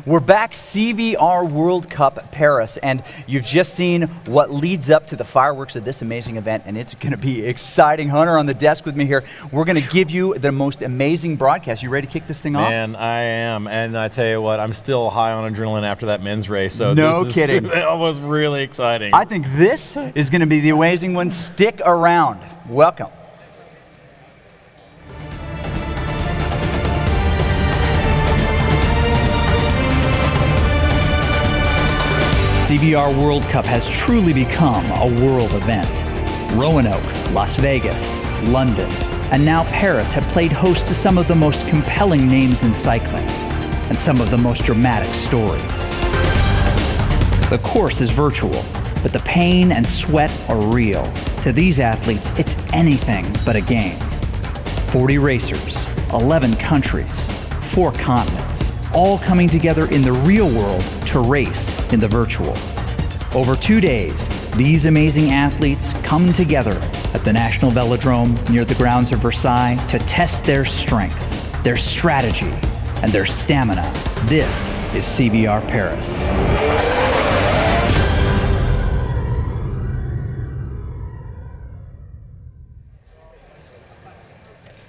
We're back, CVR World Cup Paris, and you've just seen what leads up to the fireworks of this amazing event, and it's going to be exciting. Hunter on the desk with me here. We're going to give you the most amazing broadcast. You ready to kick this thing off? Man, I am, and I tell you what, I'm still high on adrenaline after that men's race. So no kidding. It was really exciting. I think this is going to be the amazing one. Stick around. Welcome. CVR World Cup has truly become a world event. Roanoke, Las Vegas, London, and now Paris have played host to some of the most compelling names in cycling and some of the most dramatic stories. The course is virtual, but the pain and sweat are real. To these athletes, it's anything but a game. 40 racers, 11 countries, 4 continents, all coming together in the real world to race in the virtual. Over 2 days, these amazing athletes come together at the National Velodrome near the grounds of Versailles to test their strength, their strategy, and their stamina. This is CVR Paris.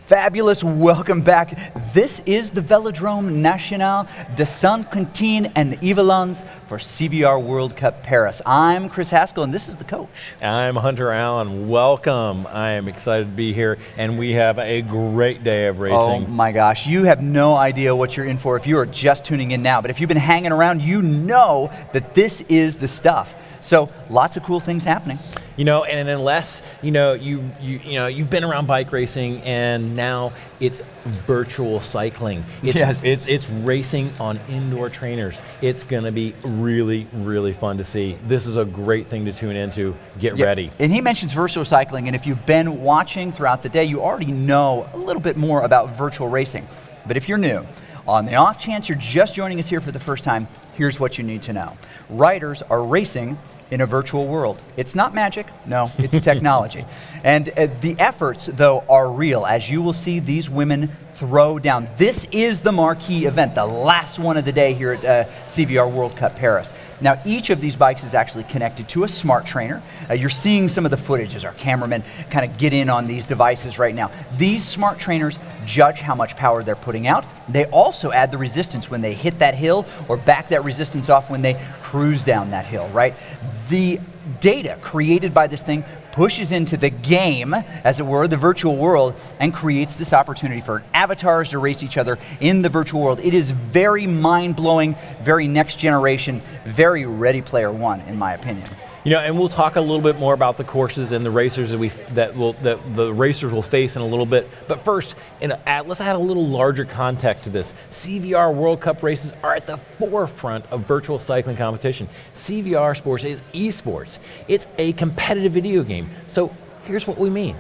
Fabulous, welcome back. This is the Velodrome National de Saint-Quentin and Yvelines for CVR World Cup Paris. I'm Chris Haskell, and this is the coach. I'm Hunter Allen. Welcome. I am excited to be here, and we have a great day of racing. Oh my gosh, you have no idea what you're in for if you are just tuning in now. But if you've been hanging around, you know that this is the stuff. So lots of cool things happening. You know, and unless you've been around bike racing, and now it's virtual cycling. It's racing on indoor trainers. It's going to be really, really fun to see. This is a great thing to tune into. Get ready. And he mentions virtual cycling, and if you've been watching throughout the day, you already know a little bit more about virtual racing. But if you're new, on the off chance you're just joining us here for the first time, here's what you need to know. Riders are racing in a virtual world. It's not magic, no, it's technology. And the efforts, though, are real, as you will see these women throw down. This is the marquee event, the last one of the day here at CVR World Cup Paris. Now, each of these bikes is actually connected to a smart trainer. You're seeing some of the footage as our cameramen kind of get in on these devices right now. These smart trainers judge how much power they're putting out. They also add the resistance when they hit that hill or back that resistance off when they cruise down that hill, right? The data created by this thing pushes into the game, as it were, the virtual world, and creates this opportunity for avatars to race each other in the virtual world. It is very mind-blowing, very next generation, very Ready Player One, in my opinion. You know, and we'll talk a little bit more about the courses and the racers that the racers will face in a little bit. But first, let's add a little larger context to this. CVR World Cup races are at the forefront of virtual cycling competition. CVR Sports is esports. It's a competitive video game. So here's what we mean.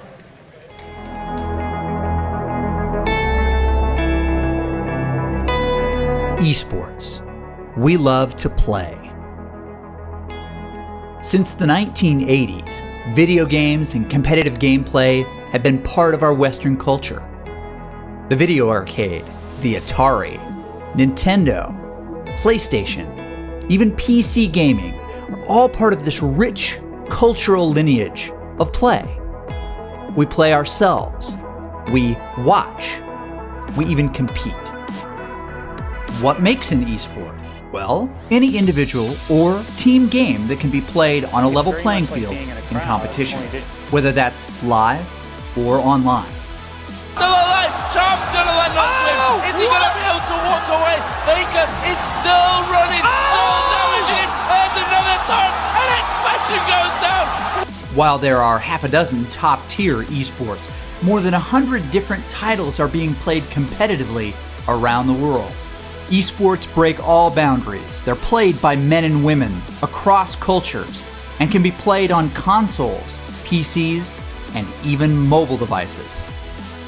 Esports. We love to play. Since the 1980s, video games and competitive gameplay have been part of our Western culture. The video arcade, the Atari, Nintendo, PlayStation, even PC gaming are all part of this rich cultural lineage of play. We play ourselves, we watch, we even compete. What makes an esport? Well, any individual or team game that can be played on a level playing field in competition, whether that's live or online. Still alive! Charm's gonna let not swim! Is he gonna be able to walk away? Baker is still running! Oh, damaging! There's another turn! And expression goes down! While there are half a dozen top-tier esports, more than 100 different titles are being played competitively around the world. Esports break all boundaries. They're played by men and women across cultures and can be played on consoles, PCs, and even mobile devices.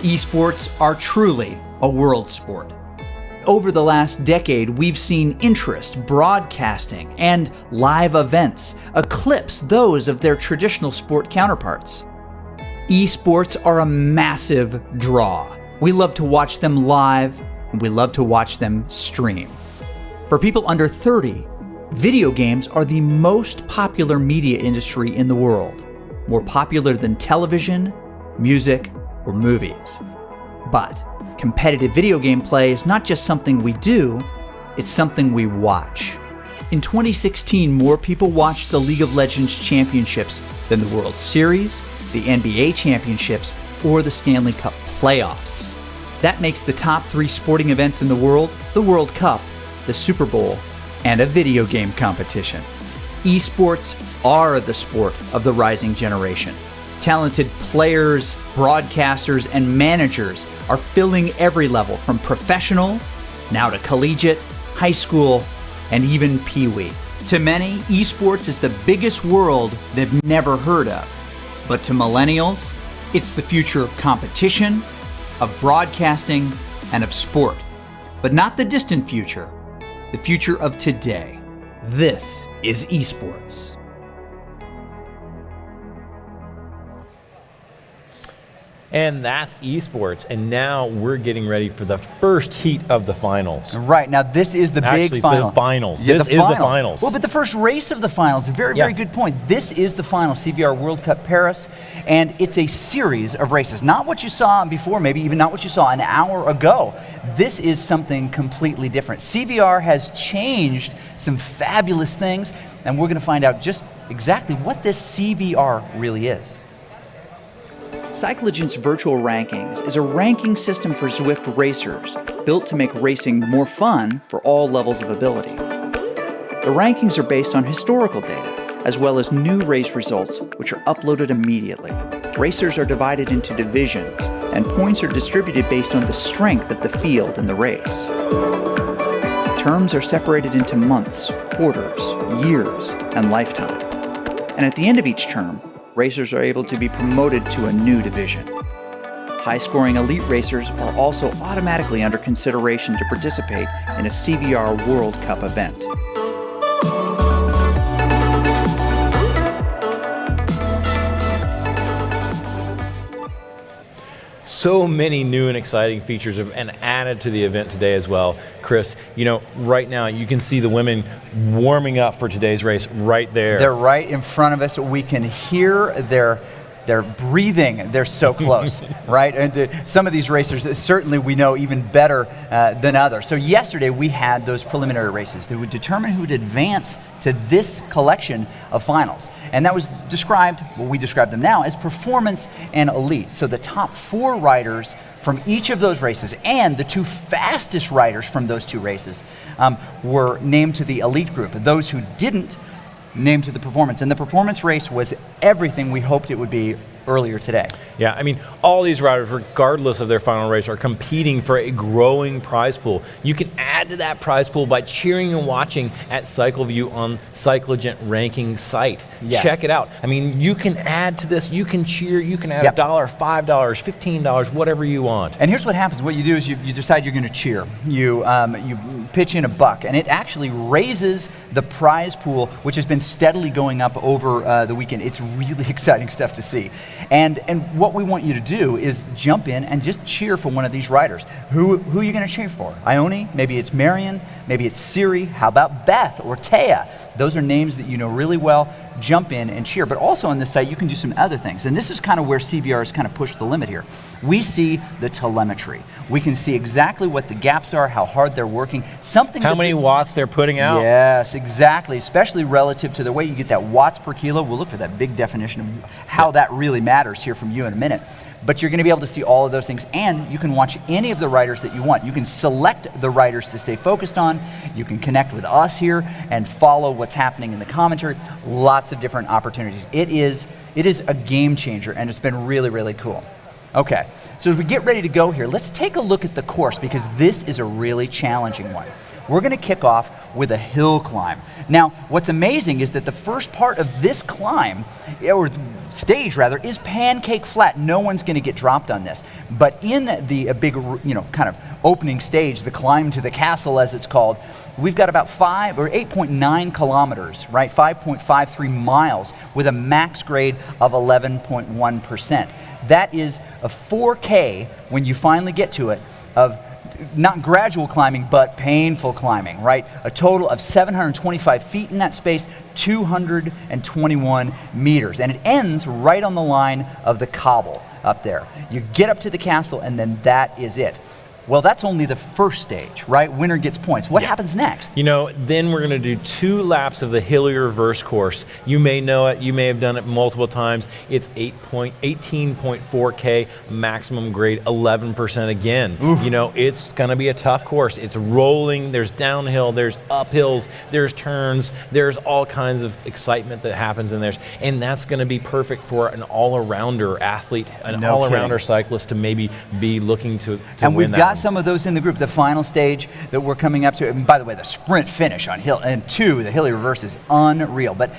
Esports are truly a world sport. Over the last decade, we've seen interest, broadcasting, and live events eclipse those of their traditional sport counterparts. Esports are a massive draw. We love to watch them live, and we love to watch them stream. For people under 30, video games are the most popular media industry in the world, more popular than television, music, or movies. But competitive video game play is not just something we do, it's something we watch. In 2016, more people watched the League of Legends Championships than the World Series, the NBA Championships, or the Stanley Cup playoffs. That makes the top 3 sporting events in the World Cup, the Super Bowl, and a video game competition. Esports are the sport of the rising generation. Talented players, broadcasters, and managers are filling every level from professional, now to collegiate, high school, and even Pee-wee. To many, esports is the biggest world they've never heard of. But to millennials, it's the future of competition, of broadcasting, and of sport. But not the distant future, the future of today. This is esports. And that's esports. And now we're getting ready for the first heat of the finals. Right, now this is the big final. The finals. Yeah, this is the finals. Well, but the first race of the finals, very good point. This is the final, CVR World Cup Paris, and it's a series of races. Not what you saw before, maybe even not what you saw an hour ago. This is something completely different. CVR has changed some fabulous things, and we're going to find out just exactly what this CVR really is. Cyclogent's Virtual Rankings is a ranking system for Zwift racers, built to make racing more fun for all levels of ability. The rankings are based on historical data, as well as new race results, which are uploaded immediately. Racers are divided into divisions, and points are distributed based on the strength of the field in the race. Terms are separated into months, quarters, years, and lifetime. And at the end of each term, racers are able to be promoted to a new division. High-scoring elite racers are also automatically under consideration to participate in a CVR World Cup event. So many new and exciting features have been added to the event today as well. Chris, you know, right now you can see the women warming up for today's race right there. They're right in front of us. We can hear their breathing. They're so close, right? And some of these racers, certainly we know even better than others. So yesterday we had those preliminary races that would determine who would advance to this collection of finals. And that was described, well, we describe them now, as performance and elite. So the top 4 riders from each of those races and the 2 fastest riders from those 2 races were named to the elite group. Those who didn't, named to the performance. And the performance race was everything we hoped it would be earlier today. Yeah, I mean, all these riders, regardless of their final race, are competing for a growing prize pool. You can add to that prize pool by cheering and watching at CycleView on Cyclogent ranking site. Yes. Check it out. I mean, you can add to this, you can cheer, you can add Yep. $1, $5, $15, whatever you want. And here's what happens. What you do is you decide you're going to cheer. You pitch in a buck, and it actually raises the prize pool, which has been steadily going up over the weekend. It's really exciting stuff to see. And what we want you to do is jump in and just cheer for one of these riders. Who are you going to cheer for? Ione? Maybe it's Marion? Maybe it's Siri? How about Beth or Taya? Those are names that you know really well. Jump in and cheer. But also on this site, you can do some other things. And this is kind of where CVR has kind of pushed the limit here. We see the telemetry. We can see exactly what the gaps are, how hard they're working. How many watts they're putting out. Yes, exactly. Especially relative to the way you get that watts per kilo. We'll look for that big definition of how that really matters here from you in a minute. But you're going to be able to see all of those things, and you can watch any of the riders that you want. You can select the riders to stay focused on. You can connect with us here and follow what's happening in the commentary. Lots of different opportunities. It is a game changer, and it's been really, really cool. Okay, so as we get ready to go here, let's take a look at the course, because this is a really challenging one. We're going to kick off with a hill climb. Now, what's amazing is that the first part of this climb, or stage rather, is pancake flat. No one's going to get dropped on this. But in the big, kind of opening stage, the climb to the castle as it's called, we've got about 8.9 kilometers, right? 5.53 miles with a max grade of 11.1%. That is a 4K, when you finally get to it, of not gradual climbing, but painful climbing, right? A total of 725 feet in that space, 221 meters. And it ends right on the line of the cobble up there. You get up to the castle, and then that is it. Well, that's only the first stage, right? Winner gets points. What happens next? You know, then we're going to do 2 laps of the hilly reverse course. You may know it. You may have done it multiple times. It's 18.4K, maximum grade 11% again. Oof. You know, it's going to be a tough course. It's rolling. There's downhill. There's uphills. There's turns. There's all kinds of excitement that happens in there. And that's going to be perfect for an all-arounder athlete, an all-arounder cyclist to maybe be looking to win that. Some of those in the group. The final stage that we're coming up to, and by the way, the sprint finish on hill and 2, the hilly reverse, is unreal, but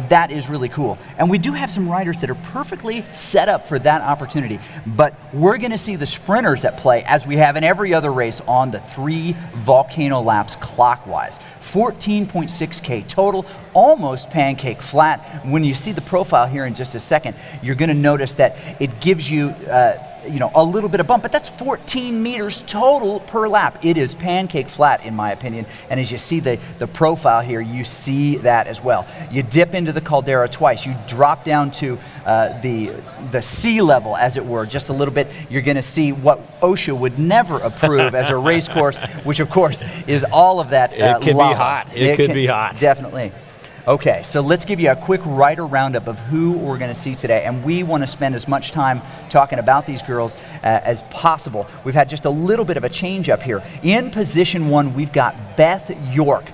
that is really cool. And we do have some riders that are perfectly set up for that opportunity, but we're going to see the sprinters at play, as we have in every other race, on the 3 volcano laps clockwise. 14.6K total, almost pancake flat. When you see the profile here in just a second, you're going to notice that it gives you a little bit of bump, but that's 14 meters total per lap. It is pancake flat, in my opinion, and as you see the profile here, you see that as well. You dip into the caldera twice. You drop down to the sea level, as it were, just a little bit. You're going to see what OSHA would never approve as a race course, which of course is all of that It could lava. be hot. It could be hot. Definitely. Okay, so let's give you a quick rider roundup of who we're going to see today, and we want to spend as much time talking about these girls as possible. We've had just a little bit of a change up here. In position 1, we've got Beth York.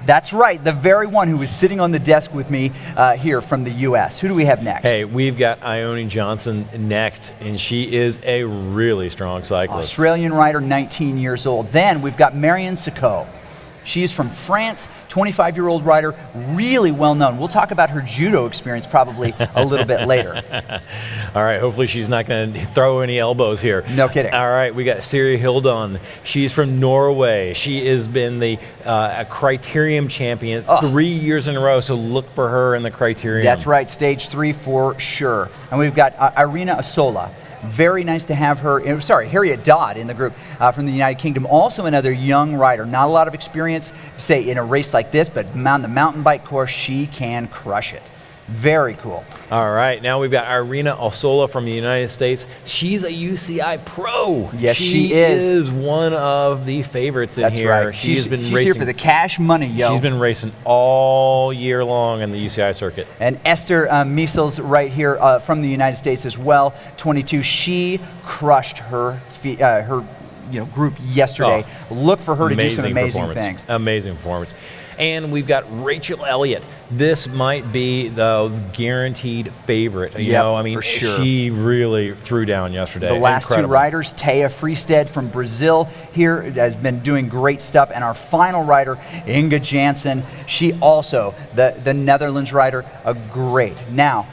That's right, the very one who was sitting on the desk with me here from the U.S. Who do we have next? Hey, we've got Ione Johnson next, and she is a really strong cyclist. Australian rider, 19 years old. Then we've got Marion Sicot. She's from France, 25-year-old rider, really well known. We'll talk about her judo experience probably a little bit later. All right, hopefully she's not going to throw any elbows here. No kidding. All right, we got Siri Hildon. She's from Norway. She has been the criterium champion 3 years in a row, so look for her in the criterium. That's right, stage 3 for sure. And we've got Irina Asola. Very nice to have her, Harriet Dodd in the group from the United Kingdom. Also another young rider. Not a lot of experience, say, in a race like this, but on the mountain bike course, she can crush it. Very cool. All right, now we've got Irina Asola from the United States. She's a UCI pro. Yes, she is one of the favorites in here. That's right. She's here for the cash money, yo. She's been racing all year long in the UCI circuit. And Esther Miesels right here from the United States as well, 22. She crushed her group yesterday. Look for her to do some amazing things. Amazing performance. And we've got Rachel Elliott. This might be the guaranteed favorite. You know, I mean, for sure. She really threw down yesterday. The last 2 riders, Taya Freestead from Brazil here, has been doing great stuff. And our final rider, Inga Jansen, she also, the Netherlands rider, a great. Now,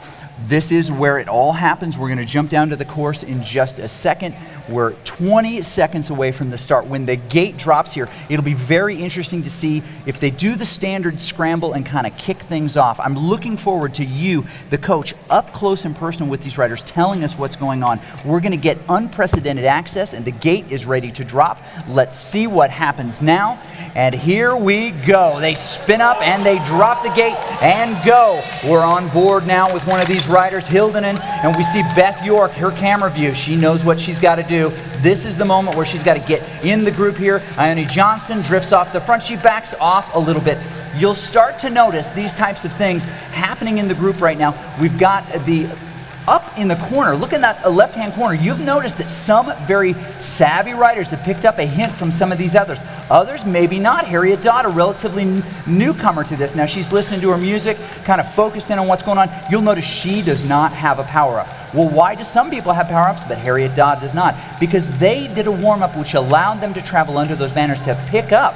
this is where it all happens. We're going to jump down to the course in just a second. We're 20 seconds away from the start. When the gate drops here, it'll be very interesting to see if they do the standard scramble and kind of kick things off. I'm looking forward to you, the coach, up close and personal with these riders, telling us what's going on. We're going to get unprecedented access, and the gate is ready to drop. Let's see what happens now. And here we go. They spin up and they drop the gate and go. We're on board now with one of these riders, Hildenen, and we see Beth York, her camera view. She knows what she's got to do. This is the moment where she's got to get in the group here. Ione Johnson drifts off the front. She backs off a little bit. You'll start to notice these types of things happening in the group right now. We've got the up in the corner, look in that left-hand corner, you've noticed that some very savvy riders have picked up a hint from some of these others. Others, maybe not. Harriet Dodd, a relatively newcomer to this. Now she's listening to her music, kind of focused in on what's going on. You'll notice she does not have a power-up. Well, why do some people have power-ups, but Harriet Dodd does not? Because they did a warm-up which allowed them to travel under those banners to pick up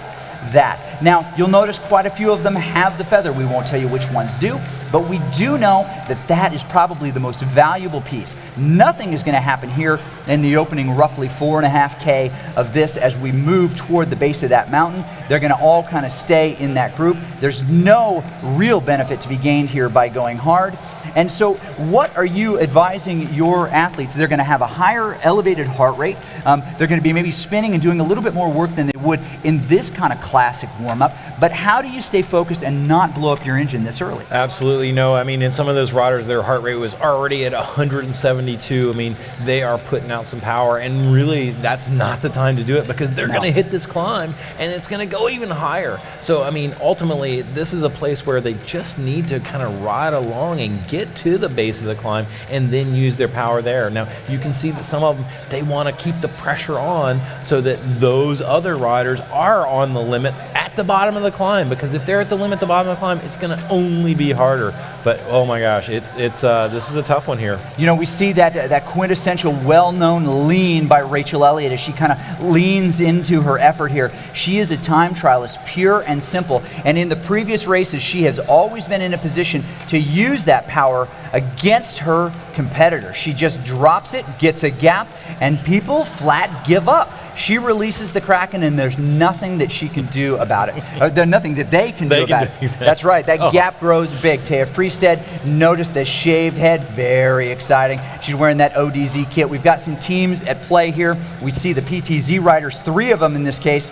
that. Now, you'll notice quite a few of them have the feather. We won't tell you which ones do, But we do know that that is probably the most valuable piece. Nothing is going to happen here in the opening roughly 4.5K of this as we move toward the base of that mountain. They're going to all kind of stay in that group. There's no real benefit to be gained here by going hard. And so what are you advising your athletes? They're going to have a higher elevated heart rate. They're going to be maybe spinning and doing a little bit more work than they would in this kind of classic warm-up. But how do you stay focused and not blow up your engine this early? Absolutely. No, I mean, in some of those riders, their heart rate was already at 172. I mean, they are putting out some power, and really that's not the time to do it because they're going to hit this climb and it's going to go even higher. So, I mean, ultimately, this is a place where they just need to kind of ride along and get to the base of the climb and then use their power there. Now, you can see that some of them, they want to keep the pressure on so that those other riders are on the limit at the bottom of the climb, because if they're at the limit at the bottom of the climb, it's going to only be harder. But oh my gosh, this is a tough one here. You know, we see that quintessential well-known lean by Rachel Elliott as she kind of leans into her effort here. She is a time trialist, pure and simple, and in the previous races, she has always been in a position to use that power against her competitor. She just drops it, gets a gap, and people flat give up. She releases the Kraken, and there's nothing that she can do about it. There's nothing that they can do about it. Exactly. That's right. That gap grows big. Taya Freestead, notice the shaved head. Very exciting. She's wearing that ODZ kit. We've got some teams at play here. We see the PTZ riders, 3 of them in this case,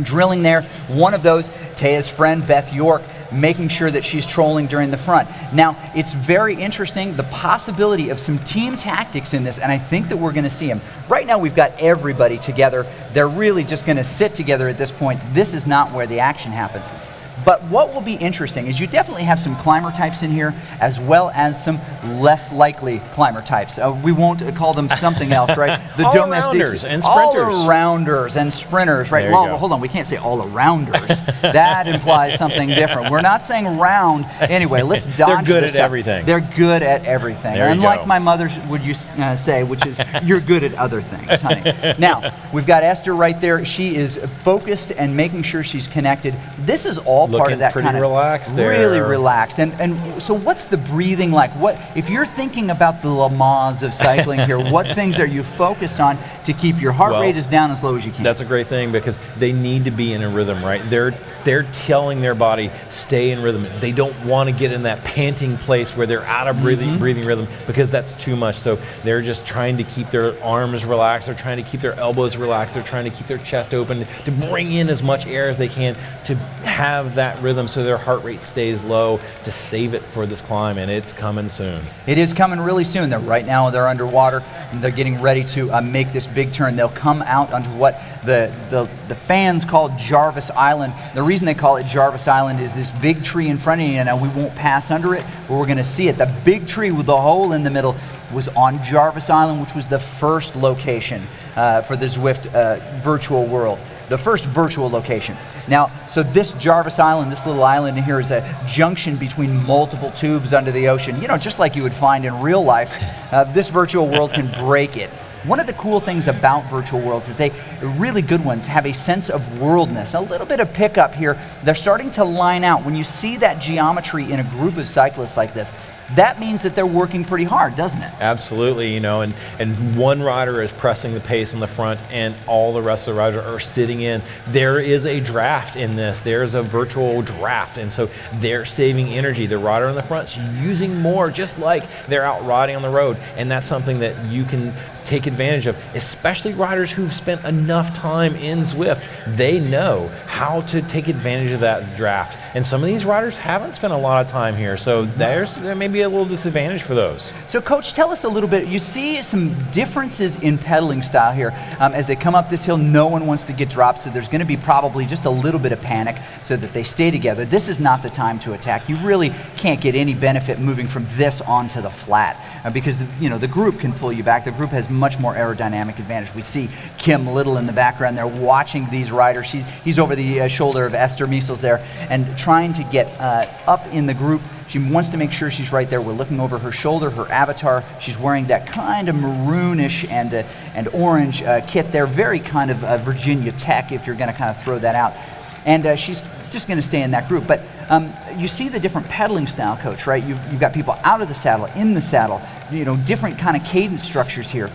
drilling there. One of those, Taya's friend, Beth York, making sure that she's trolling during the front. Now, it's very interesting, the possibility of some team tactics in this, and I think that we're going to see them. Right now, we've got everybody together. They're really just going to sit together at this point. This is not where the action happens. But what will be interesting is you definitely have some climber types in here, as well as some less likely climber types. We won't call them something else, right? The all-arounders and sprinters. All-arounders and sprinters, right? Well, hold on, we can't say all-arounders. That implies something different. We're not saying round. Anyway, let's dodge They're good this at everything. They're good at everything. There you Unlike go. my mother would say, which is, you're good at other things, honey. Now, we've got Esther right there. She is focused and making sure she's connected. This is all part Looking of that pretty kind of relaxed there. really relaxed. And so what's the breathing like? What if you're thinking about the Lamaze of cycling here, what things are you focused on to keep your heart rate as down as low as you can? That's a great thing because they need to be in a rhythm, right? They're telling their body, stay in rhythm. They don't want to get in that panting place where they're out of breathing rhythm because that's too much. So they're just trying to keep their arms relaxed. They're trying to keep their elbows relaxed. They're trying to keep their chest open to bring in as much air as they can to have that rhythm so their heart rate stays low, to save it for this climb, and it's coming soon. It is coming really soon. Right now they're underwater and they're getting ready to make this big turn. They'll come out onto what the fans call Jarvis Island. The reason they call it Jarvis Island is this big tree in front of you. Now we won't pass under it, but we're going to see it. The big tree with the hole in the middle was on Jarvis Island, which was the first location for the Zwift virtual world. The first virtual location. Now, so this Jarvis Island, this little island in here, is a junction between multiple tubes under the ocean. You know, just like you would find in real life, this virtual world can break it. One of the cool things about virtual worlds is really good ones, have a sense of worldness, a little bit of pickup here. They're starting to line out. When you see that geometry in a group of cyclists like this, that means that they're working pretty hard, doesn't it? Absolutely, you know, and one rider is pressing the pace in the front and all the rest of the riders are sitting in. There is a draft in this. There's a virtual draft, and so they're saving energy. The rider in the front is using more, just like they're out riding on the road, and that's something that you can take advantage of, especially riders who've spent enough time in Zwift. They know how to take advantage of that draft. And some of these riders haven't spent a lot of time here, so there may be a little disadvantage for those. So Coach, tell us a little bit, you see some differences in pedaling style here. As they come up this hill, no one wants to get dropped, so there's going to be probably just a little bit of panic so that they stay together. This is not the time to attack. You really can't get any benefit moving from this onto the flat because, you know, the group can pull you back. The group has much more aerodynamic advantage. We see Kim Little in the background there watching these riders. He's over the shoulder of Esther Measles there and trying to get up in the group. She wants to make sure she's right there. We're looking over her shoulder, her avatar. She's wearing that kind of maroonish and orange kit there, very kind of Virginia Tech, if you're going to kind of throw that out. And she's just going to stay in that group. But you see the different pedaling style, Coach, right? You've got people out of the saddle, in the saddle, different kind of cadence structures here.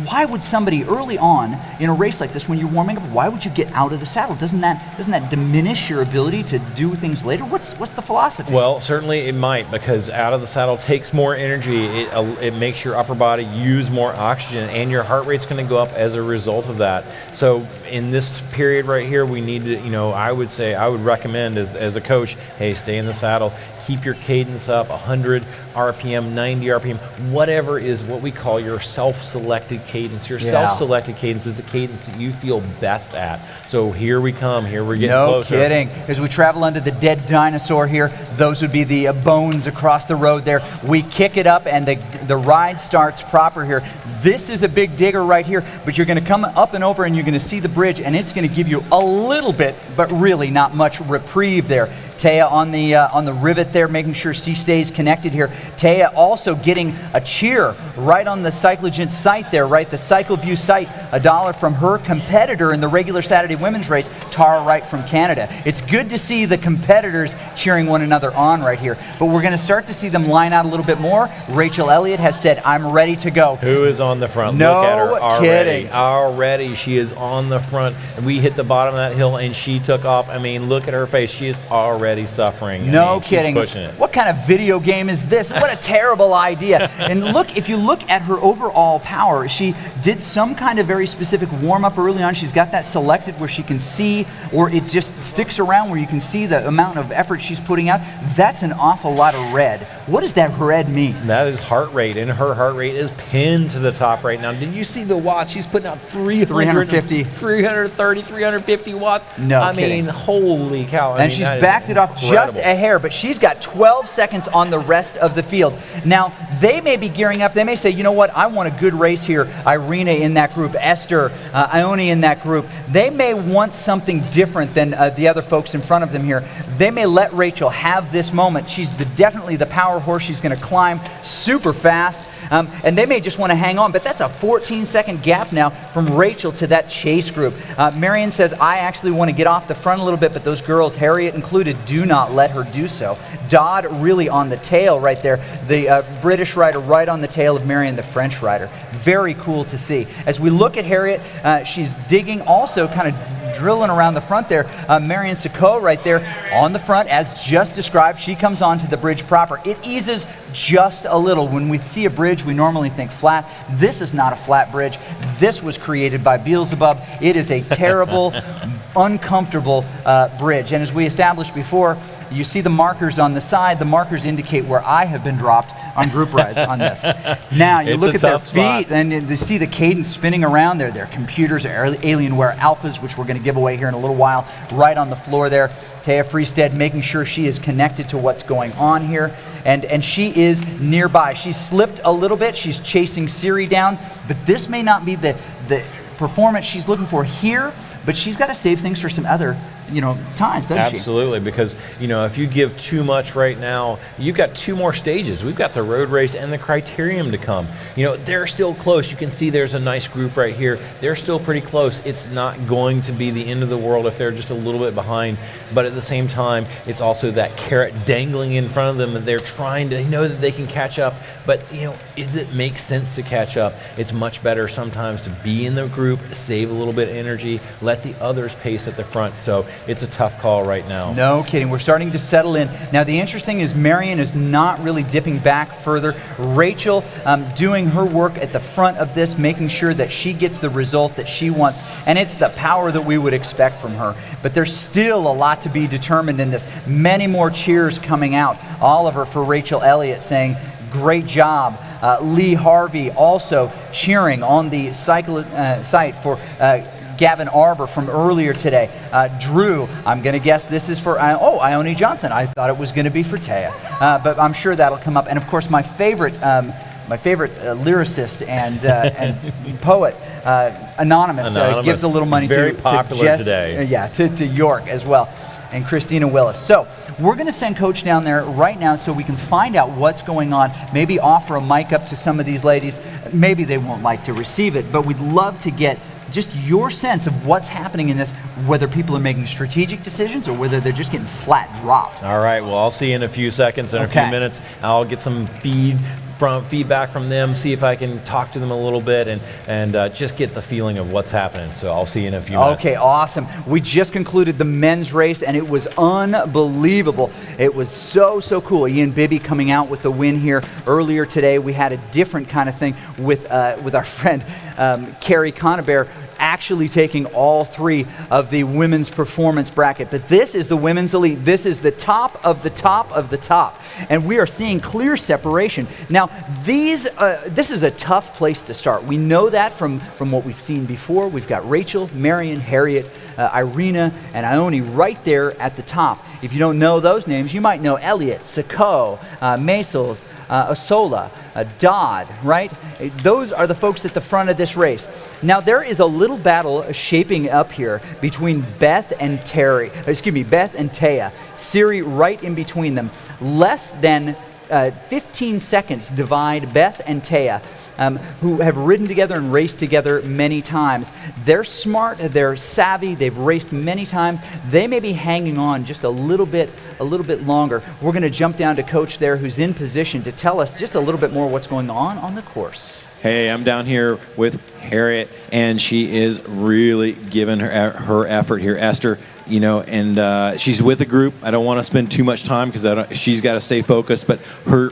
Why would somebody early on in a race like this, when you're warming up, why would you get out of the saddle? Doesn't that diminish your ability to do things later? What's the philosophy? Well, certainly it might, because out of the saddle takes more energy. It makes your upper body use more oxygen, and your heart rate's going to go up as a result of that. So in this period right here, we need to, I would recommend as a coach, hey, stay in the saddle, keep your cadence up, 100 RPM, 90 RPM, whatever is what we call your self-selected cadence. Your self-selected cadence is the cadence that you feel best at. So here we come. Here we're getting closer. No kidding. As we travel under the dead dinosaur here, those would be the bones across the road there. We kick it up and the ride starts proper here. This is a big digger right here, but you're going to come up and over and you're going to see the bridge, and it's going to give you a little bit, but really not much reprieve there. Taya on the rivet there, making sure she stays connected here. Taya also getting a cheer right on the Cyclogent site there, right? The CycleView site, $1 from her competitor in the regular Saturday women's race, Tara Wright from Canada. It's good to see the competitors cheering one another on right here, but we're going to start to see them line out a little bit more. Rachel Elliott has said, I'm ready to go. Who is on the front? No Look at her kidding. Already she is on the front. We hit the bottom of that hill and she took off. I mean, look at her face. She is already suffering. No kidding. She's pushing it. What kind of video game is this? What a terrible idea. And look, if you look at her overall power, she did some kind of very specific warm-up early on. She's got that selected where she can see, or it just sticks around where you can see the amount of effort she's putting out. That's an awful lot of red. What does that red mean? That is heart rate, and her heart rate is pinned to the top right now. Did you see the watts? She's putting out 350, 330, 350 watts. No kidding. I mean, holy cow. And she's backed it off just a hair, but she's got 12 seconds on the rest of the field. Now, they may be gearing up. They may say, you know what, I want a good race here. Irina in that group, Esther, Ione in that group. They may want something different than the other folks in front of them here. They may let Rachel have this moment. She's definitely the power horse. She's going to climb super fast. And they may just want to hang on, but that's a 14-second gap now from Rachel to that chase group. Marion says, I actually want to get off the front a little bit, but those girls, Harriet included, do not let her do so. Dodd really on the tail right there. The British rider right on the tail of Marion, the French rider. Very cool to see. As we look at Harriet, she's digging, also kind of drilling around the front there. Marion Sacco right there on the front, as just described. She comes onto the bridge proper. It eases just a little. When we see a bridge, we normally think flat. This is not a flat bridge. This was created by Beelzebub. It is a terrible, uncomfortable bridge. And as we established before, you see the markers on the side. The markers indicate where I have been dropped on group rides on this. Now, you look at their feet, and you see the cadence spinning around there. Their computers are Alienware Alphas, which we're going to give away here in a little while, right on the floor there. Taya Freestead making sure she is connected to what's going on here. And she is nearby. She slipped a little bit. She's chasing Siri down, but this may not be the performance she's looking for here, but she's got to save things for some other times, doesn't she? Absolutely, because if you give too much right now, you've got two more stages. We've got the road race and the criterium to come. They're still close. You can see there's a nice group right here. They're still pretty close. It's not going to be the end of the world if they're just a little bit behind, but at the same time, it's also that carrot dangling in front of them that they're trying to, they know that they can catch up, but does it make sense to catch up? It's much better sometimes to be in the group, save a little bit of energy, let the others pace at the front. So it's a tough call right now. No kidding. We're starting to settle in. Now, the interesting is Marion is not really dipping back further. Rachel doing her work at the front of this, making sure that she gets the result that she wants. And it's the power that we would expect from her. But there's still a lot to be determined in this. Many more cheers coming out. Oliver for Rachel Elliott saying, great job. Lee Harvey also cheering on the site for Gavin Arbor from earlier today. Drew, I'm going to guess this is for, Ione Johnson. I thought it was going to be for Taya, but I'm sure that'll come up. And of course, my favorite lyricist and poet, Anonymous gives a little money very to popular Jess, today. To York as well, and Christina Willis. So we're going to send Coach down there right now so we can find out what's going on, maybe offer a mic up to some of these ladies. Maybe they won't like to receive it, but we'd love to get just your sense of what's happening in this, whether people are making strategic decisions or whether they're just getting flat dropped. All right, well, I'll see you in a few seconds, in a few minutes. I'll get some feedback from them, see if I can talk to them a little bit and just get the feeling of what's happening. So I'll see you in a few minutes. Okay, awesome. We just concluded the men's race, and it was unbelievable. It was so cool. Ian Bibby coming out with the win here. Earlier today, we had a different kind of thing with our friend Carrie Conabear, actually taking all 3 of the women's performance bracket. But this is the women's elite. This is the top of the top of the top. And we are seeing clear separation. Now, this is a tough place to start. We know that from what we've seen before. We've got Rachel, Marion, Harriet, Irina, and Ione right there at the top. If you don't know those names, you might know Elliott, Sacco, Maisels, Osola, Dodd, right? Those are the folks at the front of this race. Now, there is a little battle shaping up here between Beth and Taya. Siri right in between them. Less than 15 seconds divide Beth and Taya, who have ridden together and raced together many times. They're smart, they're savvy, they've raced many times. They may be hanging on just a little bit longer. We're going to jump down to Coach there, who's in position to tell us just a little bit more what's going on the course. Hey, I'm down here with Harriet, and she is really giving her effort here, Esther. You know, and she's with a group. I don't want to spend too much time because she's got to stay focused. But her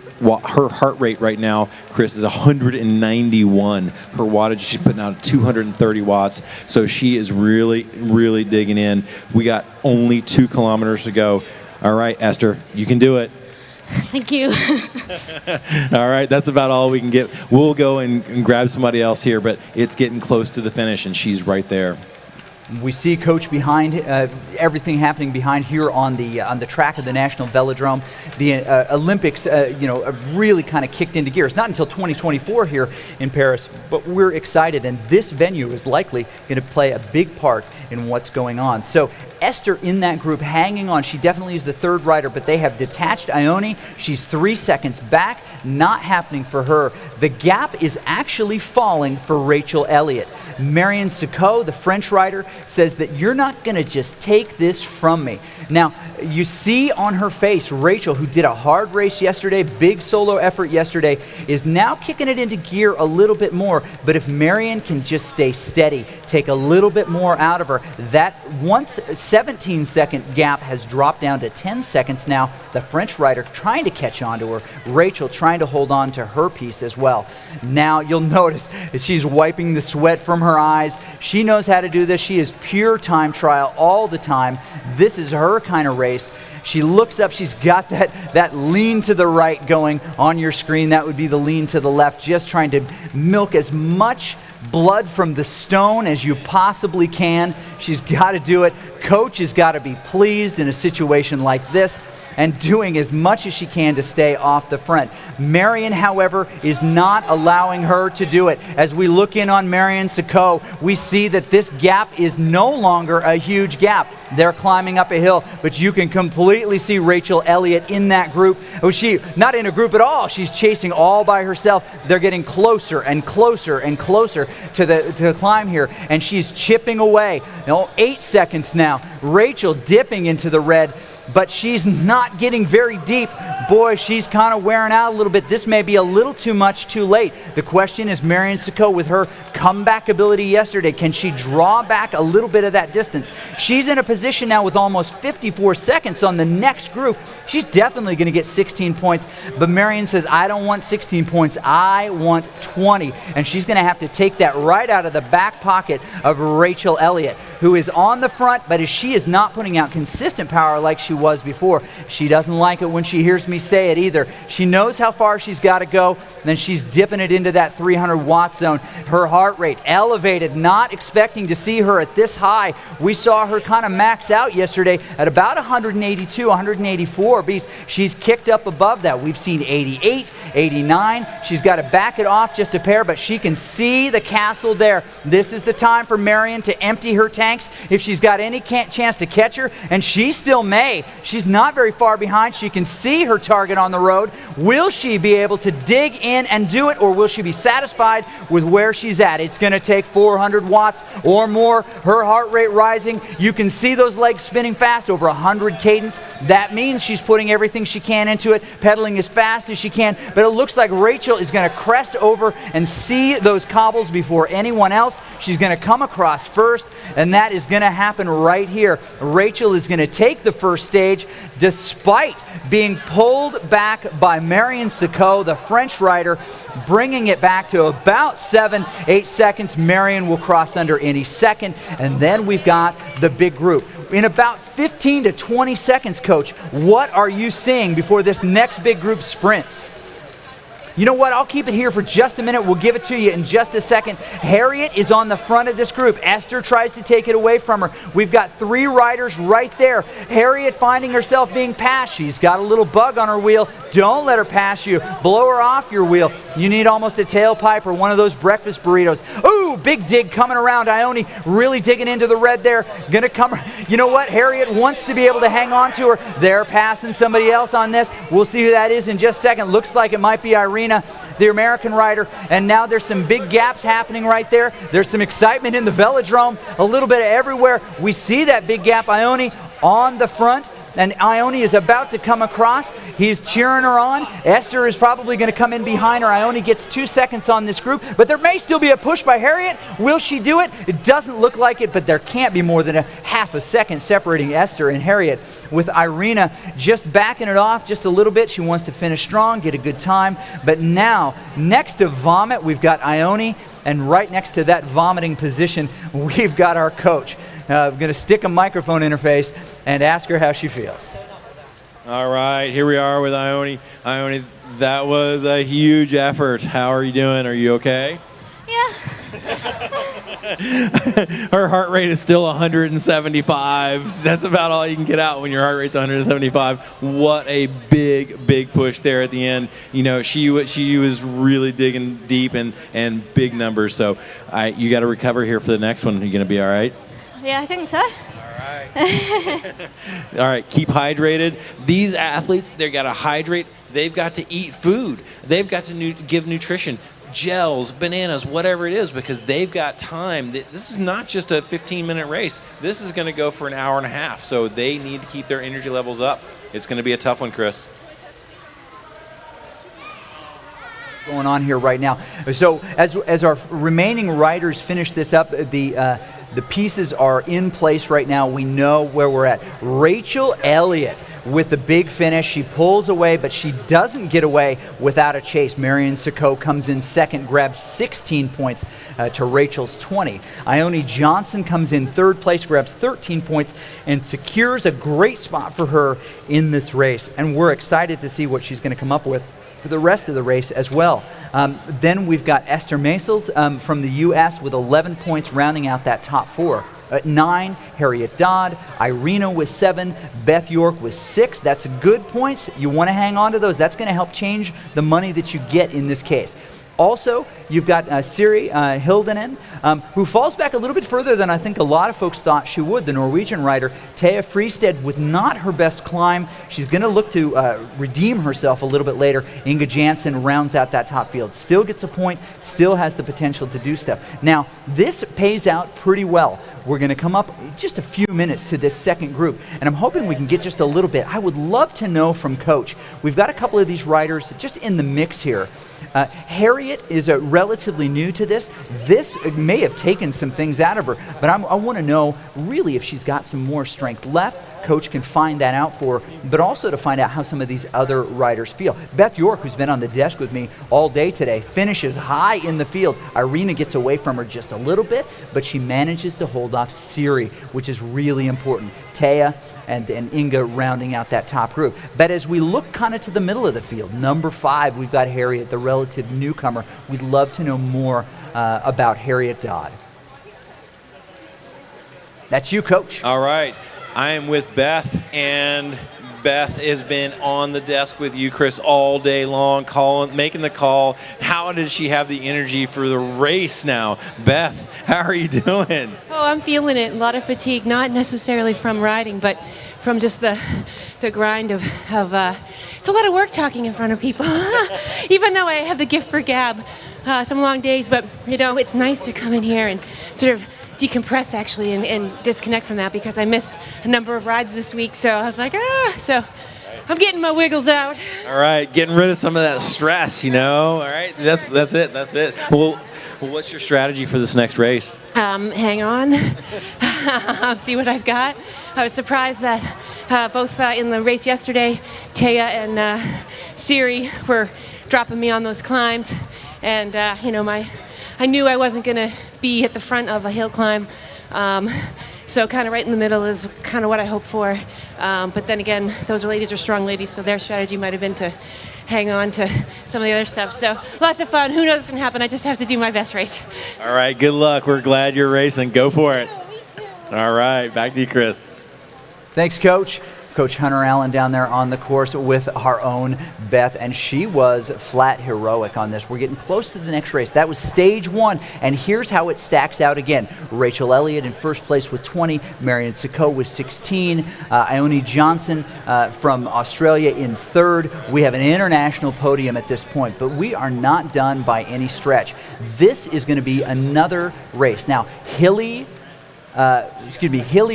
heart rate right now, Chris, is 191. Her wattage, she's putting out 230 watts. So she is really digging in. We got only 2 kilometers to go. All right, Esther, you can do it. Thank you. All right, that's about all we can get. We'll go and grab somebody else here, but it's getting close to the finish, and she's right there. We see Coach behind, everything happening behind here on the track of the National Velodrome. The Olympics, really kind of kicked into gear. It's not until 2024 here in Paris, but we're excited, and this venue is likely going to play a big part in what's going on. So Esther in that group hanging on. She definitely is the 3rd rider, but they have detached Ione. She's 3 seconds back. Not happening for her. The gap is actually falling for Rachel Elliott. Marion Sacco, the French rider, says that you're not going to just take this from me. Now, you see on her face, Rachel, who did a hard race yesterday, big solo effort yesterday, is now kicking it into gear a little bit more. But if Marion can just stay steady, take a little bit more out of her, that once 17-second gap has dropped down to 10 seconds now. The French rider trying to catch on to her. Rachel trying to hold on to her piece as well. Now you'll notice she's wiping the sweat from her eyes. She knows how to do this. She is pure time trial all the time. This is her kind of race. She looks up, she's got that lean to the right going on your screen. That would be the lean to the left, just trying to milk as much blood from the stone as you possibly can. She's got to do it. Coach has got to be pleased in a situation like this and doing as much as she can to stay off the front. Marion, however, is not allowing her to do it. As we look in on Marion Sacco, we see that this gap is no longer a huge gap. They're climbing up a hill, but you can completely see Rachel Elliott in that group. Oh, she not in a group at all. She's chasing all by herself. They're getting closer and closer and closer to the climb here, and she's chipping away. 8 seconds now. Rachel dipping into the red, but she's not getting very deep. Boy, she's kind of wearing out a little bit. This may be a little too much too late. The question is Marion Sacco, with her comeback ability yesterday, can she draw back a little bit of that distance? She's in a position now with almost 54 seconds on the next group. She's definitely going to get 16 points, but Marion says, I don't want 16 points, I want 20. And she's going to have to take that right out of the back pocket of Rachel Elliott, who is on the front, but as she is not putting out consistent power like she was before. She doesn't like it when she hears me say it either. She knows how far she's got to go, and then she's dipping it into that 300 watt zone. Her heart rate elevated, not expecting to see her at this high. We saw her kind of max out yesterday at about 182, 184 beats. She's kicked up above that. We've seen 88, 89. She's got to back it off just a pair, but she can see the castle there. This is the time for Marion to empty her tank tanks if she's got any chance to catch her, and she still may. She's not very far behind. She can see her target on the road. Will she be able to dig in and do it, or will she be satisfied with where she's at? It's going to take 400 watts or more. Her heart rate rising. You can see those legs spinning fast, over 100 cadence. That means she's putting everything she can into it, pedaling as fast as she can. But it looks like Rachel is going to crest over and see those cobbles before anyone else. She's going to come across first, and that is going to happen right here. Rachel is going to take the first stage despite being pulled back by Marion Sicot, the French rider, bringing it back to about 7-8 seconds. Marion will cross under any second, and then we've got the big group. In about 15 to 20 seconds, Coach, what are you seeing before this next big group sprints? You know what? I'll keep it here for just a minute. We'll give it to you in just a second. Harriet is on the front of this group. Esther tries to take it away from her. We've got 3 riders right there. Harriet finding herself being passed. She's got a little bug on her wheel. Don't let her pass you. Blow her off your wheel. You need almost a tailpipe or one of those breakfast burritos. Ooh, big dig coming around. Ione really digging into the red there. Gonna come. You know what? Harriet wants to be able to hang on to her. They're passing somebody else on this. We'll see who that is in just a second. Looks like it might be Irina, the American rider, and now there's some big gaps happening right there. There's some excitement in the velodrome, a little bit of everywhere. We see that big gap. Ione on the front, and Ione is about to come across. He's cheering her on. Esther is probably going to come in behind her. Ione gets 2 seconds on this group, but there may still be a push by Harriet. Will she do it? It doesn't look like it, but there can't be more than a half a second separating Esther and Harriet, with Irina just backing it off just a little bit. She wants to finish strong, get a good time. But now, next to Vomit, we've got Ione, and right next to that vomiting position, we've got our coach. I'm going to stick a microphone interface and ask her how she feels. All right, here we are with Ione. Ione, that was a huge effort. How are you doing? Are you okay? Yeah. Her heart rate is still 175. That's about all you can get out when your heart rate's 175. What a big push there at the end. You know, she was really digging deep and big numbers. So you got to recover here for the next one. Are you going to be all right? Yeah, I think so. All right, keep hydrated. These athletes, they've got to hydrate. They've got to eat food. They've got to give nutrition, gels, bananas, whatever it is, because they've got time. This is not just a 15-minute race. This is going to go for an hour and a half, so they need to keep their energy levels up. It's going to be a tough one, Chris. Going on here right now. So as our remaining riders finish this up, the pieces are in place right now. We know where we're at. Rachel Elliott with the big finish. She pulls away, but she doesn't get away without a chase. Marion Sicot comes in second, grabs 16 points to Rachel's 20. Ione Johnson comes in third place, grabs 13 points, and secures a great spot for her in this race. And we're excited to see what she's going to come up with for the rest of the race as well. Then we've got Esther Maisels from the U.S. with 11 points rounding out that top 4. At 9, Harriet Dodd, Irina with 7, Beth York with 6. That's good points. You want to hang on to those. That's going to help change the money that you get in this case. Also, you've got Siri Hildenen, who falls back a little bit further than I think a lot of folks thought she would. The Norwegian rider, Thea Friested, with not her best climb. She's going to look to redeem herself a little bit later. Inga Jansen rounds out that top field. Still gets a point, still has the potential to do stuff. Now, this pays out pretty well. We're going to come up just a few minutes to this second group, and I'm hoping we can get just a little bit. I would love to know from Coach. We've got a couple of these riders just in the mix here. Harriet is relatively new to this. This may have taken some things out of her, but I want to know really if she's got some more strength left. Coach can find that out for her, but also to find out how some of these other riders feel. Beth York, who's been on the desk with me all day today, finishes high in the field. Irina gets away from her just a little bit, but she manages to hold off Siri, which is really important. Taya and Inga rounding out that top group. But as we look kind of to the middle of the field, number 5, we've got Harriet, the relative newcomer. We'd love to know more about Harriet Dodd. That's you, Coach. All right. I am with Beth, and Beth has been on the desk with you, Chris, all day long, making the call. How does she have the energy for the race now? Beth, how are you doing? Oh, I'm feeling it. A lot of fatigue, not necessarily from riding, but from just the grind of it's a lot of work talking in front of people. Even though I have the gift for gab, some long days, but it's nice to come in here and sort of decompress actually and disconnect from that, because I missed a number of rides this week, so I was like, so I'm getting my wiggles out. All right, getting rid of some of that stress, All right, that's it. Well, what's your strategy for this next race? Hang on. See what I've got. I was surprised that both in the race yesterday, Taya and Siri were dropping me on those climbs, and I knew I wasn't going to be at the front of a hill climb, so kind of right in the middle is kind of what I hoped for. But then again, those ladies are strong ladies, so their strategy might have been to hang on to some of the other stuff. So lots of fun. Who knows what's going to happen? I just have to do my best race. All right, good luck. We're glad you're racing. Go for it. All right, back to you, Chris. Thanks, Coach. Coach Hunter Allen down there on the course with our own Beth, and she was flat heroic on this. We're getting close to the next race. That was stage 1, and here's how it stacks out again. Rachel Elliott in first place with 20, Marion Sicot with 16, Ione Johnson from Australia in third. We have an international podium at this point, but we are not done by any stretch. This is going to be another race. Now, Hilly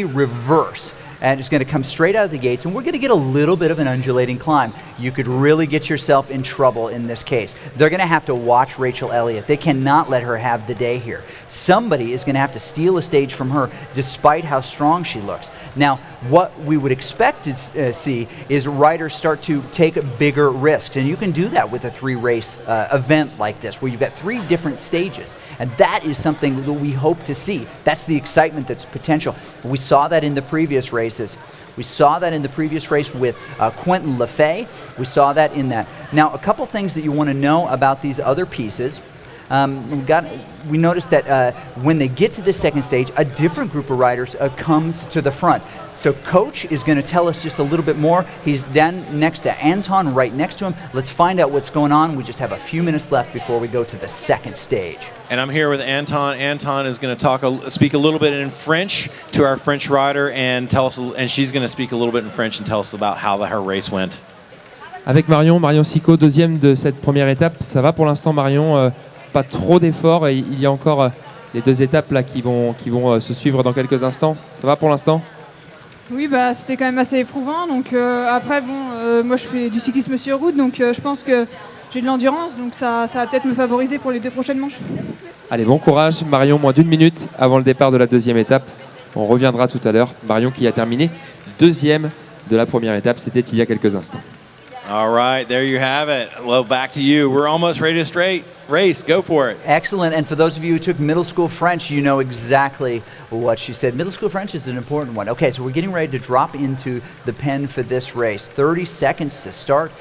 Reverse, and it's going to come straight out of the gates, and we're going to get a little bit of an undulating climb. You could really get yourself in trouble in this case. They're going to have to watch Rachel Elliott. They cannot let her have the day here. Somebody is going to have to steal a stage from her, despite how strong she looks. Now, what we would expect to see is riders start to take bigger risks, and you can do that with a 3-race event like this, where you've got 3 different stages, and that is something that we hope to see. That's the excitement that's potential. We saw that in the previous races. We saw that in the previous race with Quentin Lefay. We saw that in that. Now, a couple things that you want to know about these other pieces. We noticed that when they get to the second stage, a different group of riders comes to the front. So Coach is going to tell us just a little bit more. He's then next to Anton, right next to him. Let's find out what's going on. We just have a few minutes left before we go to the second stage. And I'm here with Anton. Anton is going to speak a little bit in French to our French rider, and she's going to speak a little bit in French and tell us about how her race went. Avec Marion Sicot, deuxième de cette première étape. Ça va pour l'instant, Marion. Pas trop d'efforts, et il y a encore les 2 étapes là qui vont se suivre dans quelques instants. Ça va pour l'instant? Oui, c'était quand même assez éprouvant. Donc après, moi je fais du cyclisme sur route, donc je pense que j'ai de l'endurance, donc ça va peut-être me favoriser pour les 2 prochaines manches. Allez, bon courage, Marion. Moins d'1 minute avant le départ de la deuxième étape. On reviendra tout à l'heure. Marion qui a terminé deuxième de la première étape, c'était il y a quelques instants. All right, there you have it. Well, back to you. We're almost ready to race. Go for it. Excellent. And for those of you who took middle school French, you know exactly what she said. Middle school French is an important one. Okay, so we're getting ready to drop into the pen for this race. 30 seconds to start.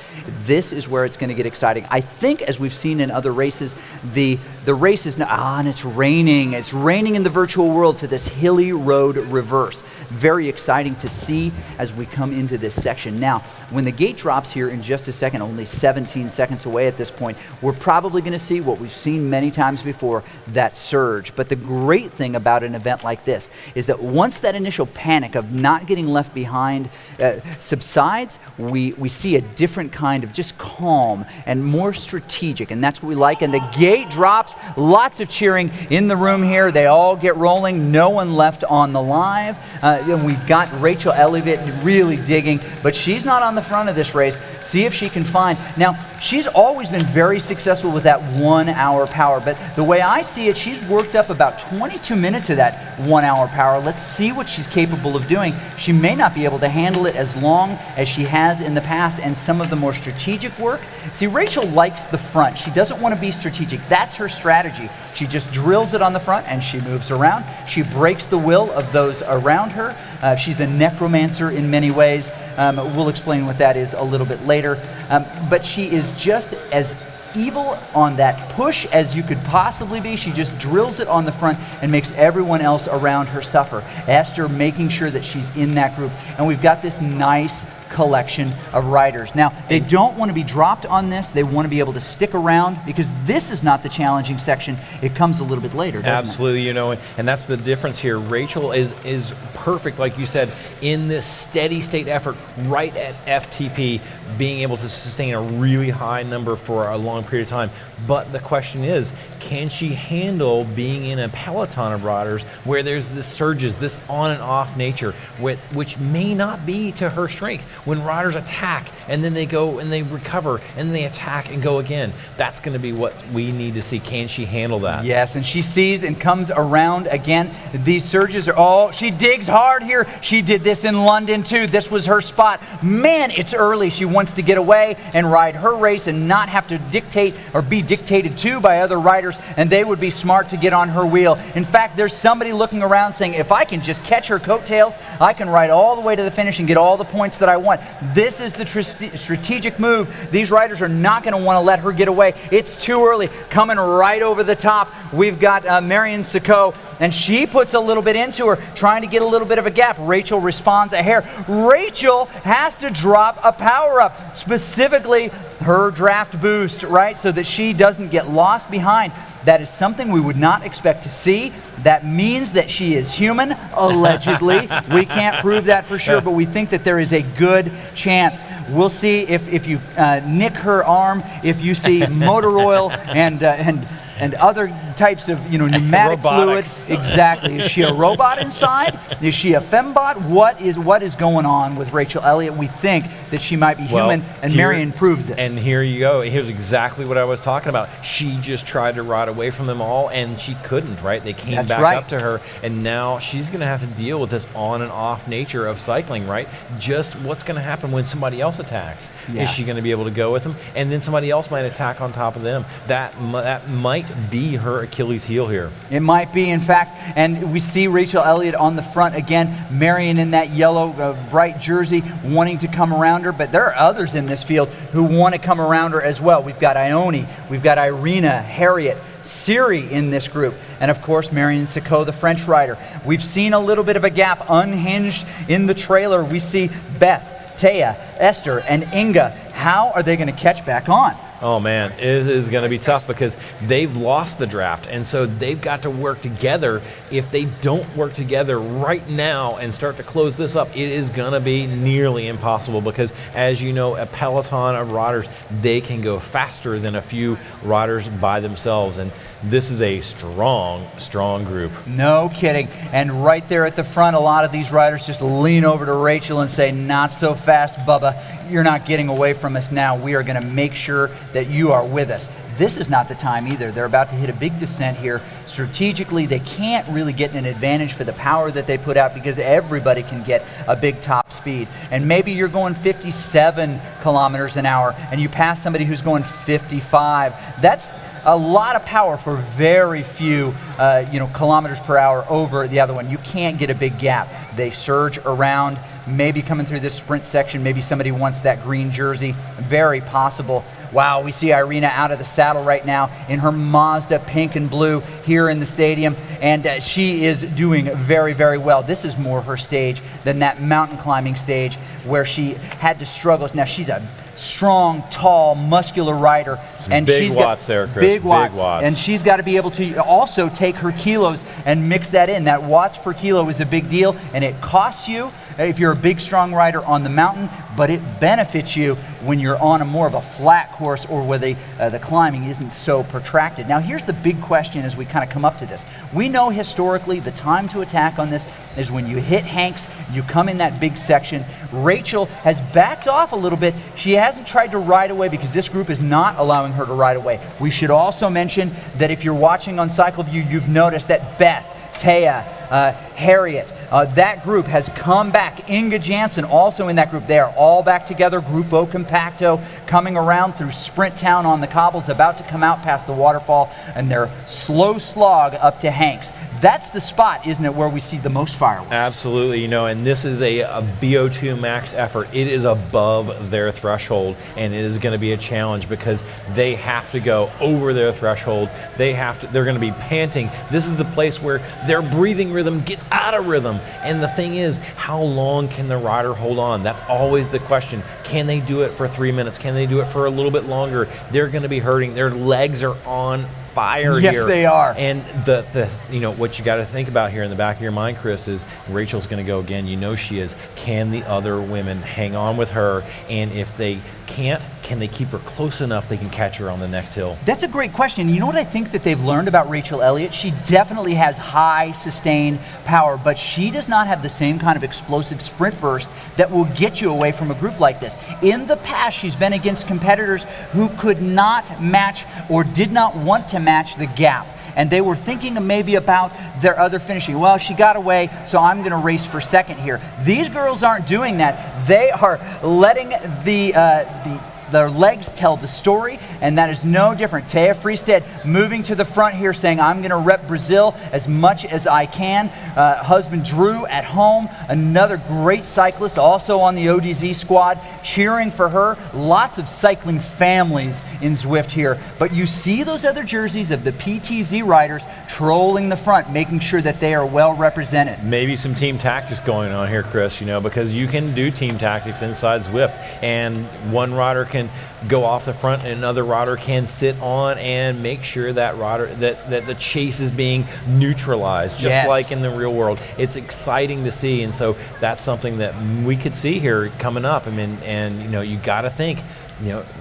This is where it's going to get exciting. I think, as we've seen in other races, the race is now, and it's raining. It's raining in the virtual world for this hilly road reverse. Very exciting to see as we come into this section. Now, when the gate drops here in just a second, only 17 seconds away at this point, we're probably going to see what we've seen many times before, that surge. But the great thing about an event like this is that once that initial panic of not getting left behind subsides, we see a different kind of just calm and more strategic, and that's what we like. And the gate drops, lots of cheering in the room here. They all get rolling, no one left on the live. And we've got Rachel Elliott really digging, but she's not on the front of this race. See if she can find. Now, she's always been very successful with that 1 hour power, but the way I see it, she's worked up about 22 minutes of that 1 hour power. Let's see what she's capable of doing. She may not be able to handle it as long as she has in the past, and some of the more strategic work. See, Rachel likes the front. She doesn't want to be strategic. That's her strategy. She just drills it on the front and she moves around. She breaks the will of those around her. She's a necromancer in many ways. We'll explain what that is a little bit later. But she is just as evil on that push as you could possibly be. She just drills it on the front and makes everyone else around her suffer. Esther making sure that she's in that group. And we've got this nice collection of riders. Now, they don't want to be dropped on this. They want to be able to stick around because this is not the challenging section. It comes a little bit later, doesn't Absolutely, you know, and that's the difference here. Rachel is perfect, like you said, in this steady state effort right at FTP, being able to sustain a really high number for a long period of time. But the question is, can she handle being in a peloton of riders where there's this surges, this on and off nature, which may not be to her strength? When riders attack and then they go and they recover and then they attack and go again, that's going to be what we need to see. Can she handle that? Yes, and she sees and comes around again. These surges are all, she digs hard here. She did this in London too. This was her spot. Man, it's early. She wants to get away and ride her race and not have to dictate or be dictated to by other riders, and they would be smart to get on her wheel. In fact, there's somebody looking around saying, if I can just catch her coattails, I can ride all the way to the finish and get all the points that I want. This is the strategic move. These riders are not going to want to let her get away. It's too early. Coming right over the top, we've got Marion Sicot, and she puts a little bit into her, trying to get a little bit of a gap. Rachel responds a hair. Rachel has to drop a power-up, specifically her draft boost, right, so that she doesn't get lost behind. That is something we would not expect to see. That means that she is human, allegedly. We can't prove that for sure, but we think that there is a good chance. We'll see if you nick her arm, if you see motor oil and other types of pneumatic fluid. Exactly. Is she a robot inside? Is she a fembot? What is going on with Rachel Elliott? We think that she might be human, and Marion proves it. And here you go. Here's exactly what I was talking about. She just tried to ride away from them all, and she couldn't, right? They came back up to her, and now she's going to have to deal with this on and off nature of cycling, right? Just what's going to happen when somebody else attacks? Yes. Is she going to be able to go with them? And then somebody else might attack on top of them. That might be her Achilles heel here. It might be, in fact, and we see Rachel Elliott on the front again, Marion in that yellow bright jersey wanting to come around her, but there are others in this field who want to come around her as well. We've got Ione, we've got Irina, Harriet, Siri in this group, and of course Marion Sicot, the French rider. We've seen a little bit of a gap unhinged in the trailer. We see Beth, Taya, Esther, and Inga. How are they going to catch back on? Oh man, it is going to be tough because they've lost the draft, and so they've got to work together. If they don't work together right now and start to close this up, it is going to be nearly impossible because, as you know, a peloton of riders, they can go faster than a few riders by themselves, and this is a strong, strong group. No kidding. And right there at the front, a lot of these riders just lean over to Rachel and say, not so fast, Bubba. You're not getting away from us now. We are going to make sure that you are with us. This is not the time either. They're about to hit a big descent here. Strategically, they can't really get an advantage for the power that they put out because everybody can get a big top speed. And maybe you're going 57 kilometers an hour and you pass somebody who's going 55. That's a lot of power for very few kilometers per hour over the other one. You can't get a big gap. They surge around, maybe coming through this sprint section, maybe somebody wants that green jersey. Very possible. Wow, we see Irina out of the saddle right now in her Mazda pink and blue here in the stadium, and she is doing very, very well. This is more her stage than that mountain climbing stage where she had to struggle. Now, she's a strong, tall, muscular rider. And big watts there, Chris. Big watts. And she's got to be able to also take her kilos and mix that in. That watts per kilo is a big deal, and it costs you if you're a big, strong rider on the mountain, but it benefits you when you're on a more of a flat course or where the climbing isn't so protracted. Now, here's the big question as we kind of come up to this. We know historically the time to attack on this is when you hit Hanks, you come in that big section. Rachel has backed off a little bit. She hasn't tried to ride away because this group is not allowing her to ride away. We should also mention that if you're watching on CycleView, you've noticed that Beth, Taya, Harriet, that group has come back. Inga Jansen also in that group. They are all back together. Grupo Compacto coming around through Sprint Town on the cobbles, about to come out past the waterfall, and their slow slog up to Hanks. That's the spot, isn't it, where we see the most fireworks? Absolutely, and this is a VO2 max effort. It is above their threshold, and it is going to be a challenge because they have to go over their threshold. They're going to be panting. This is the place where their breathing rhythm gets out of rhythm. And the thing is, how long can the rider hold on? That's always the question. Can they do it for 3 minutes? Can they do it for a little bit longer? They're going to be hurting. Their legs are on fire here. Yes, they are. And what you got to think about here in the back of your mind, Chris, is Rachel's going to go again. You know she is. Can the other women hang on with her? And if they can't, can they keep her close enough they can catch her on the next hill? That's a great question. You know what I think that they've learned about Rachel Elliott? She definitely has high sustained power, but she does not have the same kind of explosive sprint burst that will get you away from a group like this. In the past, she's been against competitors who could not match or did not want to match the gap. And they were thinking maybe about their other finishing. Well, she got away, so I'm going to race for second here. These girls aren't doing that. They are letting their legs tell the story, and that is no different. Taya Freestead moving to the front here, saying, I'm going to rep Brazil as much as I can. Husband Drew at home, another great cyclist, also on the ODZ squad, cheering for her. Lots of cycling families in Zwift here. But you see those other jerseys of the PTZ riders trolling the front, making sure that they are well represented. Maybe some team tactics going on here, Chris, because you can do team tactics inside Zwift, and one rider can go off the front and another rider can sit on and make sure that the chase is being neutralized, just like in the real world. It's exciting to see, and so that's something that we could see here coming up. And you got to think,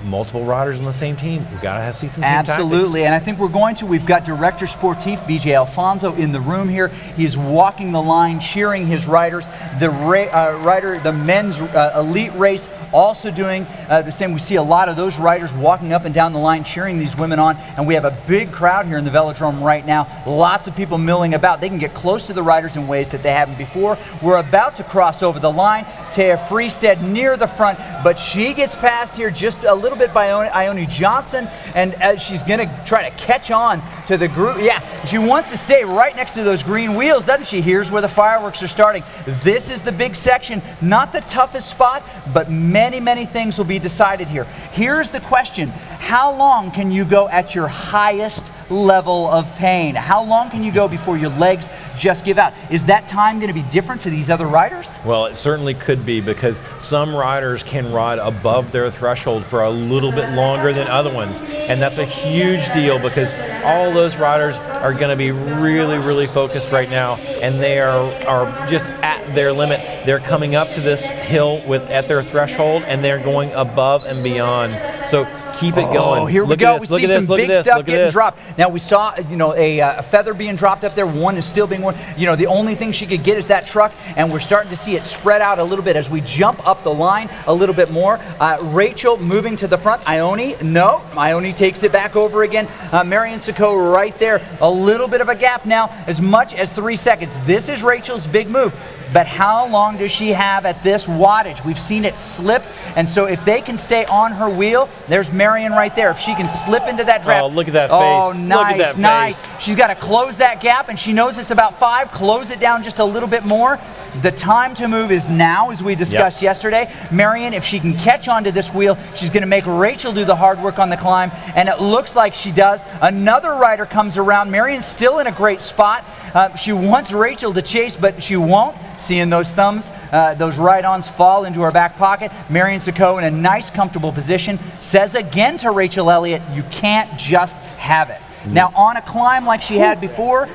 multiple riders on the same team. We've got to see some team Absolutely, tactics. And I think we've got Director Sportif, BJ Alfonso, in the room here. He's walking the line, cheering his riders. The men's elite race also doing the same. We see a lot of those riders walking up and down the line, cheering these women on, and we have a big crowd here in the velodrome right now. Lots of people milling about. They can get close to the riders in ways that they haven't before. We're about to cross over the line. Taya Freestead near the front, but she gets past here just a little bit by Ione Johnson, and she's going to try to catch on to the group. Yeah, she wants to stay right next to those green wheels, doesn't she? Here's where the fireworks are starting. This is the big section, not the toughest spot, but many, many things will be decided here. Here's the question. How long can you go at your highest level of pain? How long can you go before your legs just give out? Is that time going to be different for these other riders? Well, it certainly could be, because some riders can ride above their threshold for a little bit longer than other ones, and that's a huge deal because all those riders are going to be really, really focused right now, and they are just at their limit. They're coming up to this hill at their threshold, and they're going above and beyond. So keep it going. Oh, here we go. We see some big stuff getting dropped. Now we saw, a feather being dropped up there. One is still being worn. The only thing she could get is that truck, and we're starting to see it spread out a little bit as we jump up the line a little bit more. Rachel moving to the front. Ione takes it back over again. Marion Sacco right there. A little bit of a gap now, as much as 3 seconds. This is Rachel's big move. But how long does she have at this wattage? We've seen it slip, and so if they can stay on her wheel, there's Marion right there. If she can slip into that draft. Oh, look at that face. Oh, nice, nice. Face. She's got to close that gap, and she knows it's about 5. Close it down just a little bit more. The time to move is now, as we discussed yesterday. Marion, if she can catch onto this wheel, she's going to make Rachel do the hard work on the climb, and it looks like she does. Another rider comes around. Marion's still in a great spot. She wants Rachel to chase, but she won't. Seeing those thumbs, those ride-ons fall into her back pocket. Marion Sacco in a nice, comfortable position. Says again to Rachel Elliott, you can't just have it. Now, on a climb like she had before,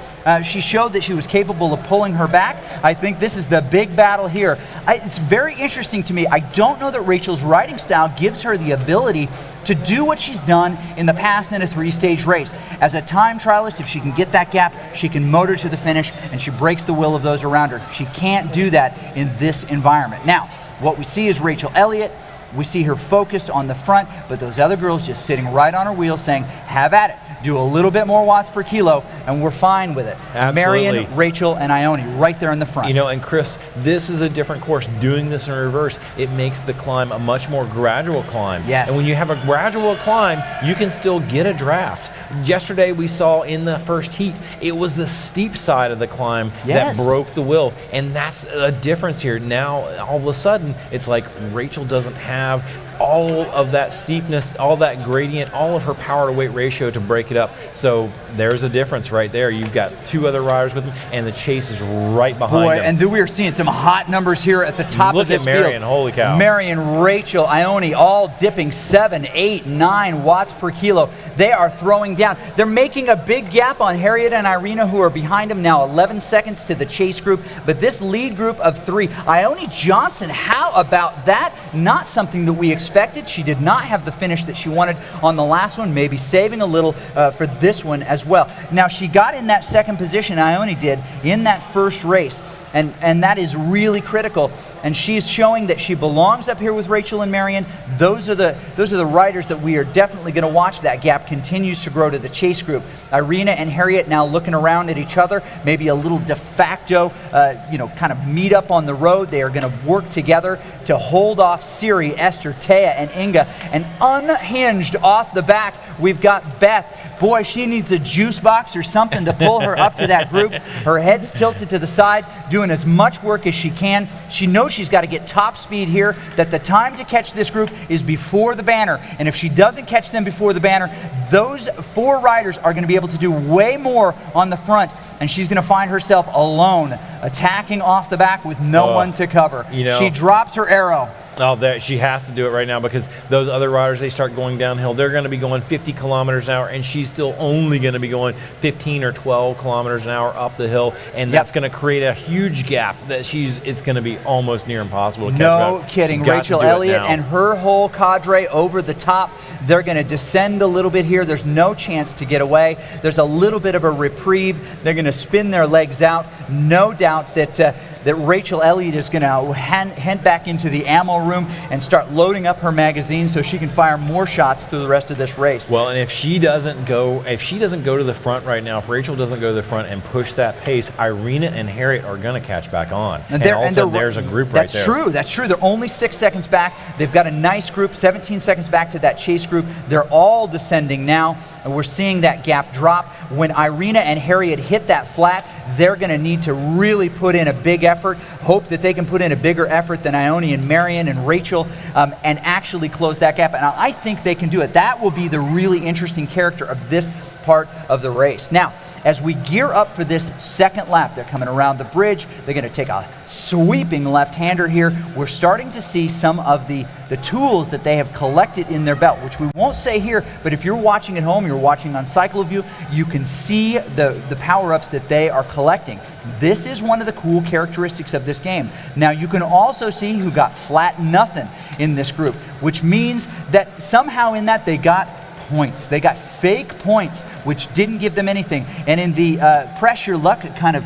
she showed that she was capable of pulling her back. I think this is the big battle here. It's very interesting to me. I don't know that Rachel's riding style gives her the ability to do what she's done in the past in a 3-stage race. As a time trialist, if she can get that gap, she can motor to the finish, and she breaks the will of those around her. She can't do that in this environment. Now, what we see is Rachel Elliott. We see her focused on the front, but those other girls just sitting right on her wheel saying, have at it. do a little bit more watts per kilo, and we're fine with it. Absolutely. Marion, Rachel, and Ione right there in the front. You know, and Chris, this is a different course. Doing this in reverse, it makes the climb a much more gradual climb. Yes. And when you have a gradual climb, you can still get a draft. Yesterday we saw in the first heat, it was the steep side of the climb that broke the wheel, and that's a difference here. Now, all of a sudden, it's like Rachel doesn't have all of that steepness, all that gradient, all of her power to weight ratio to break it up. So there's a difference right there. You've got two other riders with them, and the chase is right behind them. And then we are seeing some hot numbers here at the top of this Look at Marion, field. holy cow. Marion, Rachel, Ione, all dipping 7, 8, 9 watts per kilo. They are throwing down. They're making a big gap on Harriet and Irina, who are behind them now, 11 seconds to the chase group. But this lead group of 3, Ione Johnson, how about that? Not something that we expected. She did not have the finish that she wanted on the last one, maybe saving a little for this one as well. Now, she got in that second position, Ione did, in that first race. And that is really critical. And she's showing that she belongs up here with Rachel and Marion. Those are the riders that we are definitely going to watch. That gap continues to grow to the chase group. Irina and Harriet now looking around at each other, maybe a little de facto, kind of meet up on the road. They are going to work together to hold off Siri, Esther, Taya, and Inga. And unhinged off the back, we've got Beth. Boy, she needs a juice box or something to pull her up to that group. Her head's tilted to the side, doing as much work as she can. She knows she's got to get top speed here, that the time to catch this group is before the banner. And if she doesn't catch them before the banner, those 4 riders are going to be able to do way more on the front. And she's going to find herself alone, attacking off the back with no one to cover. She drops her arrow. Oh, there, she has to do it right now, because those other riders, they start going downhill. They're going to be going 50 kilometers an hour, and she's still only going to be going 15 or 12 kilometers an hour up the hill, and that's going to create a huge gap that it's going to be almost near impossible to catch No up. kidding. Rachel Elliott and her whole cadre over the top. They're going to descend a little bit here. There's no chance to get away. There's a little bit of a reprieve. They're going to spin their legs out. No doubt that Rachel Elliott is going to head back into the ammo room and start loading up her magazine so she can fire more shots through the rest of this race. Well, and if she doesn't go to the front right now, if Rachel doesn't go to the front and push that pace, Irina and Harriet are going to catch back on. And all of a sudden, there's a group right there. That's true. That's true. They're only 6 seconds back. They've got a nice group, 17 seconds back to that chase group. They're all descending now, and we're seeing that gap drop. When Irina and Harriet hit that flat, they're going to need to really put in a big effort, hope that they can put in a bigger effort than Ione and Marion and Rachel, and actually close that gap. And I think they can do it. That will be the really interesting character of this part of the race. Now, as we gear up for this second lap, they're coming around the bridge. They're going to take a sweeping left-hander here. We're starting to see some of the tools that they have collected in their belt, which we won't say here, but if you're watching at home, you're watching on CycloView, you can see the power-ups that they are collecting. This is one of the cool characteristics of this game. Now, you can also see who got flat nothing in this group, which means that somehow in that they got points. They got fake points, which didn't give them anything. And in the pressure luck kind of,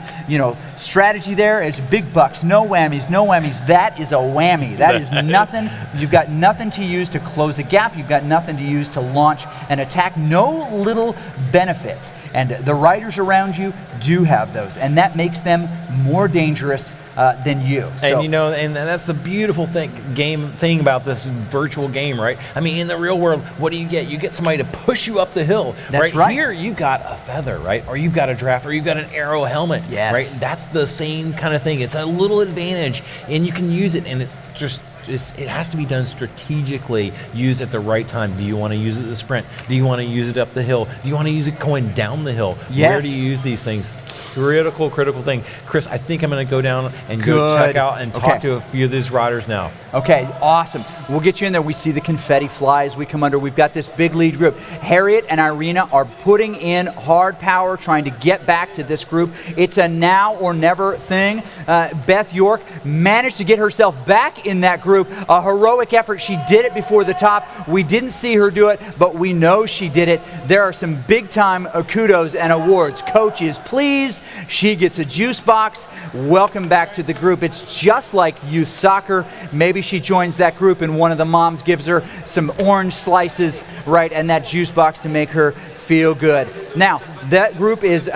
strategy there is big bucks, no whammies, no whammies. That is a whammy. That is nothing. You've got nothing to use to close a gap. You've got nothing to use to launch an attack. No little benefits. And the riders around you do have those. And that makes them more dangerous than you. So, and that's the beautiful thing about this virtual game, right? I mean, in the real world, what do you get? You get somebody to push you up the hill. That's right. Here, you got a feather, right? Or you've got a draft, or you've got an arrow helmet. Yes. Right? That's the same kind of thing. It's a little advantage, and you can use it, and it has to be done strategically, used at the right time. Do you want to use it at the sprint? Do you want to use it up the hill? Do you want to use it going down the hill? Yes. Where do you use these things? Critical thing. Chris, I think I'm going to go down and go check out and talk to a few of these riders now. Okay, awesome. We'll get you in there. We see the confetti fly as we come under. We've got this big lead group. Harriet and Irina are putting in hard power, trying to get back to this group. It's a now or never thing. Beth York managed to get herself back in that group. A heroic effort. She did it before the top. We didn't see her do it, but we know she did it. There are some big-time kudos and awards. Coaches, please. She gets a juice box. Welcome back to the group. It's just like youth soccer. Maybe she joins that group and one of the moms gives her some orange slices, right, and that juice box to make her feel good. Now, that group is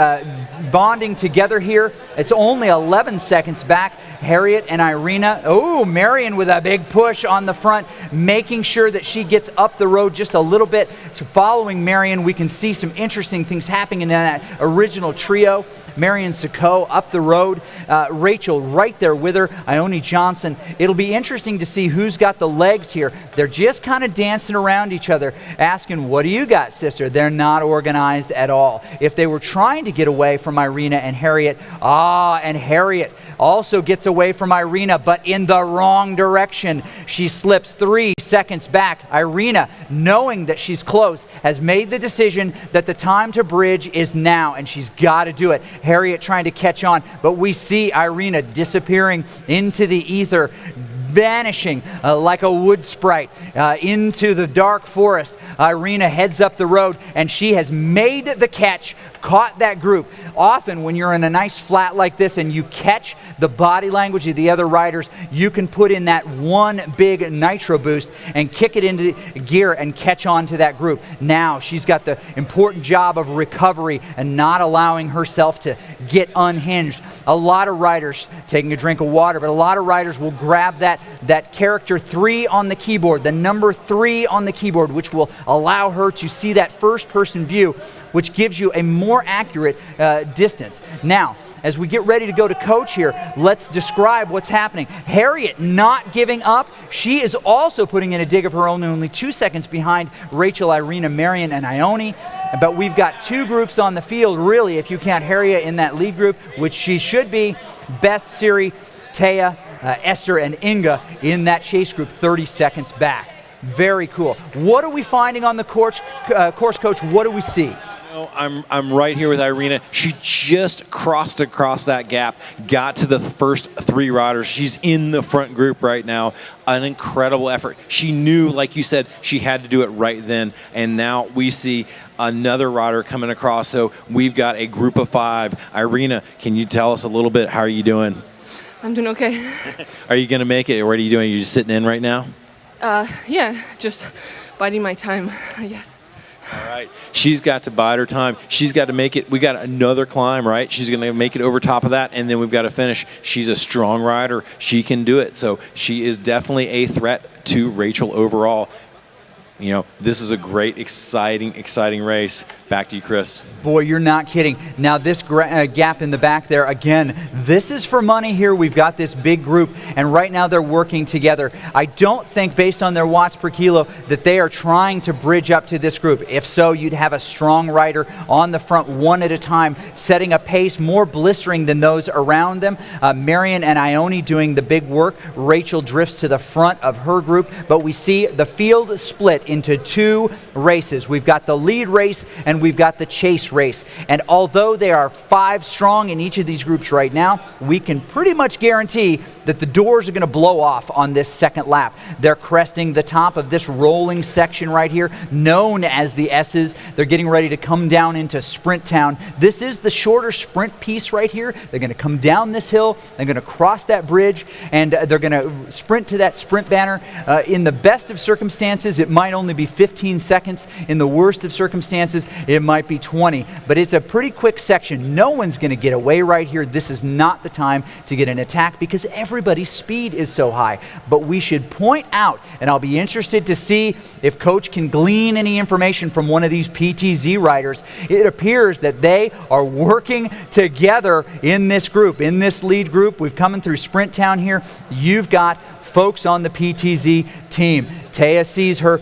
bonding together here. It's only 11 seconds back. Harriet and Irina. Oh, Marion with a big push on the front, making sure that she gets up the road just a little bit. So following Marion, we can see some interesting things happening in that original trio. Marion Sacco up the road. Rachel right there with her. Ione Johnson. It'll be interesting to see who's got the legs here. They're just kind of dancing around each other, asking, what do you got, sister? They're not organized at all. If they were trying to get away from Irina and Harriet, and Harriet also gets away from Irina, but in the wrong direction. She slips 3 seconds back. Irina, knowing that she's close, has made the decision that the time to bridge is now, and she's got to do it. Harriet trying to catch on, but we see Irina disappearing into the ether, vanishing like a wood sprite into the dark forest. Irina heads up the road, and she has made the catch, caught that group. Often when you're in a nice flat like this and you catch the body language of the other riders, you can put in that one big nitro boost and kick it into gear and catch on to that group. Now she's got the important job of recovery and not allowing herself to get unhinged. A lot of riders, taking a drink of water, but a lot of riders will grab that character 3 on the keyboard, the number 3 on the keyboard, which will allow her to see that first person view, which gives you a more accurate distance. Now, as we get ready to go to coach here, let's describe what's happening. Harriet not giving up. She is also putting in a dig of her own, only 2 seconds behind Rachel, Irina, Marion, and Ione. But we've got 2 groups on the field, really, if you count Harriet in that lead group, which she should be. Beth, Siri, Taya, Esther, and Inga in that chase group 30 seconds back. Very cool. What are we finding on the course coach? What do we see? I'm right here with Irina. She just crossed across that gap, got to the first 3 riders. She's in the front group right now. An incredible effort. She knew, like you said, she had to do it right then. And now we see another rider coming across. So we've got a group of 5. Irina, can you tell us a little bit? How are you doing? I'm doing okay. Are you going to make it? What are you doing? You're just sitting in right now? Yeah, just biding my time, I guess. All right. She's got to bide her time. She's got to make it. We got another climb, right? She's going to make it over top of that, and then we've got to finish. She's a strong rider. She can do it. So she is definitely a threat to Rachel overall. You know, this is a great, exciting race. Back to you, Chris. Boy, you're not kidding. Now this gap in the back there, again, this is for money here. We've got this big group, and right now they're working together. I don't think, based on their watts per kilo, that they are trying to bridge up to this group. If so, you'd have a strong rider on the front one at a time, setting a pace more blistering than those around them. Marion and Ione doing the big work. Rachel drifts to the front of her group, but we see the field split into 2 races. We've got the lead race and we've got the chase race. And although they are 5 strong in each of these groups right now, we can pretty much guarantee that the doors are going to blow off on this second lap. They're cresting the top of this rolling section right here, known as the S's. They're getting ready to come down into Sprint Town. This is the shorter sprint piece right here. They're going to come down this hill, they're going to cross that bridge, and they're going to sprint to that sprint banner. In the best of circumstances, it might only be 15 seconds. In the worst of circumstances, it might be 20. But it's a pretty quick section. No one's going to get away right here. This is not the time to get an attack because everybody's speed is so high. But we should point out, and I'll be interested to see if Coach can glean any information from one of these PTZ riders. It appears that they are working together in this group, in this lead group. We've come through Sprint Town here. You've got folks on the PTZ team. Taya sees her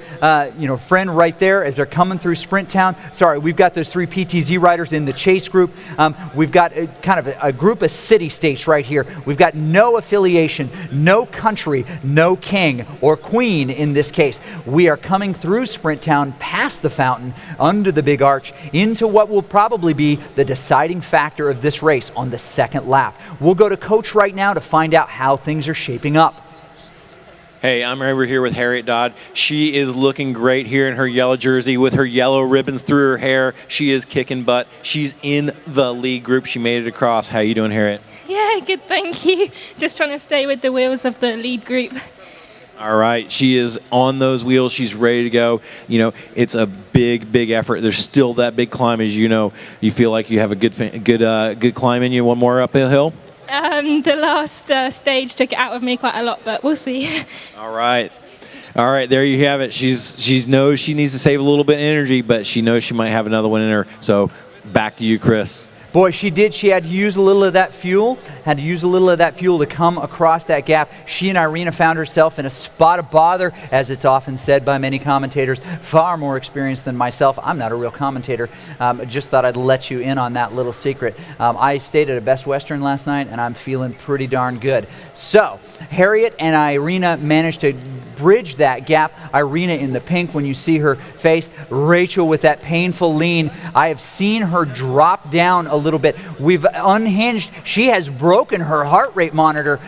friend right there as they're coming through Sprint Town. Sorry, we've got those 3 PTZ riders in the chase group. We've got kind of a group of city-states right here. We've got no affiliation, no country, no king or queen in this case. We are coming through Sprint Town, past the fountain, under the big arch, into what will probably be the deciding factor of this race on the second lap. We'll go to Coach right now to find out how things are shaping up. Hey, I'm over here with Harriet Dodd. She is looking great here in her yellow jersey with her yellow ribbons through her hair. She is kicking butt. She's in the lead group. She made it across. How you doing, Harriet? Yeah, good, thank you. Just trying to stay with the wheels of the lead group. All right, she is on those wheels. She's ready to go. You know, it's a big, big effort. There's still that big climb, as you know. You feel like you have a good climb in you. One more uphill. The last stage took it out of me quite a lot, but we'll see. All right. All right, there you have it. She knows she needs to save a little bit of energy, but she knows she might have another one in her. So back to you, Chris. Boy, she did. She had to use a little of that fuel, to come across that gap. She and Irina found herself in a spot of bother, as it's often said by many commentators, far more experienced than myself. I'm not a real commentator. Just thought I'd let you in on that little secret. I stayed at a Best Western last night, and I'm feeling pretty darn good. So, Harriet and Irina managed to bridge that gap. Irina in the pink when you see her face. Rachel with that painful lean. I have seen her drop down a little bit. We've unhinged. She has broken her heart rate monitor.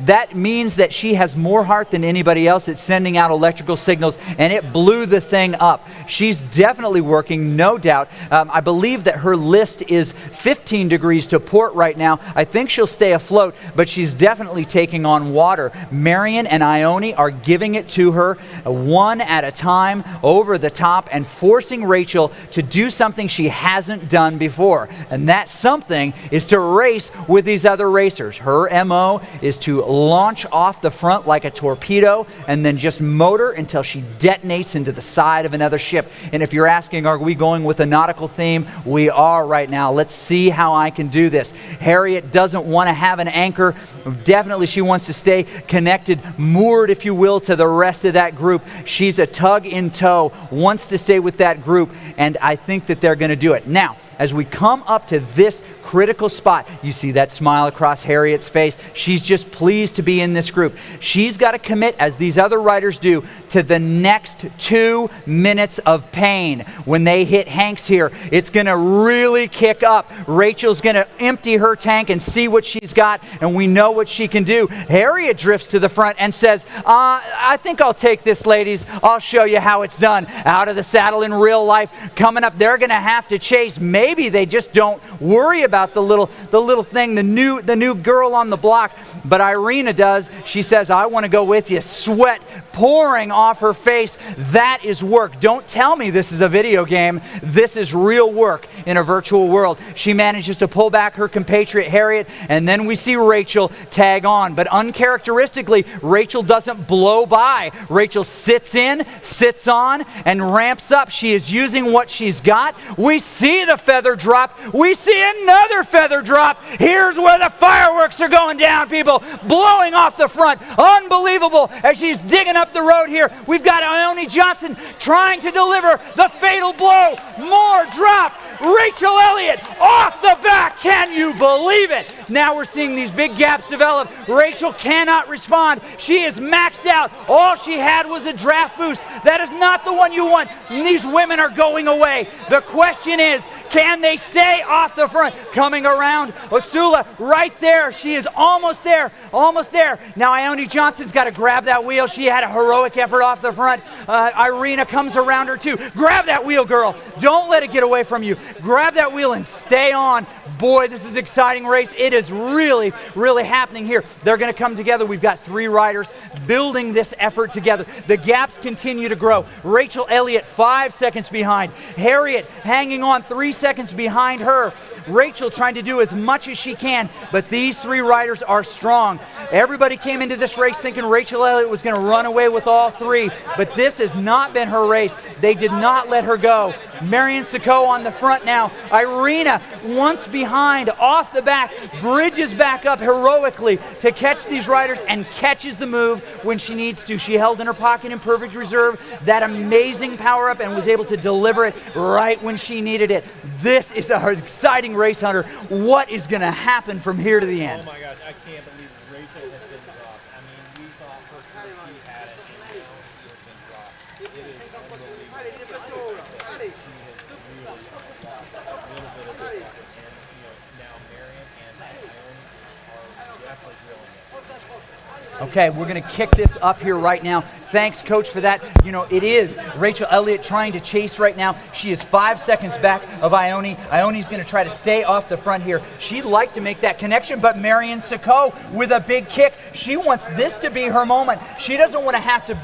That means that she has more heart than anybody else. It's sending out electrical signals, and it blew the thing up. She's definitely working, no doubt. I believe that her list is 15 degrees to port right now. I think she'll stay afloat, but she's definitely taking on water. Marion and Ione are giving it to her one at a time, over the top, and forcing Rachel to do something she hasn't done before. And that something is to race with these other racers. Her MO is to launch off the front like a torpedo and then just motor until she detonates into the side of another ship. And if you're asking, are we going with a nautical theme? We are right now. Let's see how I can do this. Harriet doesn't want to have an anchor. Definitely she wants to stay connected, moored, if you will, to the rest of that group. She's a tug in tow, wants to stay with that group, and I think that they're going to do it. Now, as we come up to this critical spot, you see that smile across Harriet's face. She's just pleased to be in this group. She's got to commit, as these other riders do, to the next 2 minutes of pain. When they hit Hanks here, it's going to really kick up. Rachel's going to empty her tank and see what she's got, and we know what she can do. Harriet drifts to the front and says, I think I'll take this, ladies. I'll show you how it's done. Out of the saddle in real life. Coming up, they're going to have to chase. Maybe they just don't worry about the little thing, the new girl on the block. But Irina does. She says, I want to go with you. Sweat pouring off her face. That is work. Don't tell me this is a video game. This is real work in a virtual world. She manages to pull back her compatriot Harriet, and then we see Rachel tag on. But uncharacteristically, Rachel doesn't blow by. Rachel sits in, sits on, and ramps up. She is using what she's got. We see the feather drop. We see another feather drop. Here's where the fireworks are going down, people. Blowing off the front. Unbelievable as she's digging up the road here. We've got Ione Johnson trying to deliver the fatal blow. More drop. Rachel Elliott off the back. Can you believe it? Now we're seeing these big gaps develop. Rachel cannot respond. She is maxed out. All she had was a draft boost. That is not the one you want. These women are going away. The question is, can they stay off the front? Coming around, Osula right there. She is almost there, almost there. Now Ione Johnson's got to grab that wheel. She had a heroic effort off the front. Irina comes around her too. Grab that wheel, girl. Don't let it get away from you. Grab that wheel and stay on. Boy, this is an exciting race. It is really, really happening here. They're going to come together. We've got 3 riders building this effort together. The gaps continue to grow. Rachel Elliott 5 seconds behind. Harriet hanging on 3 seconds behind her. Rachel trying to do as much as she can, but these 3 riders are strong. Everybody came into this race thinking Rachel Elliott was going to run away with all 3, but this has not been her race. They did not let her go. Marion Sacco on the front now. Irina once behind, off the back, bridges back up heroically to catch these riders and catches the move when she needs to. She held in her pocket in perfect reserve that amazing power up and was able to deliver it right when she needed it. This is an exciting race, Hunter. What is going to happen from here to the end? Oh my gosh, I can't believe Rachel has been dropped. I mean, we thought for sure she had it, and now she has been dropped. It is unbelievable. She has really lost a little bit of this effort, and now Marion and Ione are definitely drilling it. Okay, we're going to kick this up here right now. Thanks, Coach, for that. You know, it is Rachel Elliott trying to chase right now. She is 5 seconds back of Ione. Ione's going to try to stay off the front here. She'd like to make that connection, but Marion Sacco with a big kick. She wants this to be her moment. She doesn't want to have to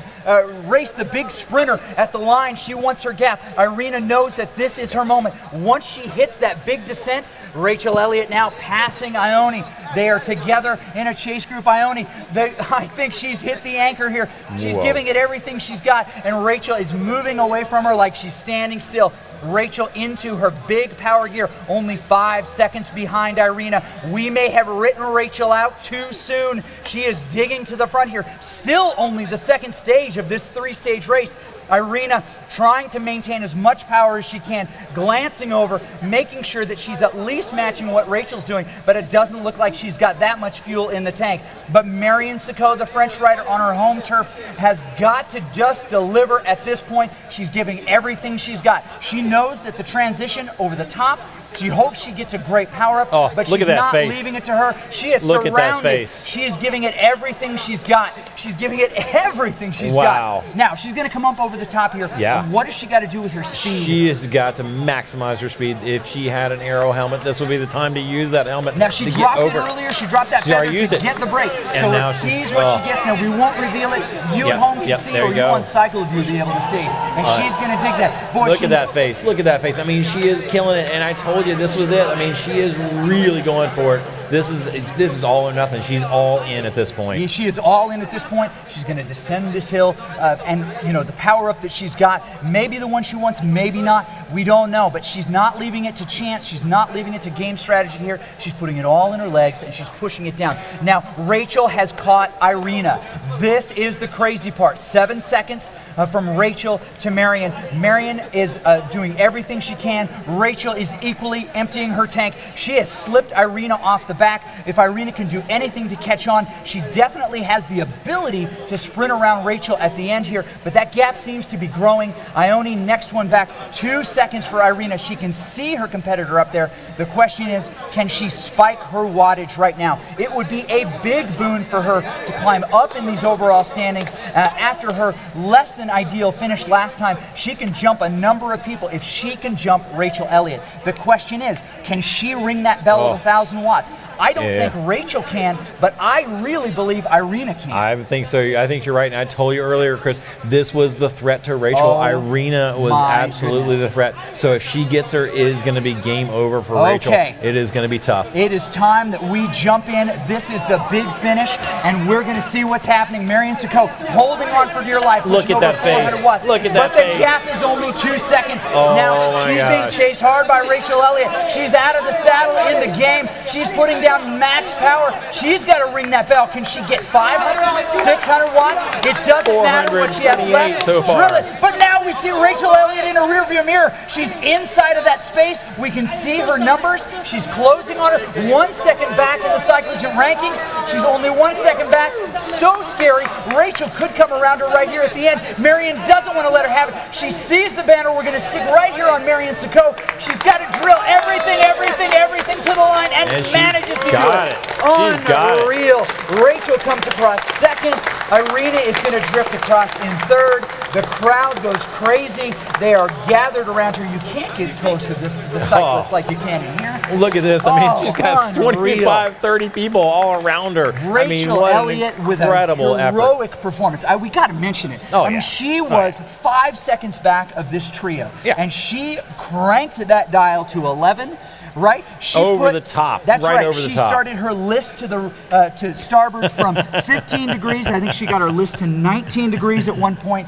race the big sprinter at the line. She wants her gap. Irina knows that this is her moment. Once she hits that big descent, Rachel Elliott now passing Ione. They are together in a chase group. Ione, I think she's hit the anchor here. She's giving it everything she's got, and Rachel is moving away from her like she's standing still. Rachel into her big power gear, only 5 seconds behind Irina. We may have written Rachel out too soon. She is digging to the front here. Still only the second stage of this 3-stage race. Irina trying to maintain as much power as she can, glancing over, making sure that she's at least matching what Rachel's doing, but it doesn't look like she's got that much fuel in the tank. But Marion Sacco, the French rider on her home turf, has got to just deliver at this point. She's giving everything she's got. She knows that the transition over the top, she hopes she gets a great power up, but she's not leaving it to her. She is surrounded. Look at that face. She is giving it everything she's got. She's giving it everything she's got. Now, she's going to come up over the top here. Yeah. What has she got to do with her speed? She has got to maximize her speed. If she had an aero helmet, this would be the time to use that helmet. Now, she dropped it earlier. She dropped that feather to get the break. And so now it sees what she gets. Now, we won't reveal it. You at home can see, or you on Cycle View will be able to see. And she's going to dig that. Boy, look at that face. Look at that face. I mean, she is killing it. And I told you this was it. I mean, she is really going for it. This is all or nothing. She's all in at this point. Yeah, she is all in at this point. She's going to descend this hill, and you know the power up that she's got, maybe the one she wants, maybe not. We don't know, but she's not leaving it to chance. She's not leaving it to game strategy here. She's putting it all in her legs, and she's pushing it down. Now, Rachel has caught Irina. This is the crazy part. 7 seconds from Rachel to Marion. Marion is doing everything she can. Rachel is equally emptying her tank. She has slipped Irina off the back. If Irina can do anything to catch on, she definitely has the ability to sprint around Rachel at the end here, but that gap seems to be growing. Ione next one back. 2 seconds for Irina. She can see her competitor up there. The question is, can she spike her wattage right now? It would be a big boon for her to climb up in these overall standings after her less than ideal finish last time. She can jump a number of people if she can jump Rachel Elliott. The question is, can she ring that bell of 1,000 watts? I don't think Rachel can, but I really believe Irina can. I think so. I think you're right. And I told you earlier, Chris, this was the threat to Rachel. Irina was absolutely the threat. So if she gets her, it is going to be game over for Rachel. It is going to be tough. It is time that we jump in. This is the big finish, and we're going to see what's happening. Marion Sacco holding on for dear life. Look at that face. Look at that face. But the gap is only 2 seconds. Now she's being chased hard by Rachel Elliott. She's out of the saddle in the game. She's putting down max power. She's got to ring that bell. Can she get 500, 600 watts? It doesn't matter what she has left. So far. Drill it. But now we see Rachel Elliott in a rearview mirror. She's inside of that space. We can see her numbers. She's closing on her. 1 second back in the Cyclogen rankings. She's only 1 second back. So scary. Rachel could come around her right here at the end. Marion doesn't want to let her have it. She sees the banner. We're going to stick right here on Marion Sacco. She's got to drill everything to the line and manages to do it. Unreal. Rachel comes across second. Irina is going to drift across in third. The crowd goes crazy. They are gathered around her. You can't get close to the cyclist like you can in here. Look at this. I mean, she's got 25, 30 people all around her. Rachel Elliott with a heroic performance. We got to mention it. I mean, she was 5 seconds back of this trio, and she cranked that dial to 11. Right? She over the top. That's right. Over the she top. started her list to the to starboard from 15 degrees. I think she got her list to 19 degrees at one point,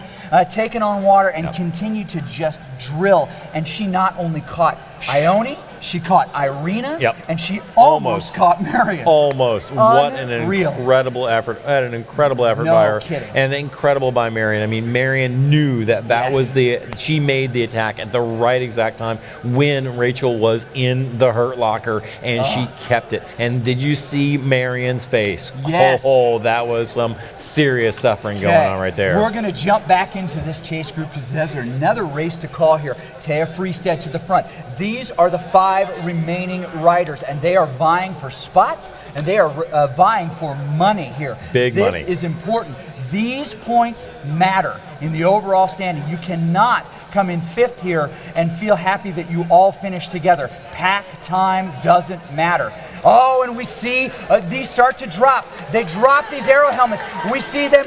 taking on water and continued to just drill. And she not only caught Ione, she caught Irina, and she almost caught Marion. Almost. What an incredible effort. An incredible effort by her. Kidding. And incredible by Marion. I mean, Marion knew that was she made the attack at the right exact time when Rachel was in the hurt locker, and she kept it. And did you see Marion's face? Yes. Oh, that was some serious suffering going on right there. We're going to jump back into this chase group because there's another race to call here. Taya Freestead to the front. These are the 5 5 remaining riders, and they are vying for spots, and they are vying for money here. Big money. This is important. These points matter in the overall standing. You cannot come in 5th here and feel happy that you all finished together. Pack time doesn't matter. Oh, and we see these start to drop. They drop these aero helmets. We see them,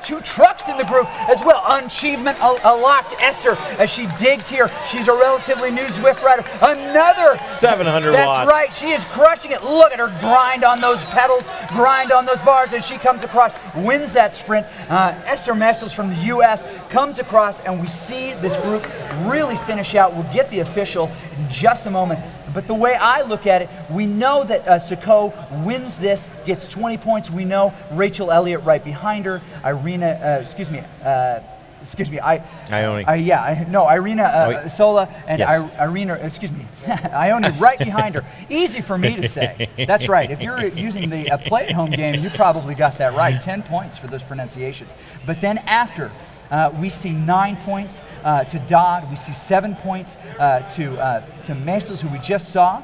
2 trucks in the group as well. Achievement locked. Esther, as she digs here, she's a relatively new Zwift rider. Another 700 That's watts. right, she is crushing it. Look at her grind on those pedals, grind on those bars, and she comes across, wins that sprint. Esther Messels from the U.S. comes across, and we see this group really finish out. We'll get the official in just a moment. But the way I look at it, we know that Siko wins this, gets 20 points. We know Rachel Elliott right behind her. Irina Sola and Yes. Irina, Ione right behind her. Easy for me to say. That's right. If you're using the play-at-home game, you probably got that right. 10 points for those pronunciations. But then after, we see 9 points to Dodd. We see 7 points to Mesels, who we just saw.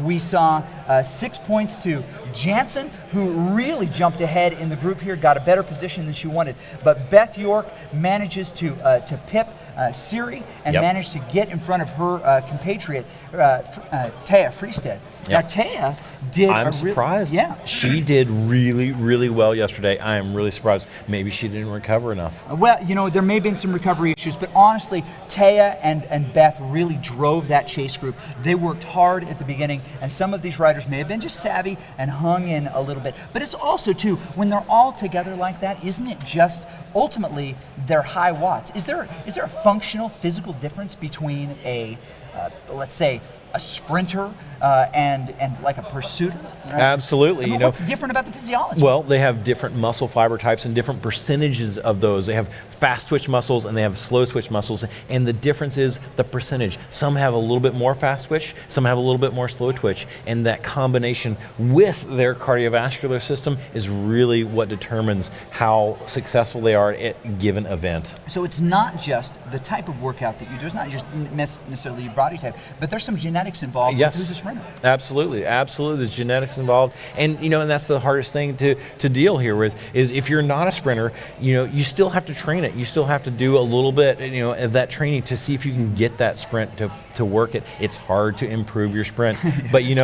We saw 6 points to Jansen, who really jumped ahead in the group here, got a better position than she wanted. But Beth York manages to pip Siri and managed to get in front of her compatriot, Taya Freestead. Now, Taya did I'm surprised. She did really, really well yesterday. I am really surprised. Maybe she didn't recover enough. Well, there may have been some recovery issues, but honestly, Taya and Beth really drove that chase group. They worked hard at the beginning, and some of these riders may have been just savvy and hung in a little bit. But it's also, too, when they're all together like that, isn't it just ultimately their high watts? Is there a functional, physical difference between let's say, a sprinter and like a pursuiter? Right? Absolutely. What's different about the physiology? Well, they have different muscle fiber types and different percentages of those. They have fast twitch muscles and they have slow twitch muscles, and the difference is the percentage. Some have a little bit more fast twitch, some have a little bit more slow twitch, and that combination with their cardiovascular system is really what determines how successful they are at a given event. So it's not just the type of workout that you do, it's not just necessarily your body type, but there's some genetics involved. Yes. With who's a sprinter. Absolutely. There's genetics involved, and and that's the hardest thing to deal here with is if you're not a sprinter, you still have to train it. You still have to do a little bit, of that training to see if you can get that sprint to work it. It's hard to improve your sprint, but you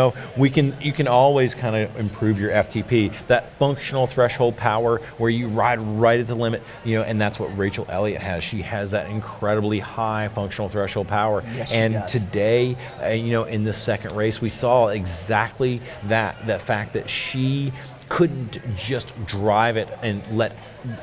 can always kind of improve your FTP, that functional threshold power where you ride right at the limit, and that's what Rachel Elliott has. She has that incredibly high functional threshold power. Yes, and today, in the second race, we saw exactly that fact that she couldn't just drive it and let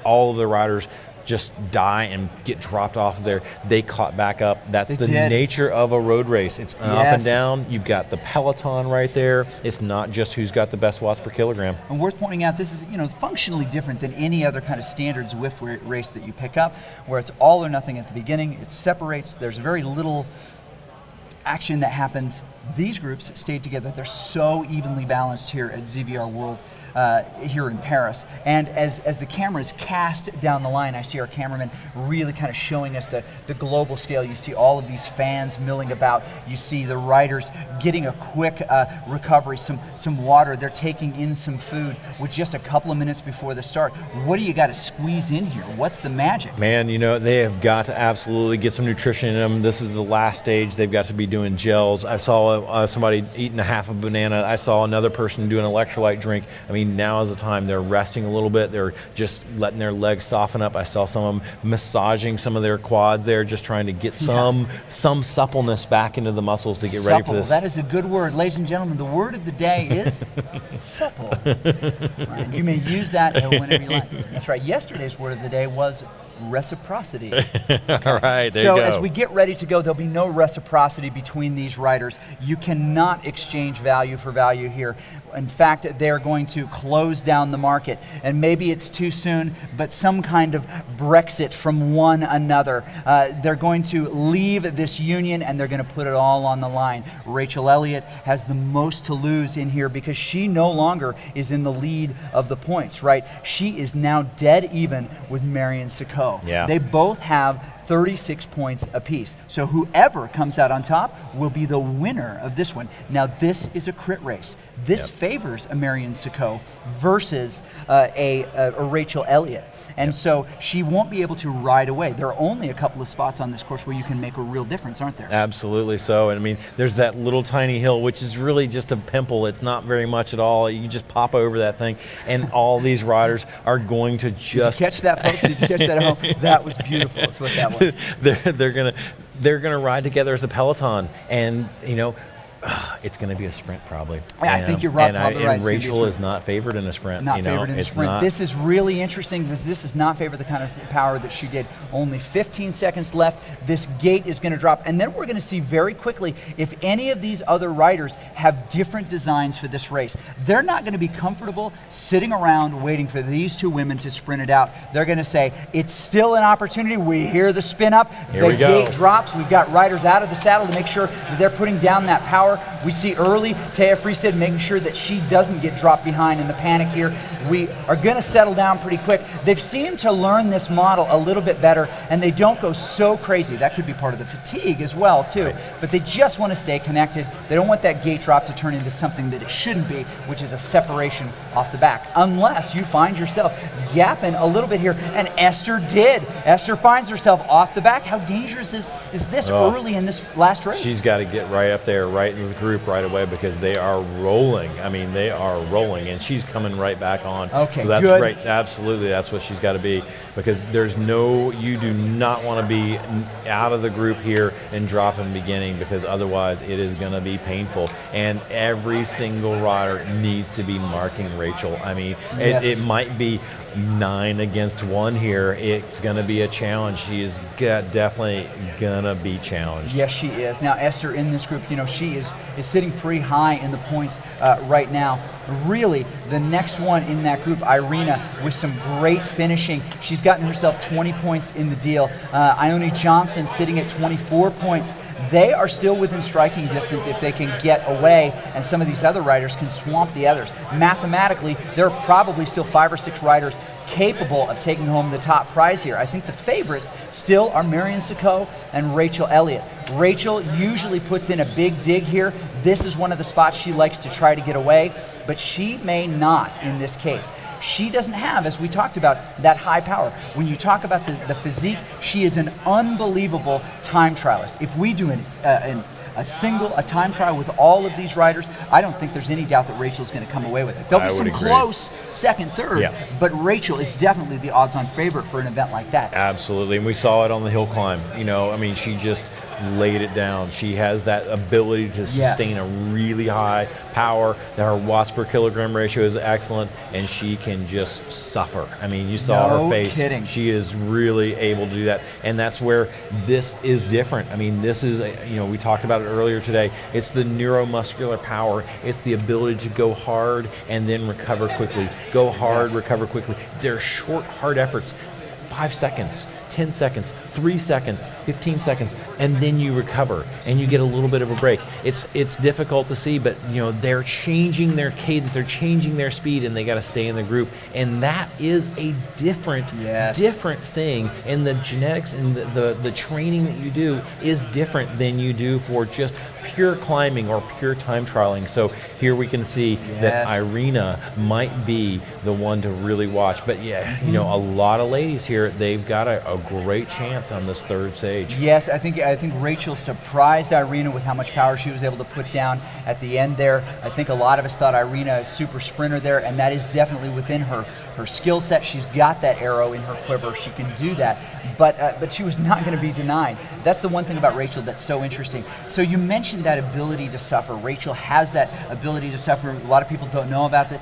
all of the riders just die and get dropped off of there. They caught back up. That's the nature of a road race. It's up and down. You've got the peloton right there. It's not just who's got the best watts per kilogram. And worth pointing out, this is functionally different than any other kind of standard Zwift race that you pick up, where it's all or nothing at the beginning. It separates. There's very little action that happens. These groups stayed together. They're so evenly balanced here at CVR World here in Paris. And as the camera is cast down the line, I see our cameraman really kind of showing us the global scale. You see all of these fans milling about. You see the riders getting a quick recovery, some water. They're taking in some food with just a couple of minutes before the start. What do you got to squeeze in here? What's the magic? Man, they have got to absolutely get some nutrition in them. This is the last stage. They've got to be doing gels. I saw somebody eating a half a banana. I saw another person do an electrolyte drink. I mean, now is the time. They're resting a little bit. They're just letting their legs soften up. I saw some of them massaging some of their quads there, just trying to get some suppleness back into the muscles to get ready for this. That is a good word. Ladies and gentlemen, the word of the day is supple. Right, you may use that whenever you like. That's right. Yesterday's word of the day was reciprocity. All right, there so you go. as we get ready to go, there'll be no reciprocity between these riders. You cannot exchange value for value here. In fact, they're going to close down the market, and maybe it's too soon, but some kind of Brexit from one another. They're going to leave this union, and they're going to put it all on the line. Rachel Elliott has the most to lose in here because she no longer is in the lead of the points, right? She is now dead even with Marion Siko. Yeah. They both have 36 points apiece. So whoever comes out on top will be the winner of this one. Now this is a crit race. This favors a Marion Sacco versus a Rachel Elliott. And so she won't be able to ride away. There are only a couple of spots on this course where you can make a real difference, aren't there? Absolutely so. And I mean, there's that little tiny hill, which is really just a pimple. It's not very much at all. You just pop over that thing, and all these riders are going to just... Did you catch that, folks? Did you catch that at home? That was beautiful. That's what that was. they're gonna ride together as a peloton, and you know, it's going to be a sprint probably. Yeah, I think you're right. And Rachel is not favored in a sprint. Not favored in a sprint. This is really interesting. This does not favor the kind of power that she did. Only 15 seconds left. This gate is going to drop. And then we're going to see very quickly if any of these other riders have different designs for this race. They're not going to be comfortable sitting around waiting for these two women to sprint it out. They're going to say, it's still an opportunity. We hear the spin up. The gate drops. We've got riders out of the saddle to make sure that they're putting down that power. We see early Taya Freestead making sure that she doesn't get dropped behind in the panic here. We are going to settle down pretty quick. They've seemed to learn this model a little bit better, and they don't go so crazy. That could be part of the fatigue as well, too. But they just want to stay connected. They don't want that gate drop to turn into something that it shouldn't be, which is a separation off the back, unless you find yourself yapping a little bit here. And Esther did. Esther finds herself off the back. How dangerous is this early in this last race? She's got to get right up there, right in the group right away, because they are rolling. I mean, they are rolling, and she's coming right back on. Okay, so that's good. great. Absolutely, that's what she's got to be, because you do not want to be out of the group here and drop in the beginning, because otherwise it is going to be painful. And every single rider needs to be marking Rachel. I mean, it might be 9 against 1 here. It's going to be a challenge. She is definitely going to be challenged. Yes, she is. Now, Esther in this group, you know, she is sitting pretty high in the points right now. Really, the next one in that group, Irina, with some great finishing. She's gotten herself 20 points in the deal. Ione Johnson sitting at 24 points. They are still within striking distance if they can get away, and some of these other riders can swamp the others. Mathematically, there are probably still 5 or 6 riders capable of taking home the top prize here. I think the favorites still are Marion Sacco and Rachel Elliott. Rachel usually puts in a big dig here. This is one of the spots she likes to try to get away, but she may not in this case. She doesn't have, as we talked about, that high power. When you talk about the physique, she is an unbelievable time trialist. If we do a time trial with all of these riders, I don't think there's any doubt that Rachel's going to come away with it. There'll be some close second, third, but Rachel is definitely the odds-on favorite for an event like that. Absolutely, and we saw it on the hill climb. You know, I mean, she just laid it down. She has that ability to sustain a really high power. Her watts per kilogram ratio is excellent, and she can just suffer. I mean, you saw her face. Kidding. She is really able to do that, and that's where this is different. I mean, this is, you know, we talked about it earlier today. It's the neuromuscular power. It's the ability to go hard and then recover quickly. Go hard, recover quickly. They're short, hard efforts. 5 seconds. 10 seconds, 3 seconds, 15 seconds, and then you recover and you get a little bit of a break. It's difficult to see, but you know, they're changing their cadence, they're changing their speed, and they got to stay in the group. And that is a different thing. And the genetics and the training that you do is different than you do for just pure climbing or pure time trialing. So here we can see that Irina might be the one to really watch. But yeah, you know, a lot of ladies here, they've got a great chance on this third stage. Yes, I think Rachel surprised Irina with how much power she was able to put down at the end there. I think a lot of us thought Irina is super sprinter there, and that is definitely within her skill set. She's got that arrow in her quiver. She can do that, but she was not going to be denied. That's the one thing about Rachel that's so interesting. So you mentioned that ability to suffer. Rachel has that ability to suffer. A lot of people don't know about that.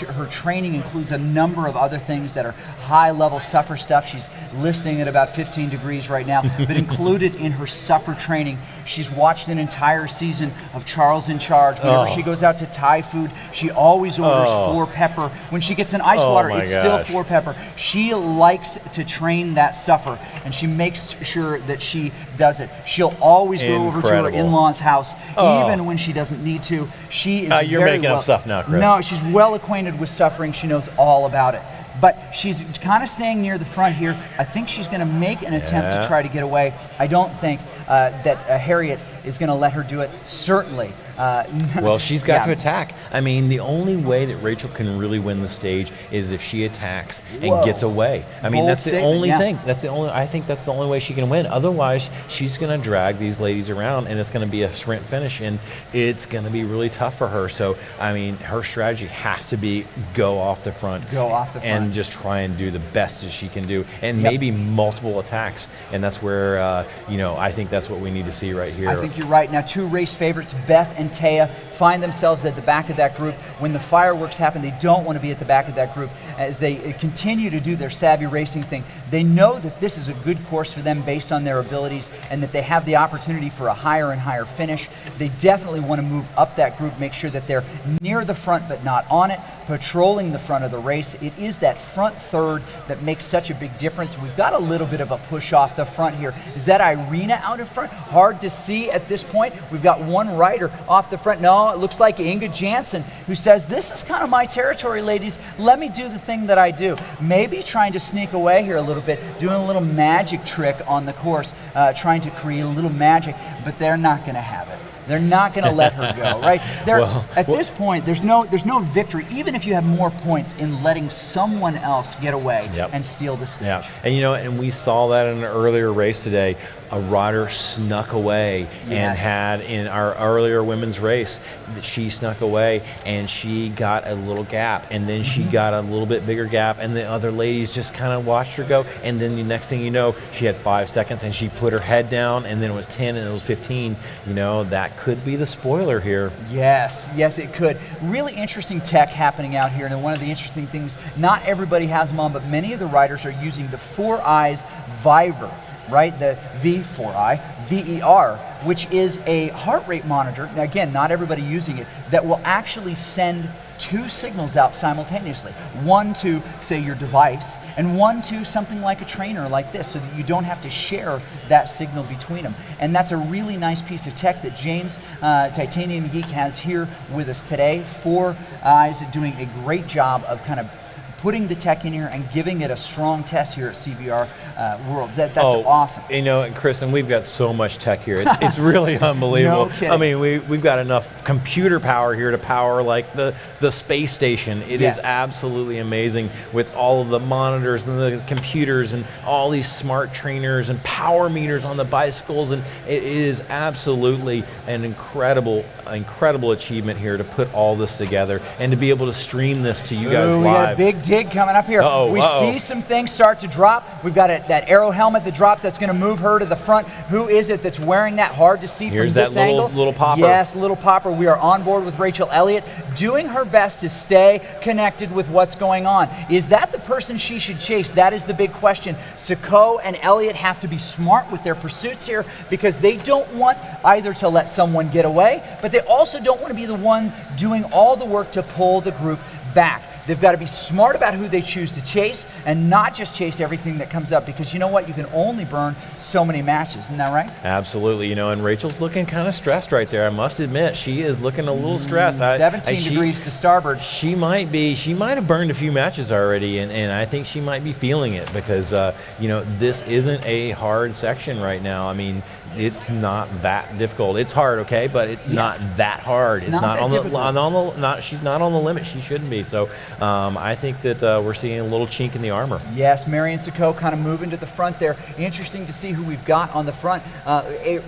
Her training includes a number of other things that are high-level suffer stuff. She's listing at about 15 degrees right now, but included in her suffer training, she's watched an entire season of Charles in Charge. Whenever she goes out to Thai food, she always orders 4 pepper. When she gets an ice water, it's still 4 pepper. She likes to train that suffer, and she makes sure that she does it. She'll always go over to her in-laws' house, even when she doesn't need to. She is you're making up stuff now, Chris. No, she's well acquainted with suffering. She knows all about it. but she's kind of staying near the front here. I think she's going to make an attempt to try to get away. I don't think that Harriet is going to let her do it, certainly. Well, she's got to attack. I mean, the only way that Rachel can really win the stage is if she attacks and gets away. I mean, that's the only thing. I think that's the only way she can win. Otherwise, she's going to drag these ladies around, and it's going to be a sprint finish, and it's going to be really tough for her. So, I mean, her strategy has to be go off the front. And just try and do the best that she can do, and maybe multiple attacks. And that's where, you know, I think that's what we need to see right here. I think you're right. Now, 2 race favorites, Beth and Taya, find themselves at the back of that group. When the fireworks happen, they don't want to be at the back of that group as they continue to do their savvy racing thing. They know that this is a good course for them based on their abilities and that they have the opportunity for a higher and higher finish. They definitely want to move up that group, make sure that they're near the front but not on it, patrolling the front of the race. It is that front third that makes such a big difference. We've got a little bit of a push off the front here. Is that Irina out in front? Hard to see at this point. We've got one rider off the front. No, it looks like Inga Jansen, who says, this is kind of my territory, ladies. Let me do the thing that I do. Maybe trying to sneak away here a little bit, doing a little magic trick on the course, trying to create a little magic, but they're not going to have it. They're not going to let her go, right? At this point, there's no victory, even if you have more points in letting someone else get away and steal the stage. Yeah, and you know, and we saw that in an earlier race today. A rider snuck away and had in our earlier women's race, she snuck away and she got a little gap, and then she got a little bit bigger gap, and the other ladies just kind of watched her go, and then the next thing you know, she had 5 seconds and she put her head down, and then it was 10 and it was 15. You know, that could be the spoiler here. Yes, it could. Really interesting tech happening out here, and one of the interesting things, not everybody has them on, but many of the riders are using the 4 Eyes Viver, right? The V4i, VER, which is a heart rate monitor. Now again, not everybody using it, that will actually send 2 signals out simultaneously. One to, say, your device, and one to something like a trainer like this, so that you don't have to share that signal between them. And that's a really nice piece of tech that James, Titanium Geek, has here with us today. 4 Eyes doing a great job of kind of putting the tech in here and giving it a strong test here at CVR World. That's awesome. You know, and Chris, and we've got so much tech here. It's really unbelievable. No kidding. I mean, we've got enough computer power here to power like the space station. It is absolutely amazing with all of the monitors and the computers and all these smart trainers and power meters on the bicycles, and it is absolutely an incredible achievement here to put all this together and to be able to stream this to you guys live. We got a big dig coming up here. We see some things start to drop. We've got that arrow helmet that drops. That's going to move her to the front. Who is it that's wearing that? Hard to see Here's from this angle. Little popper. Yes, little popper. We are on board with Rachel Elliott, doing her best to stay connected with what's going on. Is that the person she should chase? That is the big question. Sacco and Elliott have to be smart with their pursuits here, because they don't want either to let someone get away, but they also don't want to be the one doing all the work to pull the group back. They've got to be smart about who they choose to chase and not just chase everything that comes up, because you know what? You can only burn so many matches. Isn't that right? Absolutely. You know, and Rachel's looking kind of stressed right there. I must admit, she is looking a little stressed. 17 degrees to starboard. She might have burned a few matches already, and I think she might be feeling it, because, you know, this isn't a hard section right now. I mean, it's not that difficult. It's hard, okay, but it's not that hard. It's not on the she's not on the limit. She shouldn't be. So I think that we're seeing a little chink in the armor. Yes, Marion Sacco kind of moving to the front there. Interesting to see who we've got on the front.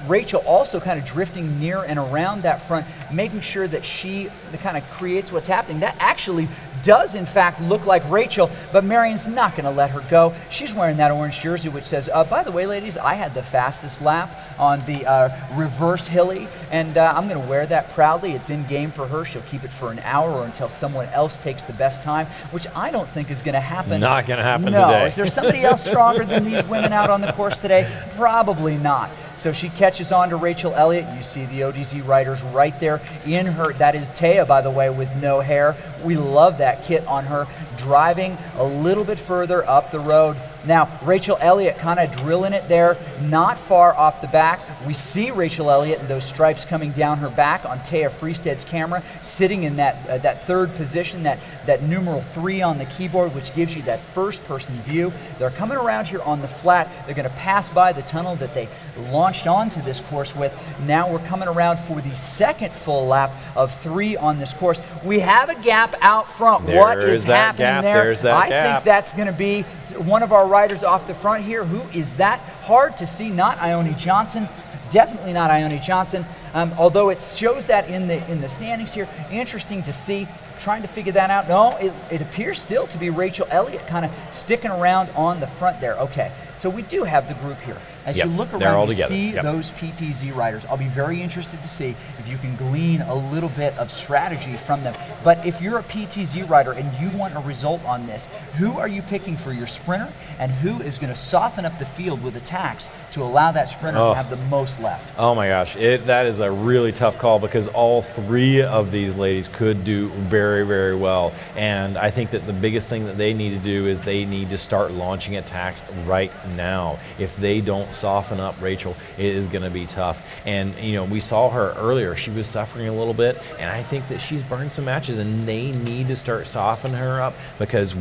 Rachel also kind of drifting near and around that front, making sure that she kind of creates what's happening. That actually does in fact look like Rachel, but Marion's not going to let her go. She's wearing that orange jersey which says, by the way, ladies, I had the fastest lap on the reverse hilly, and I'm going to wear that proudly. It's in game for her. She'll keep it for an hour or until someone else takes the best time, which I don't think is going to happen. Not going to happen today. No. Is there somebody else stronger than these women out on the course today? Probably not. So she catches on to Rachel Elliott. You see the ODZ riders right there in her. That is Taya, by the way, with no hair. We love that kit on her. Driving a little bit further up the road. Now, Rachel Elliott kind of drilling it there, not far off the back. We see Rachel Elliott and those stripes coming down her back on Taya Freestad's camera, sitting in that third position, that numeral 3 on the keyboard, which gives you that first-person view. They're coming around here on the flat. They're going to pass by the tunnel that they launched onto this course with. Now we're coming around for the second full lap of 3 on this course. We have a gap out front. What is happening there? There's that gap. I think that's going to be one of our riders off the front here. Who is that? Hard to see. Not Ione Johnson. Definitely not Ione Johnson. Although it shows that in the standings here. Interesting to see. Trying to figure that out. No, it appears still to be Rachel Elliott kind of sticking around on the front there. Okay, so we do have the group here. As you look around, you see those PTZ riders. I'll be very interested to see if you can glean a little bit of strategy from them. But if you're a PTZ rider and you want a result on this, who are you picking for your sprinter, and who is going to soften up the field with attacks to allow that sprinter to have the most left? Oh my gosh, that is a really tough call, because all 3 of these ladies could do very, very well. And I think that the biggest thing that they need to do is they need to start launching attacks right now. If they don't soften up Rachel, it is going to be tough. And you know, we saw her earlier, she was suffering a little bit, and I think that she's burned some matches, and they need to start softening her up, because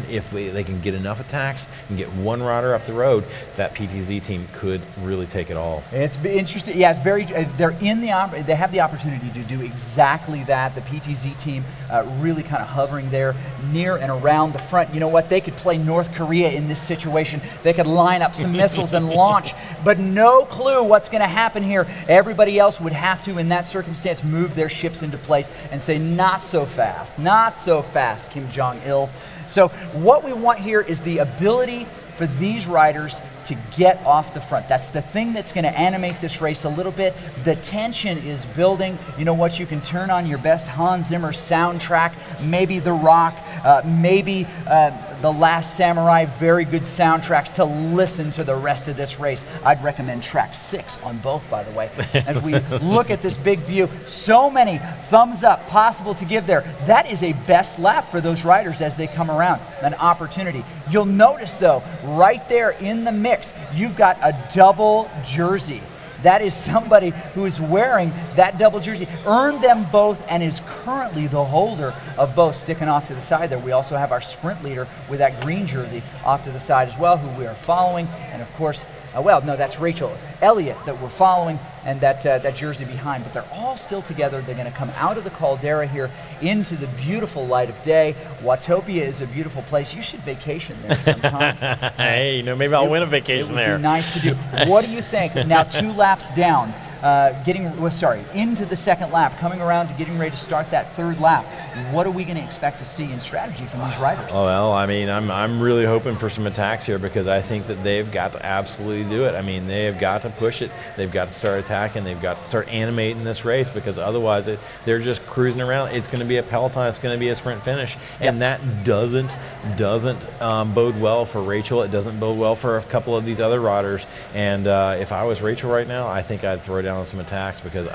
if they can get enough attacks and get one rider up the road, that PTZ team could really take it all. It's interesting. Yeah, it's very. They have the opportunity to do exactly that. The PTZ team really kind of hovering there near and around the front. You know what? They could play North Korea in this situation. They could line up some missiles and launch, but no clue what's going to happen here. Everybody else would have to, in that circumstance, move their ships into place and say, not so fast, not so fast, Kim Jong-il. So what we want here is the ability for these riders to get off the front. That's the thing that's going to animate this race a little bit. The tension is building. You know what? You can turn on your best Hans Zimmer soundtrack, maybe The Rock, maybe The Last Samurai, very good soundtracks to listen to the rest of this race. I'd recommend track 6 on both, by the way. As we look at this big view, so many thumbs up possible to give there. That is a best lap for those riders as they come around, an opportunity. You'll notice, though, right there in the mix, you've got a double jersey. That is somebody who is wearing that double jersey, earned them both, and is currently the holder of both, sticking off to the side there. We also have our sprint leader with that green jersey off to the side as well, who we are following. And of course, well, no, that's Rachel Elliott that we're following, and that jersey behind. But they're all still together. They're going to come out of the caldera here into the beautiful light of day. Watopia is a beautiful place. You should vacation there sometime. Hey, you know, maybe I'll win a vacation there. It would be nice to do. What do you think? Now 2 laps down, into the second lap, coming around to getting ready to start that 3rd lap. What are we going to expect to see in strategy from these riders? Oh, well, I mean, I'm really hoping for some attacks here, because I think that they've got to absolutely do it. I mean, they have got to push it. They've got to start attacking. They've got to start animating this race, because otherwise they're just cruising around. It's going to be a peloton. It's going to be a sprint finish, and that doesn't bode well for Rachel. It doesn't bode well for a couple of these other riders. And if I was Rachel right now, I think I'd throw down some attacks, because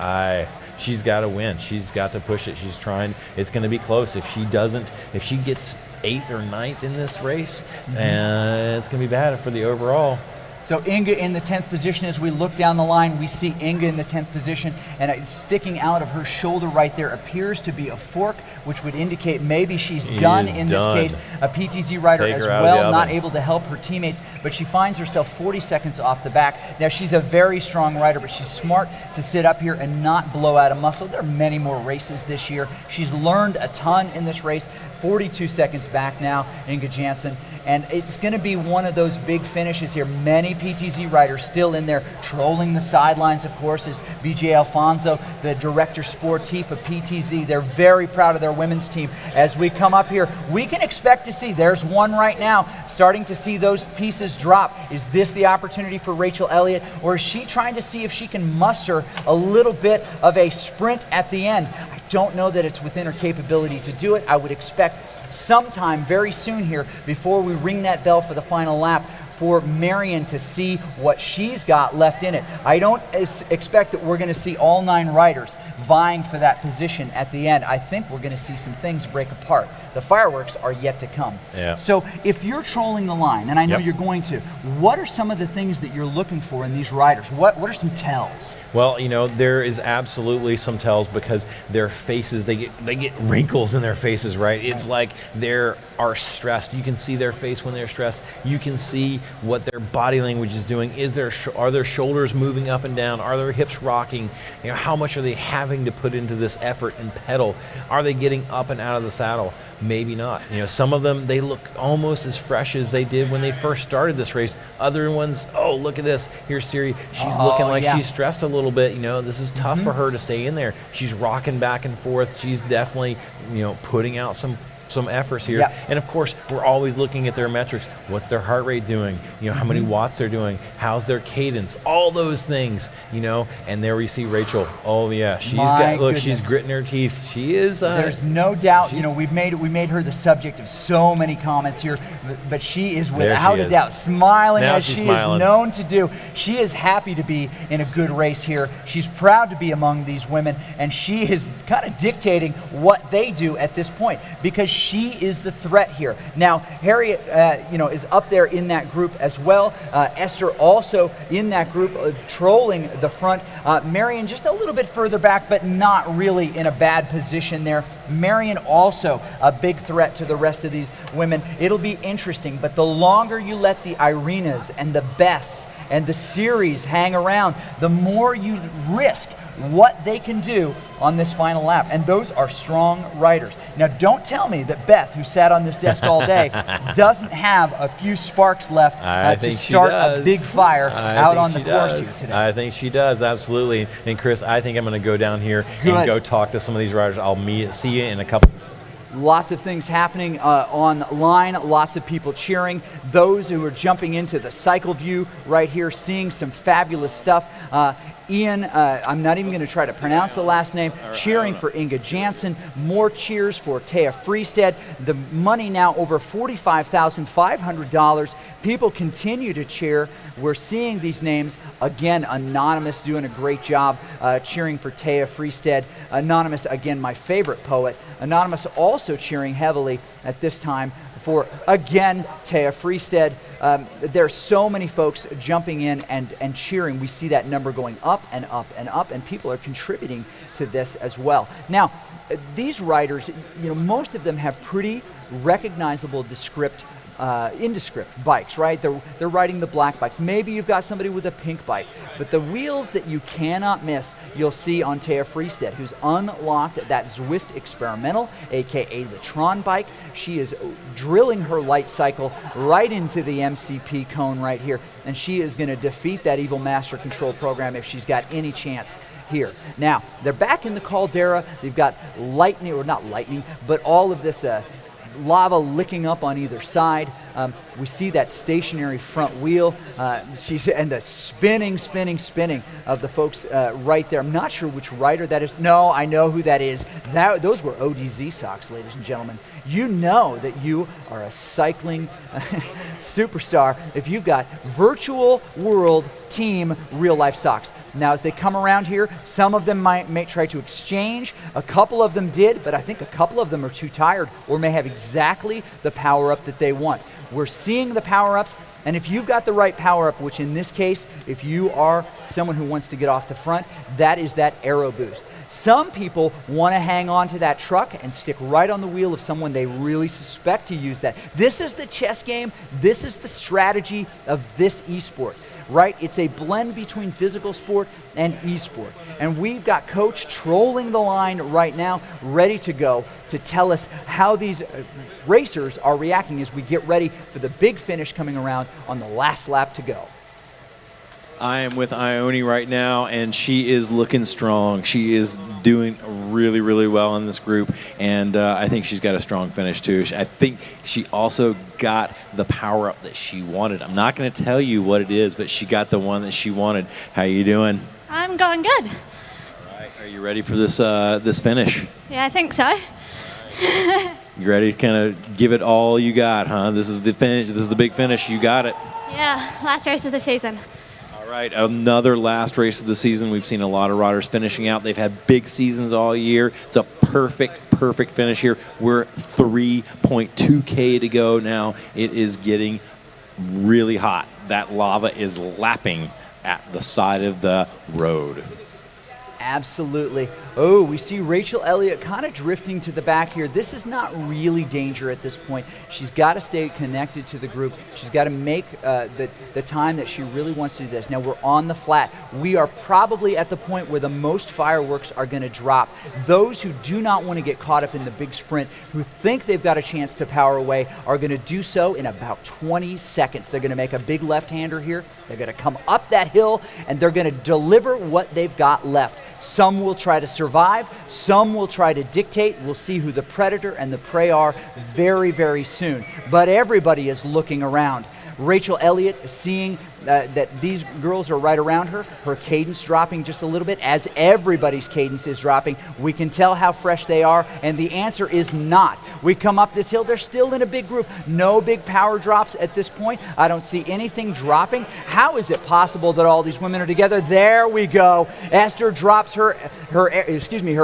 she's got to win. She's got to push it. She's trying. It's going to be close. If she gets 8th or 9th in this race, it's going to be bad for the overall. So Inga in the 10th position. As we look down the line, we see Inga in the 10th position, and sticking out of her shoulder right there appears to be a fork, which would indicate maybe she's done in this case. A PTZ rider as well, not able to help her teammates, but she finds herself 40 seconds off the back. Now, she's a very strong rider, but she's smart to sit up here and not blow out a muscle. There are many more races this year. She's learned a ton in this race. 42 seconds back now, Inga Jansen. And it's going to be one of those big finishes here. Many PTZ riders still in there, trolling the sidelines, of course, is BJ Alfonso, the director sportif of PTZ. They're very proud of their women's team. As we come up here, we can expect to see, there's one right now, starting to see those pieces drop. Is this the opportunity for Rachel Elliott, or is she trying to see if she can muster a little bit of a sprint at the end? I don't know that it's within her capability to do it. I would expect sometime very soon here, before we ring that bell for the final lap, for Marion to see what she's got left in it. I don't expect that we're going to see all 9 riders vying for that position at the end, I think we're going to see some things break apart. The fireworks are yet to come. Yeah. So if you're trolling the line, and I know you're going to, what are some of the things that you're looking for in these riders? What are some tells? Well, you know, there is absolutely some tells because their faces, they get wrinkles in their faces, right? It's like they are stressed. You can see their face when they're stressed. You can see what their body language is doing. Are their shoulders moving up and down? Are their hips rocking? You know, how much are they having to put into this effort and pedal? Are they getting up and out of the saddle? Maybe not. You know, some of them, they look almost as fresh as they did when they first started this race. Other ones, oh, look at this. Here's Siri. She's looking like she's stressed a little bit. You know, this is tough for her to stay in there. She's rocking back and forth. She's definitely, you know, putting out some efforts here. And of course, we're always looking at their metrics. What's their heart rate doing? You know, how many watts they're doing? How's their cadence? All those things, you know. And there we see Rachel. Oh yeah, she's gritting her teeth. She is. There's no doubt. You know, we made her the subject of so many comments here, but she is without a doubt smiling as she is known to do. She is happy to be in a good race here. She's proud to be among these women, and she is kind of dictating what they do at this point because she is the threat here. Now, Harriet, you know, is up there in that group as well. Esther also in that group, trolling the front. Marion just a little bit further back, but not really in a bad position there. Marion also a big threat to the rest of these women. It'll be interesting, but the longer you let the Irenas and the Bess and the series hang around, the more you risk what they can do on this final lap. And those are strong riders. Now, don't tell me that Beth, who sat on this desk all day, doesn't have a few sparks left to start a big fire out on the course here today. I think she does, absolutely. And Chris, I think I'm going to go down here and go talk to some of these riders. I'll see you in a couple. Lots of things happening online, lots of people cheering. Those who are jumping into the cycle view right here, seeing some fabulous stuff. Ian, I'm not even going to try to pronounce the last name, cheering for Inga Jansen. More cheers for Taya Freestead. The money now over $45,500. People continue to cheer. We're seeing these names. Again, Anonymous doing a great job cheering for Taya Freestead. Anonymous, again, my favorite poet. Anonymous also cheering heavily at this time for, again, Taya Freestead. There are so many folks jumping in and cheering. We see that number going up and up and up, and people are contributing to this as well. Now, these riders, you know, most of them have pretty recognizable indescript bikes, right? They're riding the black bikes. Maybe you've got somebody with a pink bike, but the wheels that you cannot miss, you'll see on Taya Freestead, who's unlocked that Zwift Experimental, aka the Tron bike. She is drilling her light cycle right into the MCP cone right here, and she is going to defeat that Evil Master Control program if she's got any chance here. Now, they're back in the Caldera. They've got lightning, or not lightning, but all of this lava licking up on either side. We see that stationary front wheel. And the spinning of the folks right there. I'm not sure which rider that is. No, I know who that is. Those were ODZ socks, ladies and gentlemen. You know that you are a cycling superstar if you've got virtual world team real life socks. Now, as they come around here, some of them may try to exchange. A couple of them did, but I think a couple of them are too tired or may have exactly the power-up that they want. We're seeing the power-ups, and if you've got the right power-up, which in this case, if you are someone who wants to get off the front, that is that aero boost. Some people want to hang on to that truck and stick right on the wheel of someone they really suspect to use that. This is the chess game. This is the strategy of this esport, right? It's a blend between physical sport and esport. And we've got Coach trolling the line right now, ready to go to tell us how these racers are reacting as we get ready for the big finish coming around on the last lap to go. I am with Ione right now, and she is looking strong. She is doing really, really well in this group, and I think she's got a strong finish, too. I think she also got the power-up that she wanted. I'm not going to tell you what it is, but she got the one that she wanted. How you doing? I'm going good. All right. Are you ready for this this finish? Yeah, I think so. You ready to kind of give it all you got, huh? This is the finish. This is the big finish. You got it. Yeah, last race of the season. All All right, another last race of the season. We've seen a lot of riders finishing out. They've had big seasons all year. It's a perfect finish here. We're 3.2K to go now. It is getting really hot. That lava is lapping at the side of the road. Absolutely. Oh, we see Rachel Elliott kind of drifting to the back here. This is not really danger at this point. She's got to stay connected to the group. She's got to make the time that she really wants to do this. Now we're on the flat. We are probably at the point where the most fireworks are going to drop. Those who do not want to get caught up in the big sprint, who think they've got a chance to power away, are going to do so in about 20 seconds. They're going to make a big left-hander here. They're going to come up that hill, and they're going to deliver what they've got left. Some will try to survive. Some will try to dictate. We'll see who the predator and the prey are very, very soon. But everybody is looking around. Rachel Elliott seeing that these girls are right around her. Her cadence dropping just a little bit. As everybody's cadence is dropping, we can tell how fresh they are, and the answer is not. We come up this hill, they're still in a big group. No big power drops at this point. I don't see anything dropping. How is it possible that all these women are together? There we go. Esther drops her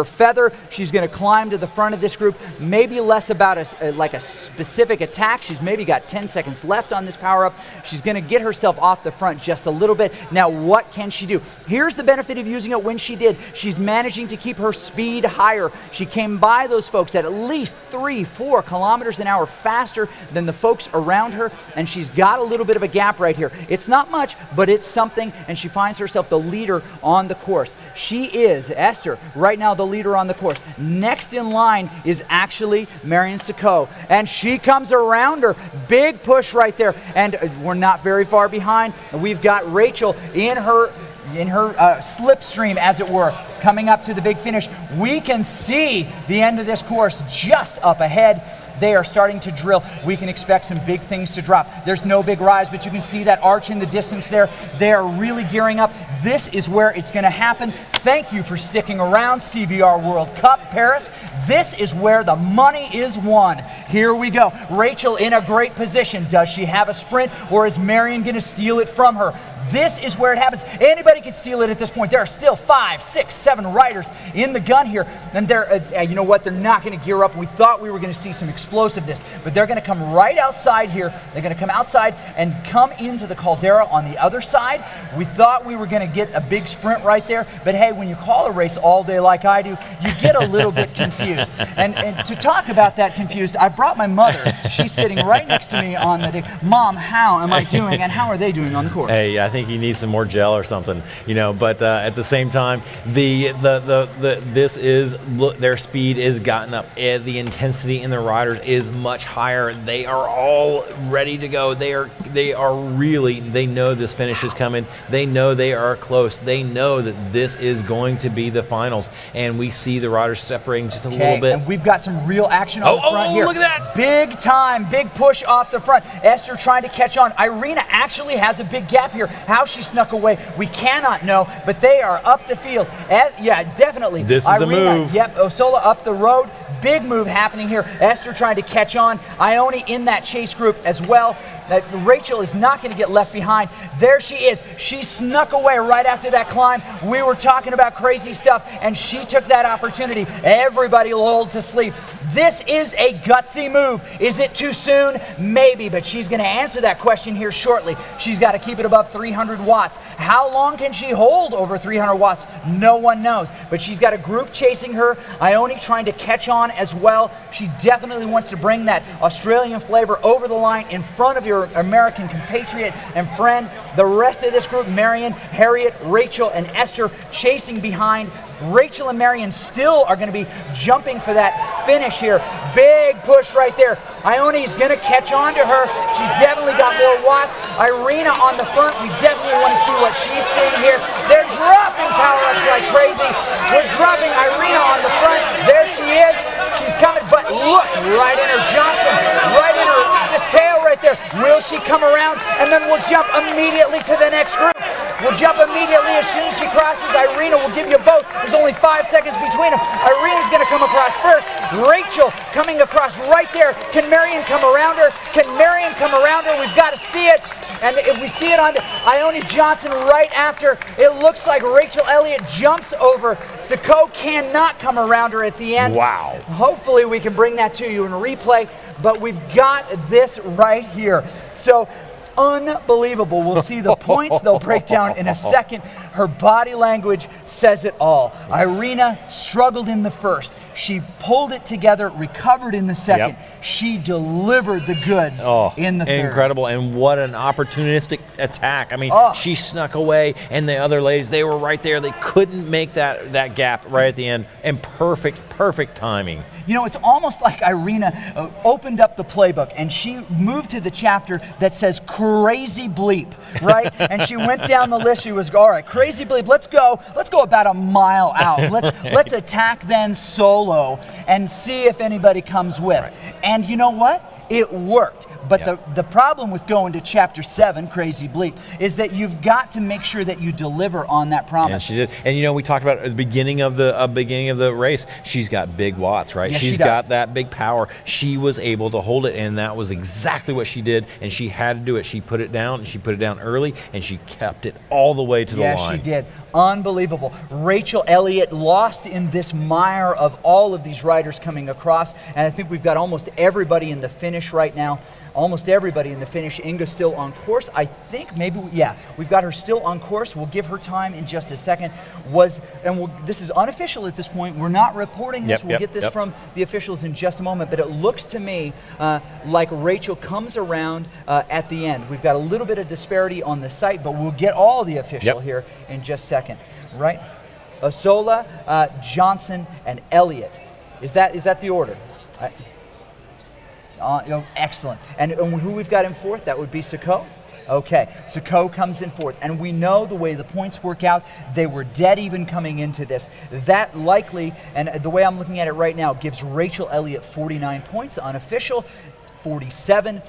feather. She's going to climb to the front of this group. Maybe less about like a specific attack. She's maybe got 10 seconds left on this power up. She's going to get herself off the front just a little bit. Now, what can she do? Here's the benefit of using it when she did. She's managing to keep her speed higher. She came by those folks at least 3-4 kilometers an hour faster than the folks around her, and she's got a little bit of a gap right here. It's not much, but it's something, and she finds herself the leader on the course. She is, Esther, right now the leader on the course. Next in line is actually Marion Sicot, and she comes around her. Big push right there, and we're not very far behind. We've got Rachel in her slipstream, as it were, coming up to the big finish. We can see the end of this course just up ahead. They are starting to drill. We can expect some big things to drop. There's no big rise, but you can see that arch in the distance there. They are really gearing up. This is where it's going to happen. Thank you for sticking around, CVR World Cup Paris. This is where the money is won. Here we go. Rachel in a great position. Does she have a sprint, or is Marion going to steal it from her? This is where it happens. Anybody can steal it at this point. There are still 5, 6, 7 riders in the gun here. And they're, you know what? They're not going to gear up. We thought we were going to see some explosiveness, but they're going to come right outside here. They're going to come outside and come into the caldera on the other side. We thought we were going to get a big sprint right there, but hey, when you call a race all day like I do, you get a little bit confused. And to talk about that confused, I brought my mother. She's sitting right next to me on the deck. Mom, how am I doing, and how are they doing on the course? Hey, I think you need some more gel or something, you know. But at the same time, their speed is gotten up. The intensity in the riders is much higher. They are all ready to go. They know this finish is coming. They know they are close. They know that this is going to be the finals, and we see the riders separating just a little bit. And we've got some real action on the front here. Look at that! Big time, big push off the front. Esther trying to catch on. Irina actually has a big gap here. How she snuck away, we cannot know, but they are up the field. Yeah, definitely. This is Irina, a move. Yep, Osola up the road. Big move happening here. Esther trying to catch on. Ione in that chase group as well. Rachel is not going to get left behind. There she is. She snuck away right after that climb. We were talking about crazy stuff, and she took that opportunity. Everybody lulled to sleep. This is a gutsy move. Is it too soon? Maybe, but she's going to answer that question here shortly. She's got to keep it above 300 watts. How long can she hold over 300 watts? No one knows, but she's got a group chasing her. Ione trying to catch on as well. She definitely wants to bring that Australian flavor over the line in front of your American compatriot and friend. The rest of this group, Marion, Harriet, Rachel, and Esther chasing behind. Rachel and Marion still are going to be jumping for that finish here. Big push right there. Ione is going to catch on to her. She's definitely got more watts. Irina on the front. We definitely want to see what she's seeing here. They're dropping power-ups like crazy. We're dropping Irina on the front. There she is. She's coming, but look, right in her Johnson, right in her just tail right there. Will she come around? And then we'll jump immediately to the next group. will jump immediately as soon as she crosses. Irina will give you both. There's only 5 seconds between them. Irina's going to come across first. Rachel coming across right there. Can Marion come around her? Can Marion come around her? We've got to see it. And if we see it on Ione Johnson right after, it looks like Rachel Elliott jumps over. Sako cannot come around her at the end. Wow. Hopefully we can bring that to you in replay, but we've got this right here. So unbelievable. We'll see the points. They'll break down in a second. Her body language says it all. Irina struggled in the first. She pulled it together, recovered in the second. Yep. She delivered the goods in the third. Incredible, and what an opportunistic attack. I mean, she snuck away, and the other ladies, they were right there. They couldn't make that gap right at the end, and perfect timing. You know, it's almost like Irina opened up the playbook and she moved to the chapter that says crazy bleep, right? And she went down the list. She was, all right, crazy bleep, let's go about a mile out. Let's attack then solo and see if anybody comes with. Right. And you know what? It worked. But the problem with going to chapter 7, crazy bleep, is that you've got to make sure that you deliver on that promise. And she did. And you know, we talked about at the beginning of the race. She's got big watts, right? Yes, She's got that big power. She was able to hold it, and that was exactly what she did. And she had to do it. She put it down, and she put it down early, and she kept it all the way to the line. Yes, she did. Unbelievable. Rachel Elliott lost in this mire of all of these riders coming across, and I think we've got almost everybody in the finish right now. Almost everybody in the finish. Inga's still on course. I think maybe, we've got her still on course. We'll give her time in just a second. This is unofficial at this point. We're not reporting this. We'll get this from the officials in just a moment. But it looks to me like Rachel comes around at the end. We've got a little bit of disparity on the site, but we'll get all the official here in just a second. Right? Asola, Johnson, and Elliott. Is that the order? Excellent. And who we've got in fourth? That would be Sako. Okay, Sako comes in fourth. And we know the way the points work out, they were dead even coming into this. That likely, and the way I'm looking at it right now, gives Rachel Elliott 49 points, unofficial. 47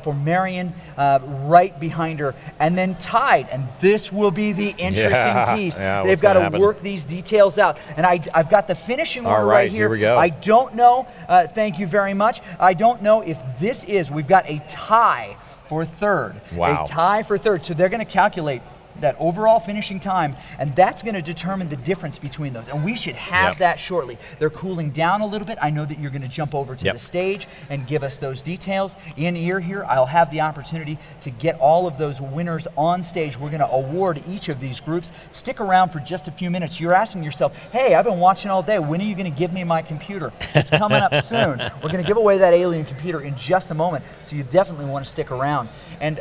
for Marion, right behind her, and then tied. And this will be the interesting piece. They've got to work these details out. And I've got the finishing order right here. Here we go. I don't know, thank you very much. I don't know if this is, we've got a tie for third. Wow. A tie for third. So they're going to calculate that overall finishing time, and that's going to determine the difference between those. And we should have that shortly. They're cooling down a little bit. I know that you're going to jump over to the stage and give us those details. In ear here, I'll have the opportunity to get all of those winners on stage. We're going to award each of these groups. Stick around for just a few minutes. You're asking yourself, hey, I've been watching all day. When are you going to give me my computer? It's coming up soon. We're going to give away that alien computer in just a moment, so you definitely want to stick around. And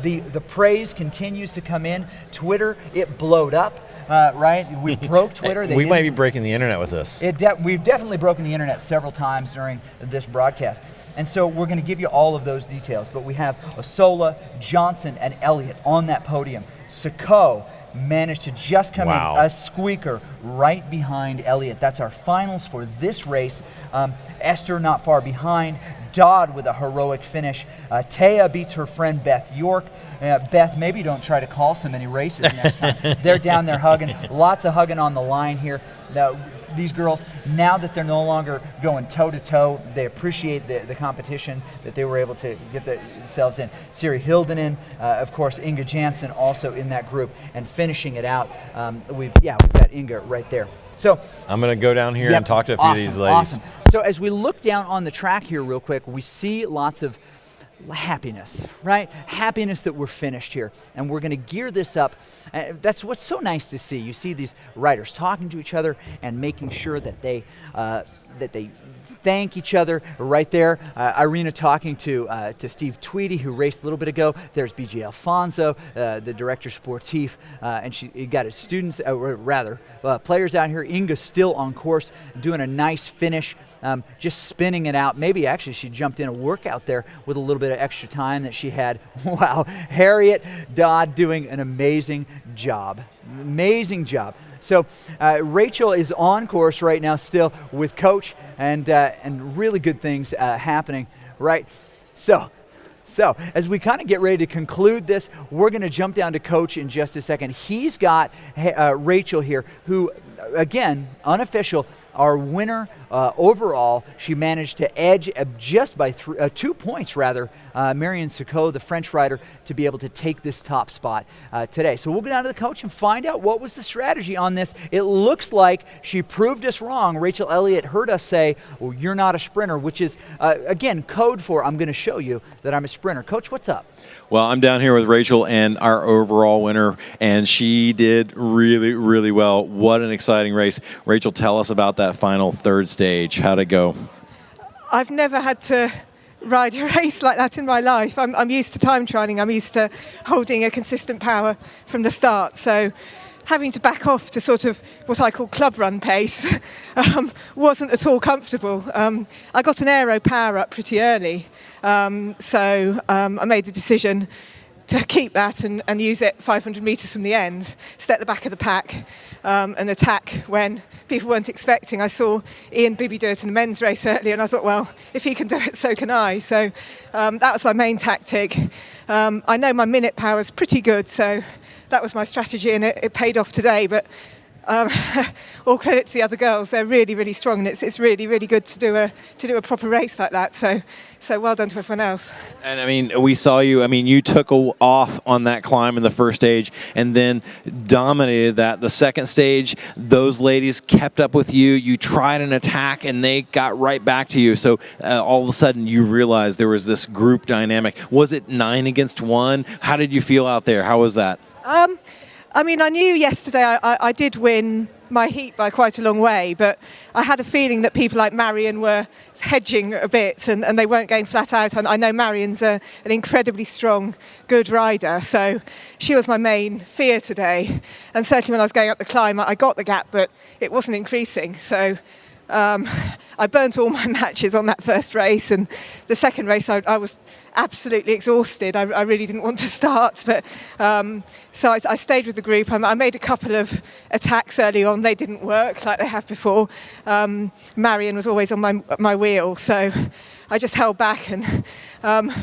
the praise continues to come in. Twitter, it blowed up, right? We broke Twitter. We might be breaking the internet with this. We've definitely broken the internet several times during this broadcast. And so we're going to give you all of those details. But we have Asola, Johnson, and Elliott on that podium. Sako managed to just come in a squeaker right behind Elliott. That's our finals for this race. Esther not far behind. Dodd with a heroic finish. Taya beats her friend Beth York. Beth, maybe don't try to call so many races next time. They're down there hugging. Lots of hugging on the line here. These girls, now that they're no longer going toe-to-toe, they appreciate the competition that they were able to get themselves in. Siri Hildenin, of course, Inga Jansen also in that group. And finishing it out, we've got Inga right there. So I'm going to go down here and talk to a few of these ladies. Awesome. So as we look down on the track here real quick, we see lots of happiness, right? Happiness that we're finished here. And we're going to gear this up. That's what's so nice to see. You see these riders talking to each other and making sure that they thank each other right there. Irina talking to Steve Tweedy, who raced a little bit ago. There's BJ Alfonso, the director sportif, and she got his students, players out here. Inga's still on course, doing a nice finish, just spinning it out. Maybe actually she jumped in a workout there with a little bit of extra time that she had. Wow, Harriet Dodd doing an amazing job. Amazing job. So Rachel is on course right now still with Coach, and really good things happening, right? So So as we kind of get ready to conclude this, we're going to jump down to Coach in just a second. He's got Rachel here, who, again, unofficial, our winner overall. She managed to edge just by 2 points, rather, Marion Sicot, the French rider, to be able to take this top spot today. So we'll go down to the coach and find out what was the strategy on this. It looks like she proved us wrong. Rachel Elliott heard us say, well, you're not a sprinter, which is, again, code for I'm going to show you that I'm a sprinter. Coach, what's up? Well, I'm down here with Rachel and our overall winner, and she did really, really well. What an exciting race. Rachel, tell us about that final third stage. How'd it go? I've never had to ride a race like that in my life. I'm used to time trialing. I'm used to holding a consistent power from the start. So having to back off to sort of what I call club run pace wasn't at all comfortable. I got an aero power up pretty early. So I made the decision to keep that and use it 500 metres from the end, stay at the back of the pack and attack when people weren't expecting. I saw Ian Bibby do it in the men's race earlier, and I thought, well, if he can do it, so can I. So that was my main tactic. I know my minute power is pretty good, so that was my strategy, and it paid off today. But all credit to the other girls. They're really, really strong, and it's really, really good to do a proper race like that. So well done to everyone else. And I mean, we saw you. I mean, you took off on that climb in the first stage, and then dominated that. The second stage, those ladies kept up with you. You tried an attack, and they got right back to you. So all of a sudden, you realized there was this group dynamic. Was it 9 against 1? How did you feel out there? How was that? I mean, I knew yesterday I did win my heat by quite a long way, but I had a feeling that people like Marion were hedging a bit and they weren't going flat out. And I know Marion's an incredibly strong, good rider, so she was my main fear today. And certainly when I was going up the climb, I got the gap, but it wasn't increasing. So I burnt all my matches on that first race, and the second race I was absolutely exhausted. I really didn't want to start, but so I stayed with the group. I made a couple of attacks early on. They didn't work like they have before. Marion was always on my wheel, so I just held back. And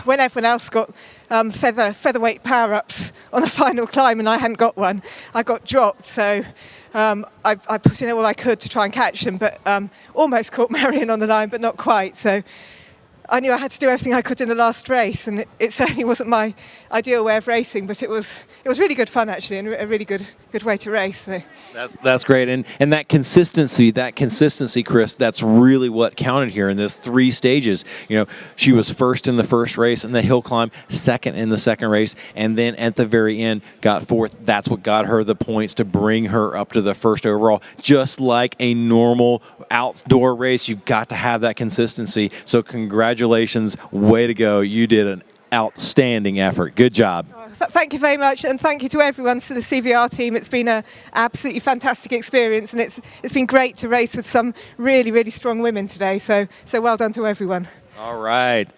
when everyone else got featherweight power-ups on the final climb and I hadn't got one, I got dropped. So I put in all I could to try and catch them, but almost caught Marion on the line, but not quite. So I knew I had to do everything I could in the last race, and it certainly wasn't my ideal way of racing, but it was really good fun actually, and a really good way to race. So. That's great, and that consistency, Chris, that's really what counted here in this 3 stages. You know, she was first in the first race in the hill climb, second in the second race, and then at the very end got 4th. That's what got her the points to bring her up to the first overall. Just like a normal outdoor race, you've got to have that consistency. So congratulations, way to go. You did an outstanding effort. Good job. Thank you very much, and thank you to everyone, to the CVR team. It's been an absolutely fantastic experience, and it's been great to race with some really, really strong women today. So well done to everyone. All right.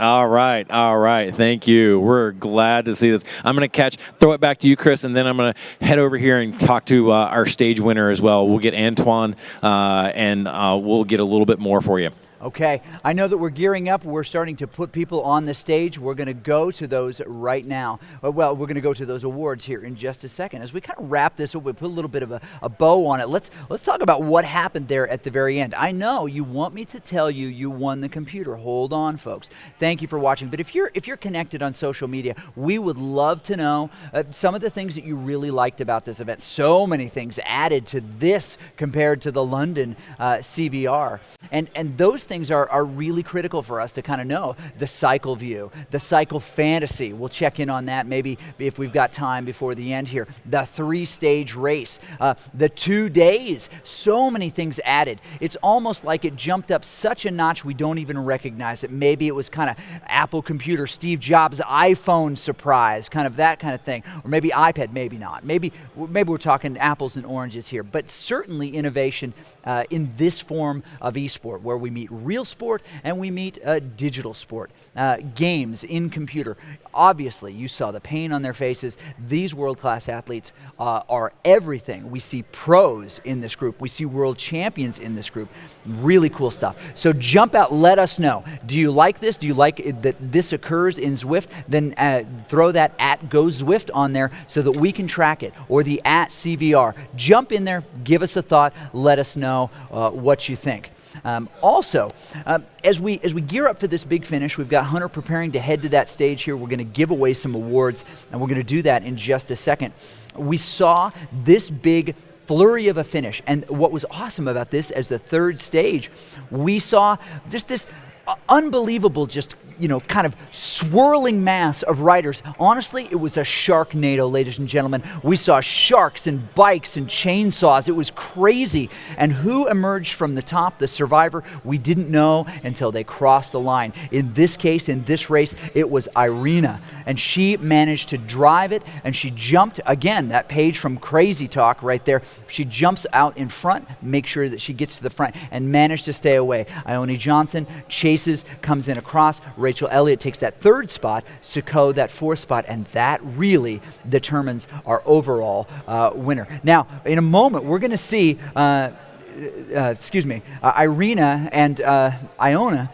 Thank you. We're glad to see this. I'm going to throw it back to you, Chris, and then I'm going to head over here and talk to our stage winner as well. We'll get Antoine, and we'll get a little bit more for you. Okay, I know that we're gearing up. We're starting to put people on the stage. We're going to go to those right now. Well, we're going to go to those awards here in just a second. As we kind of wrap this up, we put a little bit of a bow on it. Let's talk about what happened there at the very end. I know you want me to tell you you won the computer. Hold on, folks. Thank you for watching. But if you're connected on social media, we would love to know some of the things that you really liked about this event. So many things added to this compared to the London CVR. And those things are really critical for us to kind of know. The cycle view, the cycle fantasy, we'll check in on that maybe if we've got time before the end here. The 3-stage race, the 2 days, so many things added. It's almost like it jumped up such a notch we don't even recognize it. Maybe it was kind of Apple computer, Steve Jobs' iPhone surprise, kind of that kind of thing. Or maybe iPad, maybe not. Maybe we're talking apples and oranges here, but certainly innovation in this form of esport where we meet real sport and we meet digital sport. Games in computer. Obviously, you saw the pain on their faces. These world-class athletes are everything. We see pros in this group. We see world champions in this group. Really cool stuff. So jump out, let us know. Do you like this? Do you like it, that this occurs in Zwift? Then throw that @GoZwift on there so that we can track it, or the @CVR. Jump in there, give us a thought, let us know what you think. Also, as we gear up for this big finish, we've got Hunter preparing to head to that stage here. We're going to give away some awards, and we're going to do that in just a second. We saw this big flurry of a finish, and what was awesome about this, as the third stage, we saw just this unbelievable, just, you know, kind of swirling mass of riders. Honestly, it was a sharknado, ladies and gentlemen. We saw sharks and bikes and chainsaws. It was crazy. And who emerged from the top, the survivor? We didn't know until they crossed the line. In this case, in this race, it was Irina. And she managed to drive it, and she jumped, again, that page from Crazy Talk right there. She jumps out in front, make sure that she gets to the front, and managed to stay away. Ione Johnson chases, comes in across. Rachel Elliott takes that third spot, Siko that fourth spot, and that really determines our overall winner. Now, in a moment, we're going to see Irina and Ione,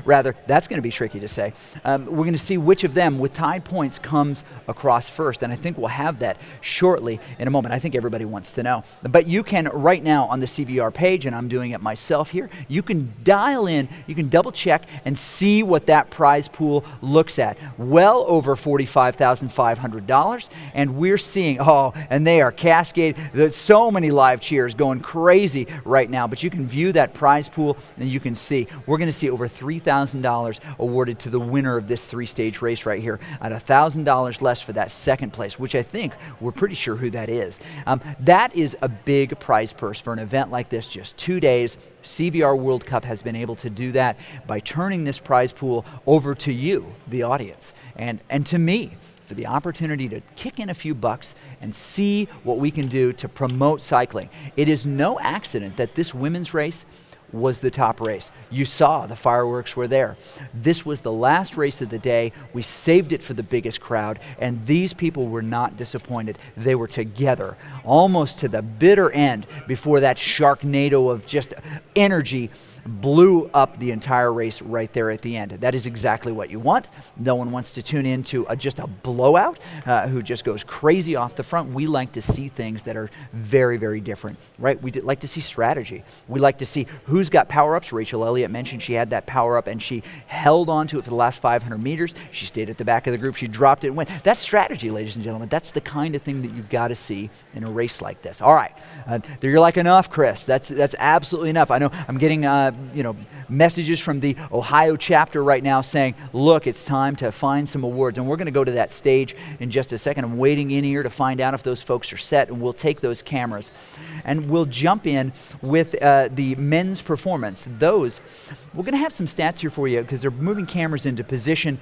rather, that's going to be tricky to say. We're going to see which of them with tied points comes across first, and I think we'll have that shortly in a moment. I think everybody wants to know. But you can, right now on the CVR page, and I'm doing it myself here, you can dial in, you can double check and see what that prize pool looks at. Well over $45,500, and we're seeing, and they are cascading. There's so many live cheers going crazy right now, but you can view that prize pool and you can see we're going to see over $3,000 awarded to the winner of this three-stage race right here, and $1,000 less for that second place, which I think we're pretty sure who that is. That is a big prize purse for an event like this, just 2 days. CVR World Cup has been able to do that by turning this prize pool over to you, the audience, and to me, for the opportunity to kick in a few bucks and see what we can do to promote cycling. It is no accident that this women's race was the top race. You saw the fireworks were there. This was the last race of the day. We saved it for the biggest crowd, and these people were not disappointed. They were together almost to the bitter end before that sharknado of just energy blew up the entire race right there at the end. That is exactly what you want. No one wants to tune into just a blowout who just goes crazy off the front. We like to see things that are very, very different, right? We like to see strategy. We like to see who's got power-ups. Rachel Elliott mentioned she had that power-up, and she held on to it for the last 500 meters. She stayed at the back of the group. She dropped it and went. That's strategy, ladies and gentlemen. That's the kind of thing that you've got to see in a race like this. All right. You're like, enough, Chris. That's absolutely enough. I know I'm getting messages from the Ohio chapter right now saying, look, it's time to find some awards. And we're going to go to that stage in just a second. I'm waiting in here to find out if those folks are set, and we'll take those cameras. And we'll jump in with the men's performance. Those, we're going to have some stats here for you because they're moving cameras into position.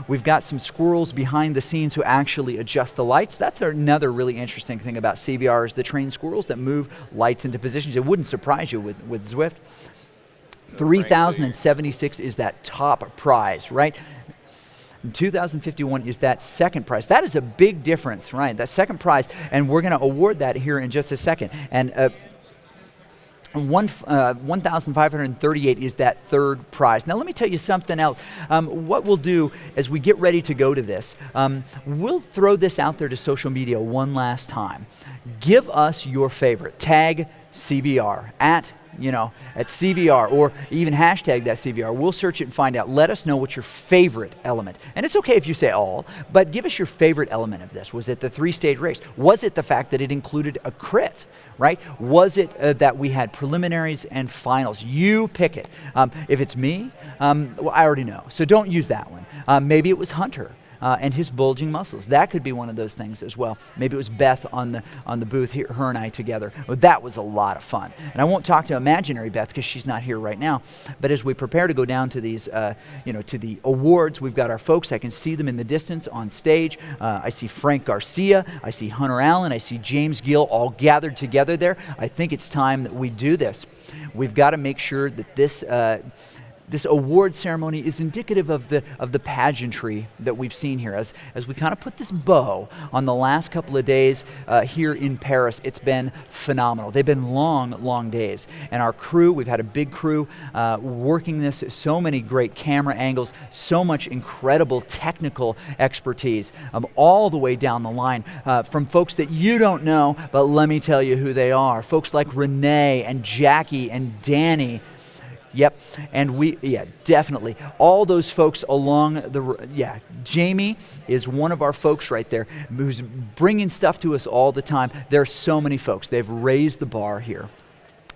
We've got some squirrels behind the scenes who actually adjust the lights. That's another really interesting thing about CVR is the trained squirrels that move lights into positions. It wouldn't surprise you with Zwift. 3,076 is that top prize, right? 2,051 is that second prize. That is a big difference, right? That second prize, and we're going to award that here in just a second. And 1,538 is that third prize. Now let me tell you something else. What we'll do as we get ready to go to this, we'll throw this out there to social media one last time. Give us your favorite. Tag CVR at CVR, or even hashtag that CVR. We'll search it and find out. Let us know what your favorite element. And it's okay if you say all, but give us your favorite element of this. Was it the three-stage race? Was it the fact that it included a crit, right? Was it that we had preliminaries and finals? You pick it. If it's me, well, I already know, so don't use that one. Maybe it was Hunter. and his bulging muscles. That could be one of those things as well. Maybe it was Beth on the booth here, her and I together. Well, that was a lot of fun. And I won't talk to imaginary Beth because she's not here right now. But as we prepare to go down to these, to the awards, we've got our folks. I can see them in the distance on stage. I see Frank Garcia. I see Hunter Allen. I see James Gill all gathered together there. I think it's time that we do this. We've got to make sure that this award ceremony is indicative of the pageantry that we've seen here. As we kind of put this bow on the last couple of days here in Paris, it's been phenomenal. They've been long days. And our crew, we've had a big crew working this, so many great camera angles, so much incredible technical expertise all the way down the line from folks that you don't know, but let me tell you who they are. Folks like Renee and Jackie and Danny. Yep, and definitely. All those folks along Jamie is one of our folks right there who's bringing stuff to us all the time. There are so many folks. They've raised the bar here.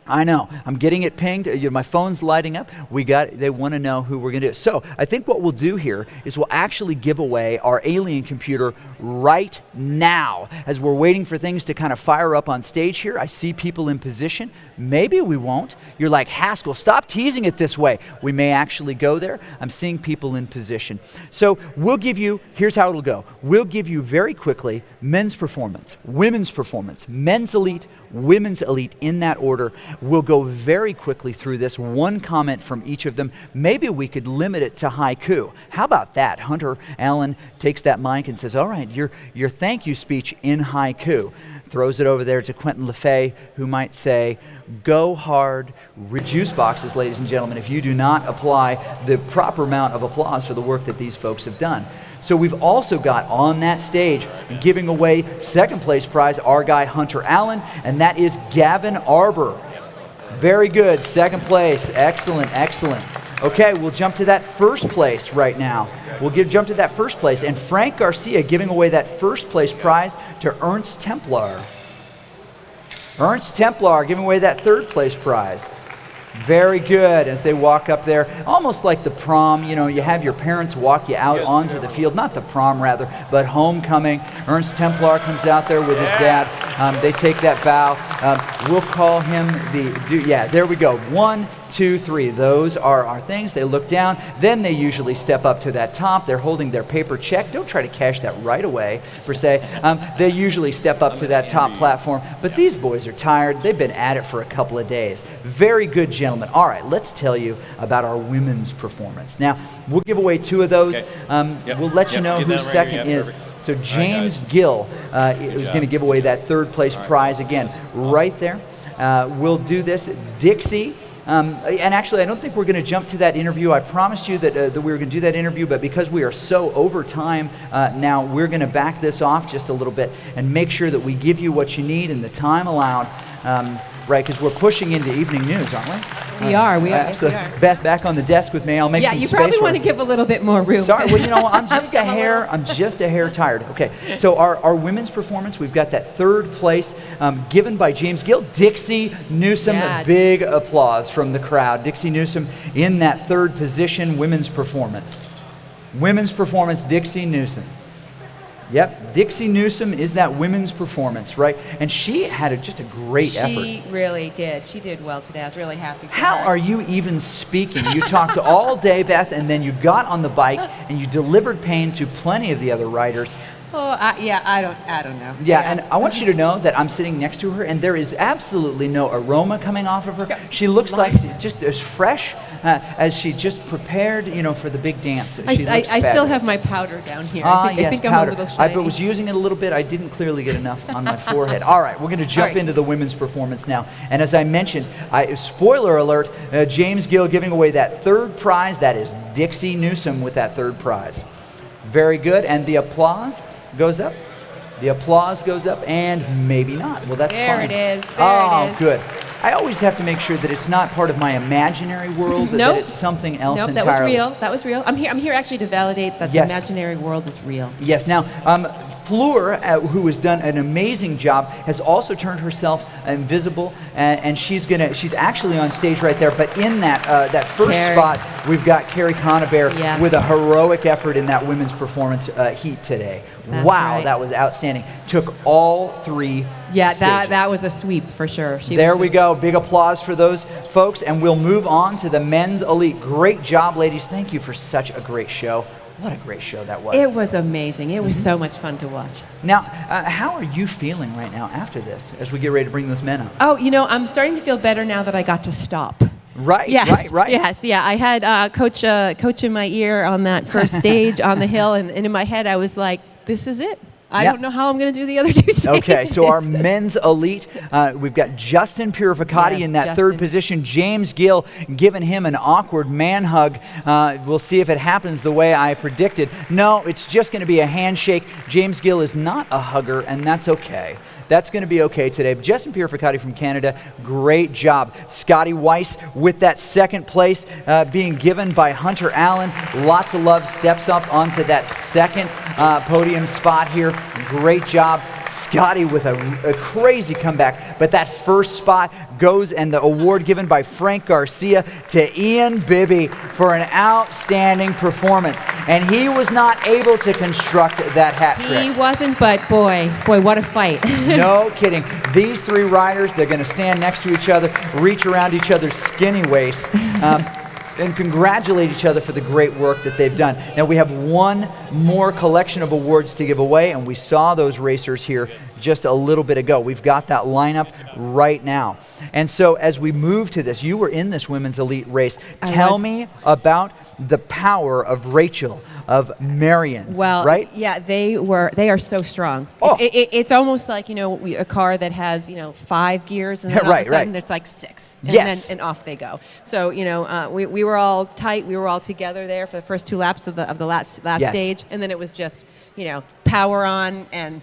I know. I'm getting it pinged. My phone's lighting up. They want to know who we're going to do. So I think what we'll do here is we'll actually give away our alien computer right now as we're waiting for things to kind of fire up on stage here. I see people in position. Maybe we won't. You're like, Haskell, stop teasing it this way. We may actually go there. I'm seeing people in position. So we'll give you, here's how it'll go. We'll give you very quickly men's performance, women's performance, men's elite, women's elite in that order. We'll go very quickly through this, one comment from each of them. Maybe we could limit it to haiku. How about that? Hunter Allen takes that mic and says, all right, your thank you speech in haiku. Throws it over there to Quentin LeFay, who might say, go hard, juice boxes, ladies and gentlemen, if you do not apply the proper amount of applause for the work that these folks have done. So we've also got on that stage giving away second place prize, our guy Hunter Allen, and that is Gavin Arbor. Very good, second place, excellent, excellent. Okay, we'll jump to that first place right now. We'll jump to that first place, and Frank Garcia giving away that first place prize to Ernst Templar. Ernst Templar giving away that third place prize. Very good as they walk up there, almost like the prom. You know, you have your parents walk you out onto the field, not the prom rather, but homecoming. Ernst Templar comes out there with his dad. They take that bow. We'll call him there we go. 1, 2, 3. Those are our things. They look down. Then they usually step up to that top. They're holding their paper check. Don't try to cash that right away, per se. They usually step up to that top platform. But these boys are tired. They've been at it for a couple of days. Very good, gentlemen. All right, let's tell you about our women's performance. Now, we'll give away 2 of those. We'll let you know who second is. So James Gill is going to give away that third place prize again, right there. We'll do this. Dixie. And actually, I don't think we're going to jump to that interview. I promised you that we were going to do that interview, but because we are so over time now, we're going to back this off just a little bit and make sure that we give you what you need in the time allowed, right? Because we're pushing into evening news, aren't we? We are. So Beth, back on the desk with me. I'll make some space. Yeah, you probably want to give a little bit more room. Sorry, well, you know, I'm just a hair tired. Okay, so our women's performance, we've got that third place given by James Gill. Dixie Newsom, big applause from the crowd. Dixie Newsom in that third position, women's performance. Women's performance, Dixie Newsom. Yep, Dixie Newsom is that women's performance, right? And she had just a great effort. She really did. She did well today. I was really happy for How her. are you even speaking? You talked all day, Beth, and then you got on the bike and you delivered pain to plenty of the other riders. Oh, I don't know. Yeah, and I want you to know that I'm sitting next to her, and there is absolutely no aroma coming off of her. She looks like just as fresh as she just prepared, you know, for the big dance. I still have my powder down here. I think powder. I'm a little shiny. I was using it a little bit. I didn't clearly get enough on my forehead. All right, we're going to jump into the women's performance now. And as I mentioned, spoiler alert, James Gill giving away that third prize. That is Dixie Newsom with that third prize. Very good. And the applause goes up. The applause goes up, and maybe not. Well, that's there fine. It is. There oh, it is. Good. I always have to make sure that it's not part of my imaginary world, that it's something else entirely. That was real. That was real. I'm here actually to validate that the imaginary world is real. Yes. Now, Fleur, who has done an amazing job, has also turned herself invisible, and she's actually on stage right there. But in that first spot, we've got Carrie Conabear with a heroic effort in that women's performance heat today. That's wow, right. that was outstanding. Took all 3 Yeah, stages. that was a sweep for sure. There we go. Big applause for those folks, and we'll move on to the men's elite. Great job, ladies. Thank you for such a great show. What a great show that was. It was amazing. It was so much fun to watch. Now, how are you feeling right now after this as we get ready to bring those men up? Oh, I'm starting to feel better now that I got to stop. Right, yes, right. Yes, yeah. I had coach in my ear on that first stage on the hill, and in my head I was like, this is it. I don't know how I'm going to do the other 2 stages. Okay, so our men's elite, we've got Justin Purificati in that third position. James Gill giving him an awkward man hug. We'll see if it happens the way I predicted. No, it's just going to be a handshake. James Gill is not a hugger, and that's okay. That's going to be okay today. But Justin Purificati from Canada, great job. Scotty Weiss with that second place being given by Hunter Allen. Lots of love, steps up onto that second podium spot here. Great job. Scotty with a crazy comeback. But that first spot goes, and the award given by Frank Garcia to Ian Bibby for an outstanding performance. And he was not able to construct that hat trick. He wasn't, but boy, what a fight. No kidding. These 3 riders, they're going to stand next to each other, reach around each other's skinny waists, and congratulate each other for the great work that they've done. Now, we have one more collection of awards to give away, and we saw those racers here just a little bit ago. We've got that lineup right now. And so as we move to this, you were in this women's elite race. Tell me about the power of Rachel, of Marion. Well, right? Yeah, they are so strong. Oh. It's almost like, a car that has, 5 gears, and then all of a sudden it's like 6. And Yes. then off they go. So, we were all tight. We were all together there for the first 2 laps of the last stage. And then it was just, power on and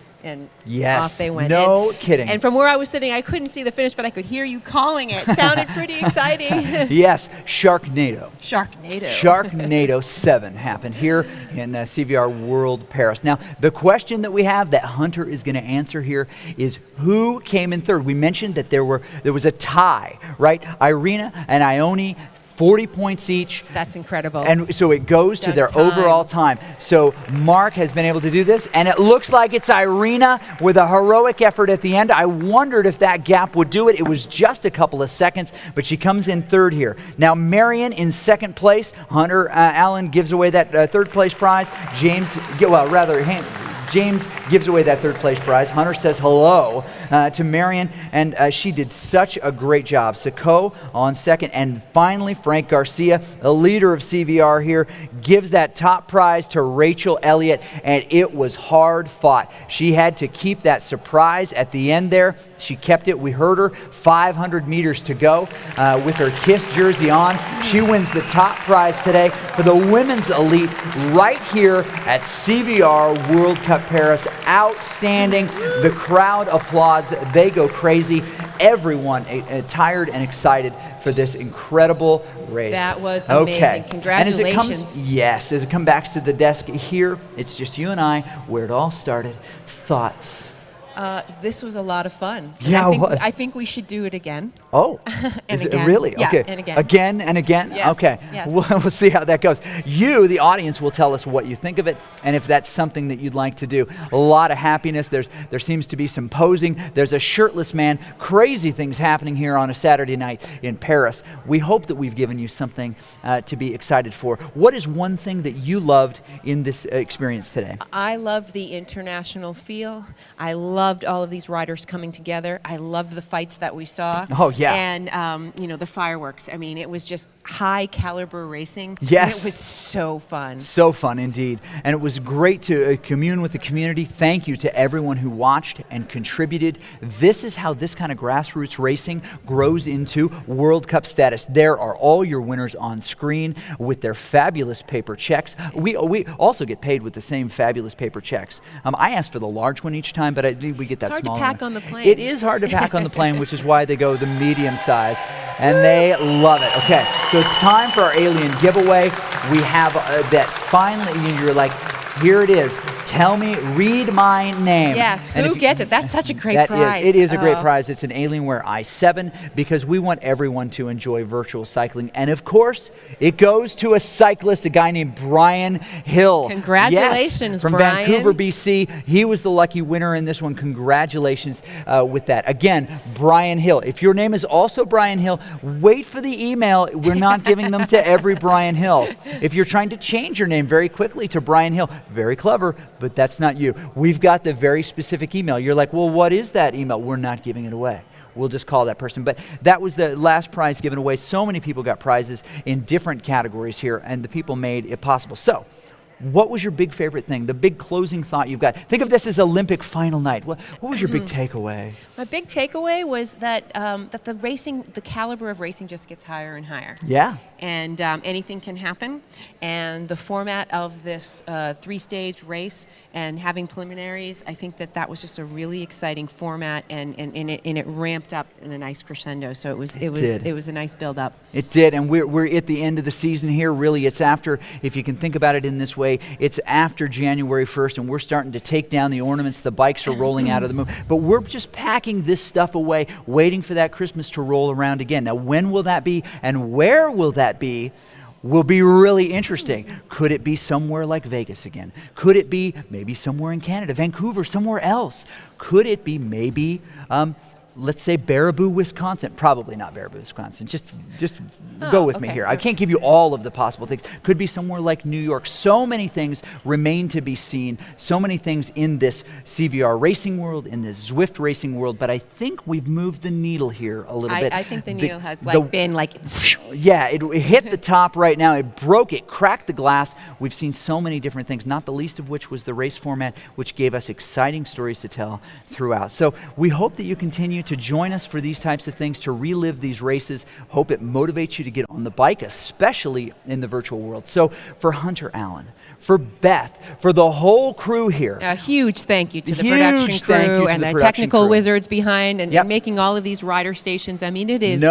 off they went. No kidding. And from where I was sitting, I couldn't see the finish, but I could hear you calling it. Sounded pretty exciting. Yes, Sharknado. Sharknado. Sharknado 7 happened here in CVR World Paris. Now, the question that we have that Hunter is going to answer here is who came in third? We mentioned that there was a tie, right? Irina and Ione, 40 points each. That's incredible. And so it goes to their overall time. So Mark has been able to do this, and it looks like it's Irina with a heroic effort at the end. I wondered if that gap would do it. It was just a couple of seconds, but she comes in third here. Now Marion in second place. Hunter Allen gives away that third place prize. James gives away that third place prize. Hunter says hello to Marion, and she did such a great job. Sako on second, and finally Frank Garcia, the leader of CVR here, gives that top prize to Rachel Elliott, and it was hard fought. She had to keep that surprise at the end there. She kept it. We heard her. 500 meters to go with her KISS jersey on. She wins the top prize today for the women's elite right here at CVR World Cup Paris. Outstanding. The crowd applauds. They go crazy. Everyone tired and excited for this incredible race. That was amazing. Congratulations. As it comes back to the desk here, it's just you and I, where it all started. Thoughts? This was a lot of fun. Yeah, it was. I think we should do it again. Oh, is it really? Yeah, okay. and again. Again and again? Yes. Okay. Yes. We'll see how that goes. You, the audience, will tell us what you think of it and if that's something that you'd like to do. A lot of happiness. There seems to be some posing. There's a shirtless man. Crazy things happening here on a Saturday night in Paris. We hope that we've given you something to be excited for. What is one thing that you loved in this experience today? I loved the international feel. I loved all of these riders coming together. I loved the fights that we saw. Oh, yeah. And, the fireworks. I mean, it was just high caliber racing. Yes. And it was so fun. So fun indeed. And it was great to commune with the community. Thank you to everyone who watched and contributed. This is how this kind of grassroots racing grows into World Cup status. There are all your winners on screen with their fabulous paper checks. We also get paid with the same fabulous paper checks. I asked for the large one each time, but we get that small one. It's hard to pack on the plane. It is hard to pack on the plane, which is why they go the medium size, and they love it. Okay, so it's time for our alien giveaway. We have that finally, you're like, Here it is. Tell me, read my name. Yes, who gets it? That's such a great That prize. It is a great prize. It's an Alienware i7 because we want everyone to enjoy virtual cycling. And of course, it goes to a cyclist, a guy named Brian Hill. Congratulations, yes, from Brian. Vancouver, BC. He was the lucky winner in this one. Congratulations with that. Again, Brian Hill. If your name is also Brian Hill, wait for the email. We're not giving them to every Brian Hill. If you're trying to change your name very quickly to Brian Hill, very clever, but that's not you. We've got the very specific email. You're like, well, what is that email? We're not giving it away. We'll just call that person. But that was the last prize given away. So many people got prizes in different categories here, and the people made it possible. So, what was your big favorite thing, the big closing thought you've got? Think of this as Olympic final night. What was your big takeaway? My big takeaway was that that the caliber of racing just gets higher and higher. Yeah. And anything can happen. And the format of this 3-stage race and having preliminaries, I think that was just a really exciting format, and it ramped up in a nice crescendo. So it was a nice build up. It did, and we're at the end of the season here. Really, it's after, if you can think about it in this way, it's after January 1st, and we're starting to take down the ornaments. The bikes are rolling out of the moon, but we're just packing this stuff away, waiting for that Christmas to roll around again. Now, when will that be, and where will that be? Will be really interesting. Could it be somewhere like Vegas again? Could it be maybe somewhere in Canada, Vancouver, somewhere else? Could it be maybe, let's say Baraboo, Wisconsin? Probably not Baraboo, Wisconsin. Just go with me here. I can't give you all of the possible things. Could be somewhere like New York. So many things remain to be seen. So many things in this CVR racing world, in this Zwift racing world. But I think we've moved the needle here a little bit. I think the needle has been like... Yeah, it hit the top right now. It broke, it cracked the glass. We've seen so many different things, not the least of which was the race format, which gave us exciting stories to tell throughout. So we hope that you continue to join us for these types of things, to relive these races. Hope it motivates you to get on the bike, especially in the virtual world. So for Hunter Allen, for Beth, for the whole crew here. A huge thank you to the production crew and the technical wizards behind and making all of these rider stations. I mean, it is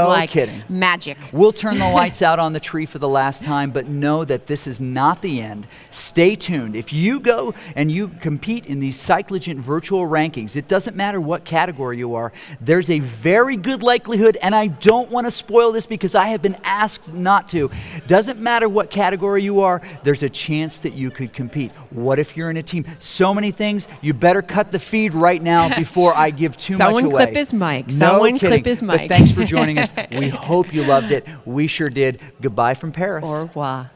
magic. We'll turn the lights out on the tree for the last time, but know that this is not the end. Stay tuned. If you go and you compete in these Cyclogent virtual rankings, it doesn't matter what category you are, there's a very good likelihood, and I don't want to spoil this because I have been asked not to. Doesn't matter what category you are, there's a chance that you could compete. What if you're in a team? So many things. You better cut the feed right now before I give too much away. Someone clip his mic. Someone clip his mic. But thanks for joining us. We hope you loved it. We sure did. Goodbye from Paris. Au revoir.